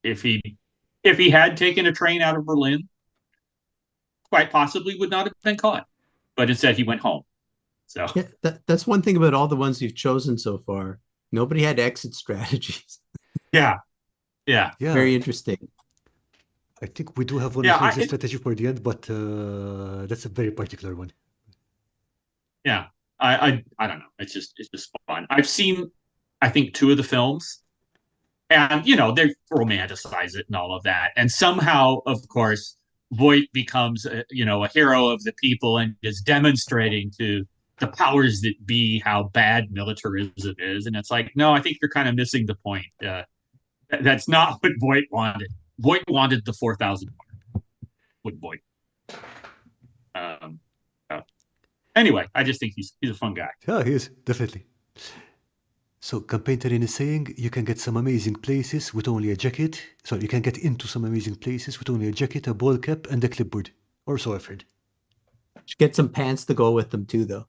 if he had taken a train out of Berlin, quite possibly would not have been caught. But instead, he went home. So yeah, that's one thing about all the ones you've chosen so far. Nobody had exit strategies. yeah. Very interesting. I think we do have one exit strategy for the end, but that's a very particular one. Yeah, I don't know. It's just fun. I've seen, I think, 2 of the films, and they romanticize it and all of that, and somehow, of course, Voight becomes a hero of the people and is demonstrating to the powers that be how bad militarism is, and it's like, no, I think you're kind of missing the point. That's not what Voight wanted. Voight wanted the 4,000 mark. With Voight. Uh, anyway, I just think he's a fun guy. Yeah, he is, definitely. So campaign terrain is saying you can get some amazing places with only a jacket. Sorry, you can get into some amazing places with only a jacket, a ball cap, and a clipboard. Or so I've heard. Should get some pants to go with them too, though.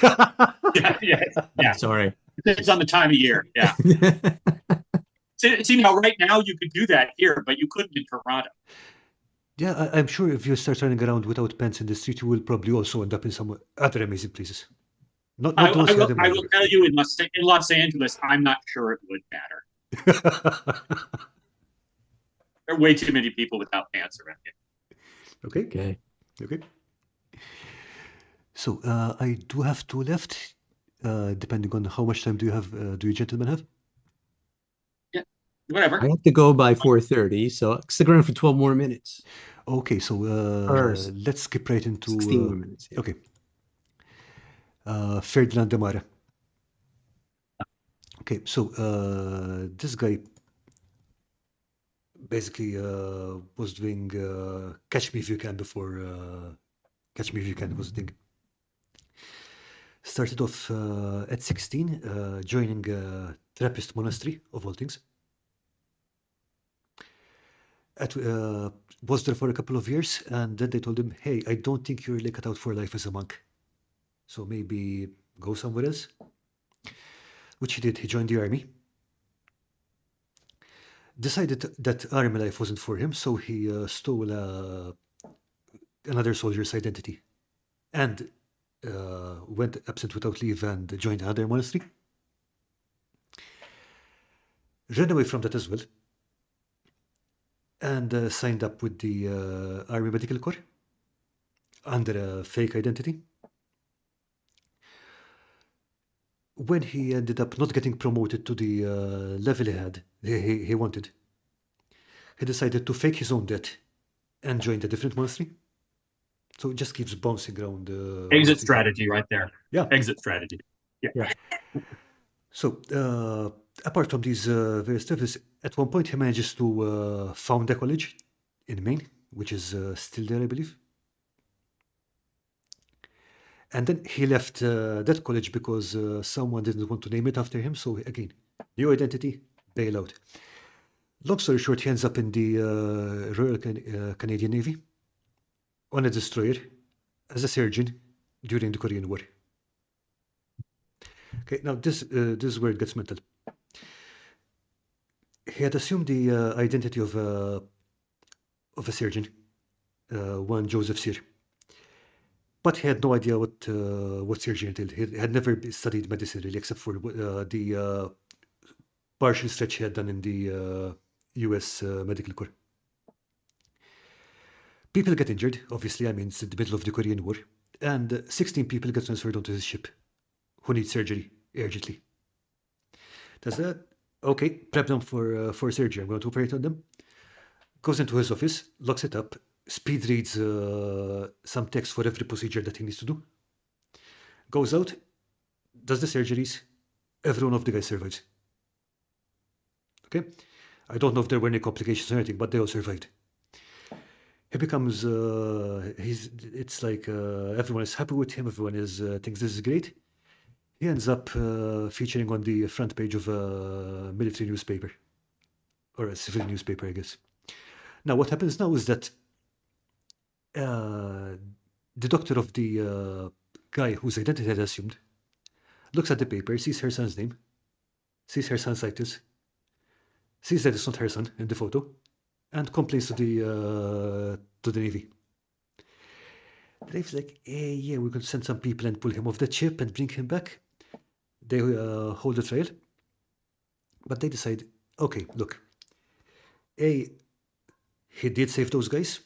Yeah. Sorry. It's on the time of year. Yeah. See, now, right now, you could do that here, but you couldn't in Toronto. Yeah, I'm sure if you start running around without pants in the street, you will probably also end up in some other amazing places. Not I those will tell you, in Los Angeles, I'm not sure it would matter. There are way too many people without pants around here. Okay. So I do have two left, depending on how much time do you gentlemen have? Yeah, whatever. I have to go by 4:30, so stick around for 12 more minutes. Okay, so let's skip right into 16 more minutes. Yeah. Okay. Ferdinand de Mara. Okay, so this guy basically was doing Catch Me If You Can before Catch Me If You Can was the thing. Started off at 16, joining a Trappist monastery, of all things. Was there for a couple of years, and then they told him, hey, I don't think you're really cut out for life as a monk. So maybe go somewhere else. Which he did. He joined the army. Decided that army life wasn't for him, so he stole another soldier's identity. And went absent without leave and joined another monastery. Ran away from that as well. And signed up with the Army Medical Corps under a fake identity. When he ended up not getting promoted to the level he wanted, he decided to fake his own death and joined a different monastery. So it just keeps bouncing around. Exit strategy right there. Yeah. Exit strategy. Yeah. So apart from these various stuff, at one point he manages to found a college in Maine, which is still there, I believe. And then he left that college because someone didn't want to name it after him. So again, new identity, bail out. Long story short, he ends up in the Royal Canadian Navy on a destroyer as a surgeon during the Korean War. Okay, now this is where it gets mental. He had assumed the identity of a surgeon, one Joseph Cyr. But he had no idea what surgery entailed. He had never studied medicine really, except for the partial stretch he had done in the U.S. Medical Corps. People get injured, obviously. I mean, it's in the middle of the Korean War. And 16 people get transferred onto his ship who need surgery urgently. Does that? Okay, prep them for surgery. I'm going to operate on them. Goes into his office, locks it up, speed reads some text for every procedure that he needs to do. Goes out, does the surgeries. Every one of the guys survives. Okay? I don't know if there were any complications or anything, but they all survived. He becomes, it's like everyone is happy with him, everyone thinks this is great. He ends up featuring on the front page of a military newspaper, or a civil newspaper, I guess. Now, what happens now is that the doctor of the guy whose identity had assumed looks at the paper, sees her son's name, sees her son's titles, sees that it's not her son in the photo, and complains to the Navy. The Navy's like, hey, yeah, we could send some people and pull him off the ship and bring him back. They hold a trial, but they decide, okay, look, A, he did save those guys,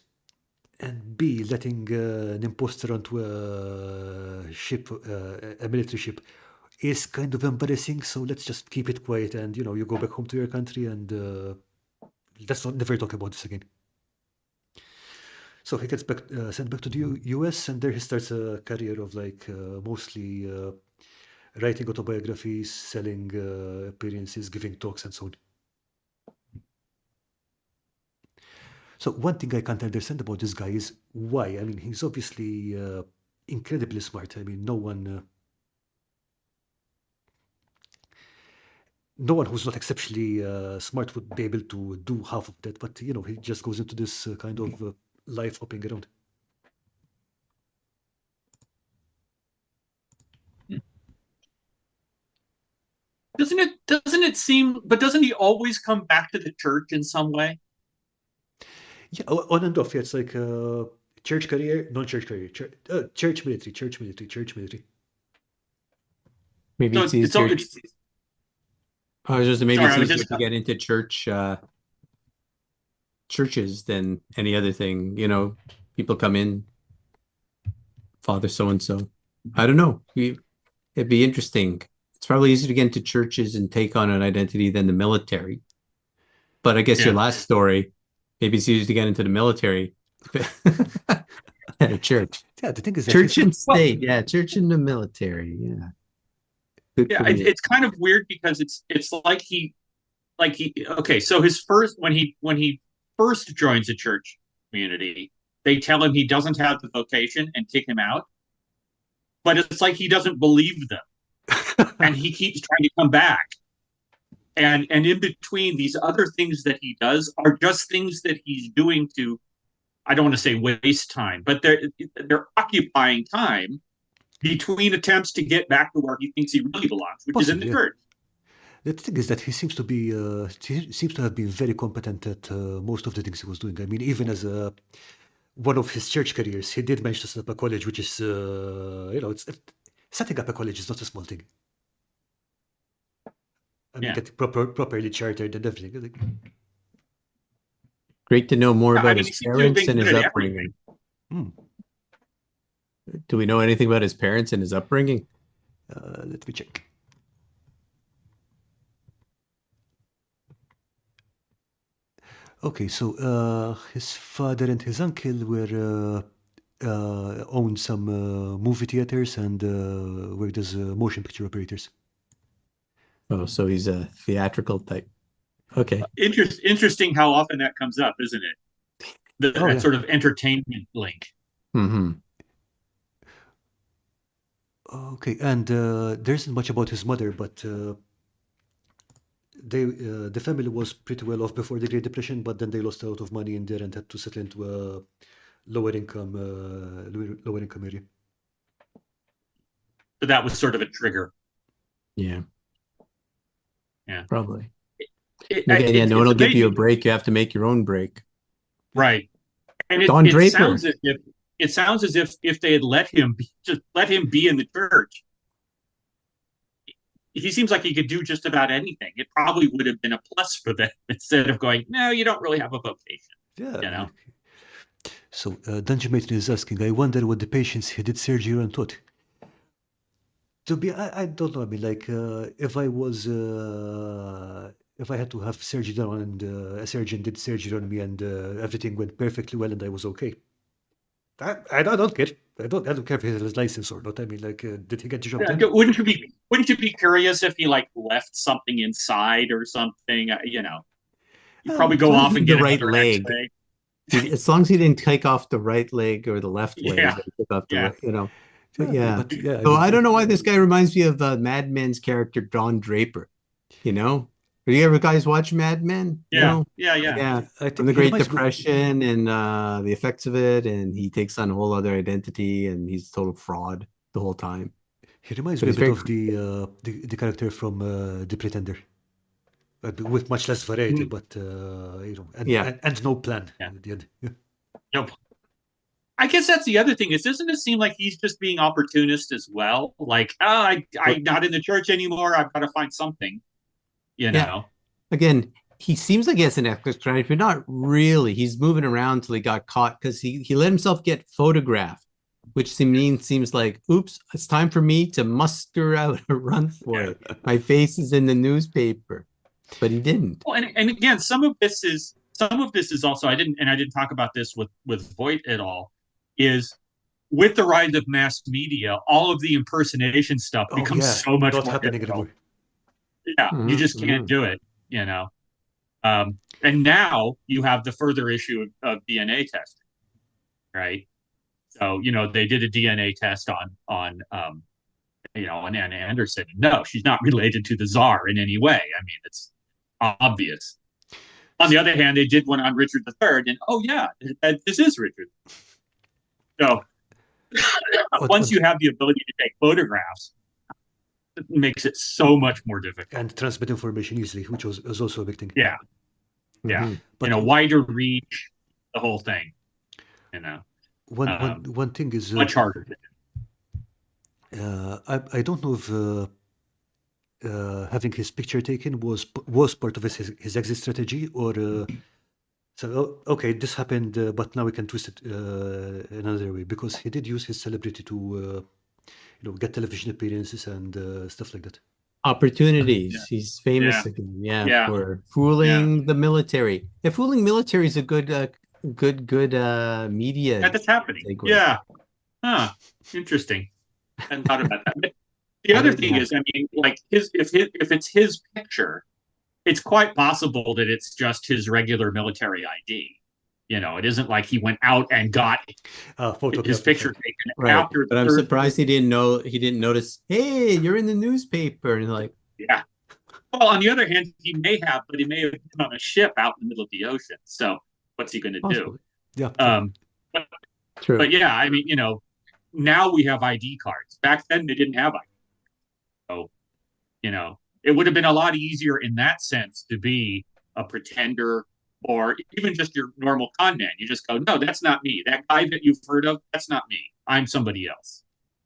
and B, letting an imposter onto a ship, a military ship, is kind of embarrassing, so let's just keep it quiet and, you go back home to your country and let's never talk about this again. So he gets sent back to the US, and there he starts a career of mostly writing autobiographies, selling appearances, giving talks, and so on. So one thing I can't understand about this guy is why. I mean, he's obviously incredibly smart. I mean, no one who's not exceptionally smart would be able to do half of that. But you know, he just goes into this kind of life hopping around. Doesn't it seem, but doesn't he always come back to the church in some way? Yeah, on and off. Yeah, it's like church career, non-church career, church military, church military, church military. Maybe So it's it's easier. it's I was just maybe sorry, it's I was easier just to get into churches than any other thing. You know, people come in, Father so and so. I don't know. It'd be interesting. It's probably easier to get into churches and take on an identity than the military. But I guess your yeah. last story, maybe it's easier to get into the military than a church. Yeah, the thing is that Church he's and Well, state, yeah, church and the military, yeah. Good yeah, combination. it's kind of weird because it's like he okay. So his first when he first joins a church community, they tell him he doesn't have the vocation and kick him out. But it's like he doesn't believe them, and he keeps trying to come back. And in between, these other things that he does are just things that he's doing to, I don't want to say waste time, but they're occupying time between attempts to get back to where he thinks he really belongs, which is in the possibly. Yeah. church. The thing is that he seems to have been very competent at most of the things he was doing. I mean, even as one of his church careers, he did manage to set up a college, which is, you know, setting up a college is not a small thing. I mean, Yeah. get properly chartered and everything. Like, Great to know more I about mean, his he seems to have parents been and good his at everything. upbringing. hmm, Do we know anything about his parents and his upbringing? let me check. Okay, so his father and his uncle were owned some movie theaters and worked as motion picture operators. Oh, so he's a theatrical type. Okay. Interesting how often that comes up, isn't it? Oh That yeah. sort of entertainment link. Mm-hmm. Okay, and there isn't much about his mother, but the family was pretty well off before the Great Depression, but then they lost a lot of money in there and had to settle into a lower income area. So that was sort of a trigger. Yeah, Yeah. probably. And again, yeah, no one It's will give you a amazing. break. You have to make your own break. Right. And Don it Draper. sounds as if they had just let him be in the church. He seems like he could do just about anything. It probably would have been a plus for them instead of going, no, you don't really have a vocation. Yeah. You know? So Dungeon Matron is asking, I wonder what the patients he did surgery on thought. I don't know. I mean, like, if I had to have surgery done and a surgeon did surgery on me and everything went perfectly well and I was okay, I don't care. I don't care if he has his license or not. I mean, like, did he get the job Yeah, done? wouldn't you be curious if he like left something inside or something? You know, you probably As go long as off he and did the get right another leg, X-ray. as long as he didn't take off the right leg or the left leg, Yeah, or took off the yeah. right, you know. But Yeah, yeah. but yeah, I So mean, I don't know why this guy reminds me of Mad Men's character Don Draper. You know, do you ever guys watch Mad Men? Yeah, No. yeah, yeah. Yeah, I from think the he Great reminds me. Depression and the effects of it, and he takes on a whole other identity, and he's a total fraud the whole time. He reminds But me a he's bit very of the character from The Pretender, with much less variety, Mm. but you know, Yeah, and no plan Yeah. at the end. Nope. I guess that's the other thing is, doesn't it seem like he's just being opportunist as well? Like, oh, I'm not in the church anymore. I've got to find something, you yeah. know? Again, he seems like he has an ethics strategy, but not really. He's moving around till he got caught because he let himself get photographed, which seems like, oops, it's time for me to muster out a run for Yeah. it. My face is in the newspaper, but he didn't. Well, and again, some of this is also, I didn't talk about this with Voight at all, is with the rise of mass media, all of the impersonation stuff Oh becomes yeah, so much not more happening difficult. anymore. Yeah, you Mhm, just can't mhm. do it, you know. And now you have the further issue of DNA testing, right? So, they did a DNA test on Anna Anderson. No, she's not related to the Tsar in any way. I mean, it's obvious. On the other hand, they did one on Richard III, and oh yeah, this is Richard. So once you have the ability to take photographs, it makes it so much more difficult. And transmit information easily, which is also a big thing. Yeah. Mm-hmm. But wider reach, the whole thing. One thing is much harder. I don't know if having his picture taken was part of his exit strategy, or okay, this happened, but now we can twist it another way, because he did use his celebrity to get television appearances and stuff like that. Opportunities. Yeah. He's famous Yeah. again, for fooling the military. If fooling military is a good media. That's happening. segue. Yeah. Huh. Interesting. I hadn't thought about that. But the other thing is, I mean, like if it's his picture, it's quite possible that it's just his regular military ID. It isn't like he went out and got his picture taken after. But I'm surprised he didn't notice. Hey, you're in the newspaper, and like, yeah. Well, on the other hand, he may have been on a ship out in the middle of the ocean. So what's he going to do? Yeah. True. But yeah, I mean, now we have ID cards. Back then, they didn't have ID. So, it would have been a lot easier in that sense to be a pretender, or even just your normal con man. You just go, no, that's not me. That guy that you've heard of, that's not me. I'm somebody else.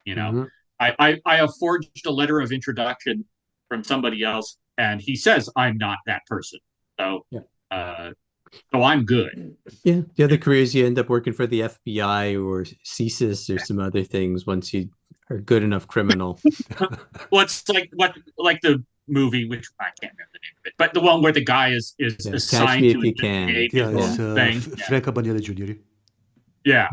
Mm-hmm. I have forged a letter of introduction from somebody else, and he says I'm not that person. So, so I'm good. Yeah. The other careers, you end up working for the FBI or CSIS or some other things once you are a good enough criminal. Well, it's like the movie, which I can't remember the name of it, but the one where the guy is assigned to investigate his own thing. Frank Abaniela Jr. Yeah.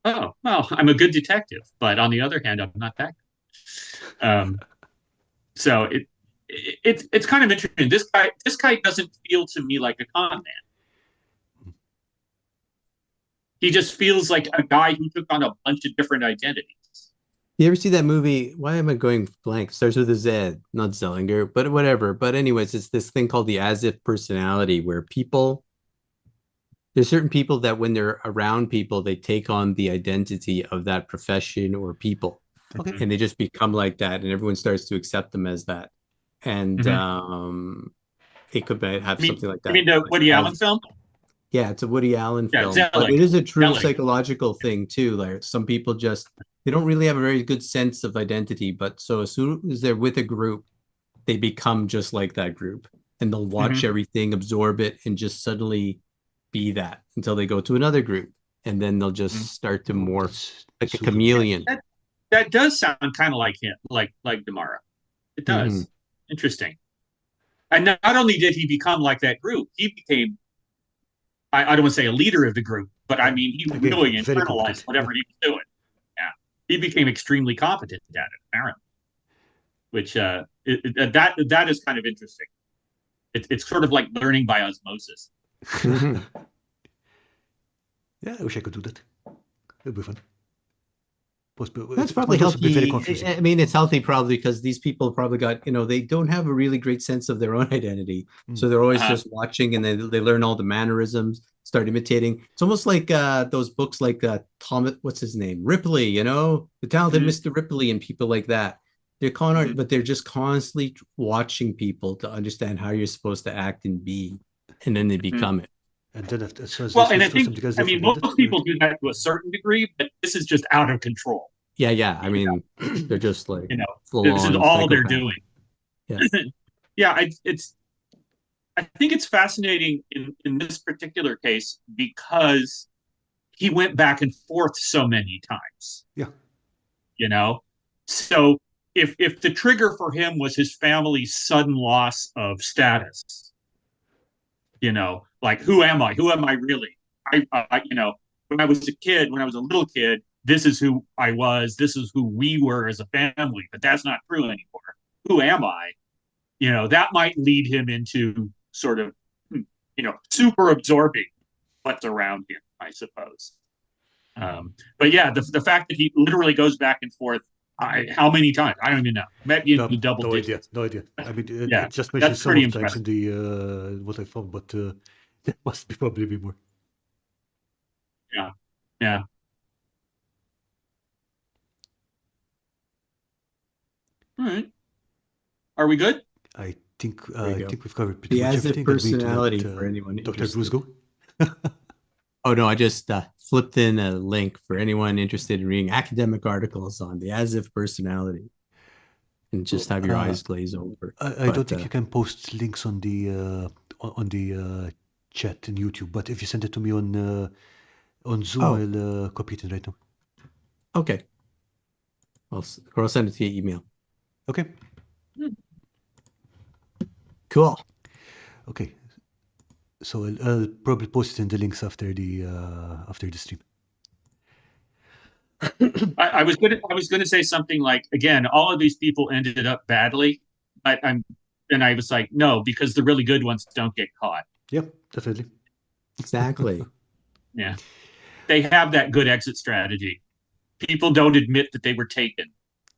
Oh, well, I'm a good detective, but on the other hand, I'm not that good. So it's kind of interesting. This guy doesn't feel to me like a con man. He just feels like a guy who took on a bunch of different identities. You ever see that movie? Why am I going blank? Starts with a Z, not Zellinger, but whatever. But anyways, it's this thing called the as if personality, where there's certain people that when they're around people, they take on the identity of that profession or people. Okay. And they just become like that, and everyone starts to accept them as that. And it could have something like that. You mean the Woody Allen film? Yeah, it's a Woody Allen film. Zellinger. But it is a true Zellinger. psychological thing too. Like some people they don't really have a very good sense of identity, but so as soon as they're with a group, they become just like that group, and they'll watch everything, absorb it, and just suddenly be that until they go to another group, and then they'll just start to morph like a chameleon. That does sound kind of like him, like Damara. It does. Interesting. And not only did he become like that group, he became, I don't want to say a leader of the group, but I mean, he really internalized whatever he was doing. Yeah. He became extremely competent at it, apparently, which that is kind of interesting. It's sort of like learning by osmosis. Yeah, I wish I could do that. It'd be fun. That's probably healthy. I mean, it's healthy probably because these people probably got, they don't have a really great sense of their own identity. So they're always just watching, and they learn all the mannerisms, start imitating. It's almost like those books like Thomas, what's his name? Ripley, the talented Mr. Ripley and people like that. They're con art, but they're just constantly watching people to understand how you're supposed to act and be, and then they become it. And then and I think, most people do that to a certain degree, but this is just out of control. Yeah. I mean, they're just like, this is all they're doing. Yeah. Yeah. I think it's fascinating in this particular case because he went back and forth so many times. Yeah. So if the trigger for him was his family's sudden loss of status, like, who am I? Who am I really? When I was a little kid, this is who I was. This is who we were as a family, but that's not true anymore. Who am I? that might lead him into sort of, super absorbing what's around him, I suppose. But yeah, the fact that he literally goes back and forth, how many times? I don't even know. Maybe in No, the double no idea. digits. No idea. I mean, Yeah, it just mentions that's some pretty of the times in impressive. the what I found, but there must be probably be more. Yeah, yeah. All right. Are we good? I think There you I go. think we've covered pretty The much as if everything, and we need to personality let for anyone Dr. Bruce interested. go. Oh no, I just flipped in a link for anyone interested in reading academic articles on the as if personality, and just have your eyes glaze over. I don't But think you can post links on the chat in YouTube, but if you send it to me on Zoom, oh, I'll copy it in right now. okay. Or I'll send it to your email. Okay. Cool. Okay. So I'll probably post it in the links after the stream. I was gonna say something like, again, all of these people ended up badly, but I was like, no, because the really good ones don't get caught. Yep, definitely. Exactly. Yeah, they have that good exit strategy. People don't admit that they were taken,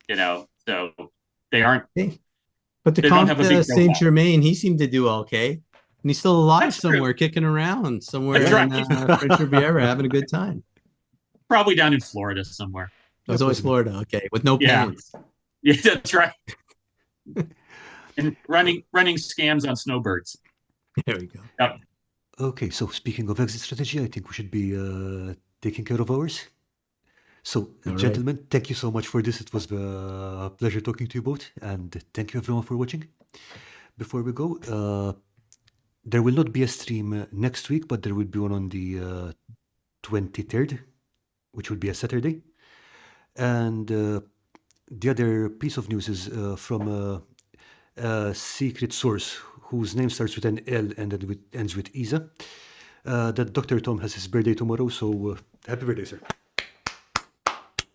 so they aren't. Hey, but the They don't have Comte a big Saint profile. Germain, he seemed to do okay, and he's still alive That's true. somewhere, kicking around somewhere That's in right. French Riviera, having a good time. Probably down in Florida somewhere. It Yeah, was always possibly. Florida, okay, with no Yeah, pants. yeah, that's right. And running scams on snowbirds. There we go. Yep. Okay, so speaking of exit strategy, I think we should be taking care of ours. So, All right. gentlemen, thank you so much for this. It was a pleasure talking to you both, and thank you everyone for watching. Before we go, there will not be a stream next week, but there will be one on the 23rd, which will be a Saturday. And the other piece of news is from a secret source whose name starts with an L and then ends with Isa. That Dr. Tom has his birthday tomorrow, so happy birthday, sir.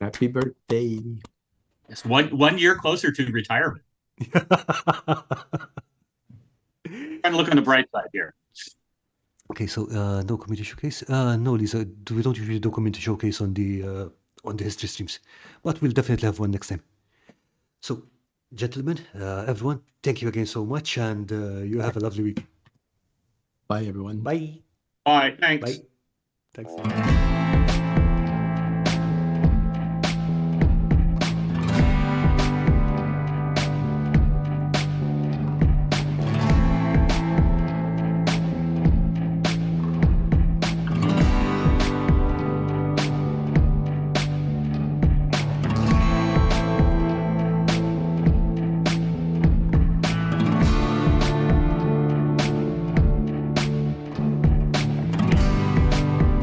Happy birthday. It's one year closer to retirement. Trying to look on the bright side here. Okay, so no community showcase. No, Lisa, we don't usually do community showcase on the history streams, but we'll definitely have one next time. So, gentlemen, everyone, thank you again so much, and you have a lovely week. Bye, everyone. Bye. All right, thanks. Bye. Thanks.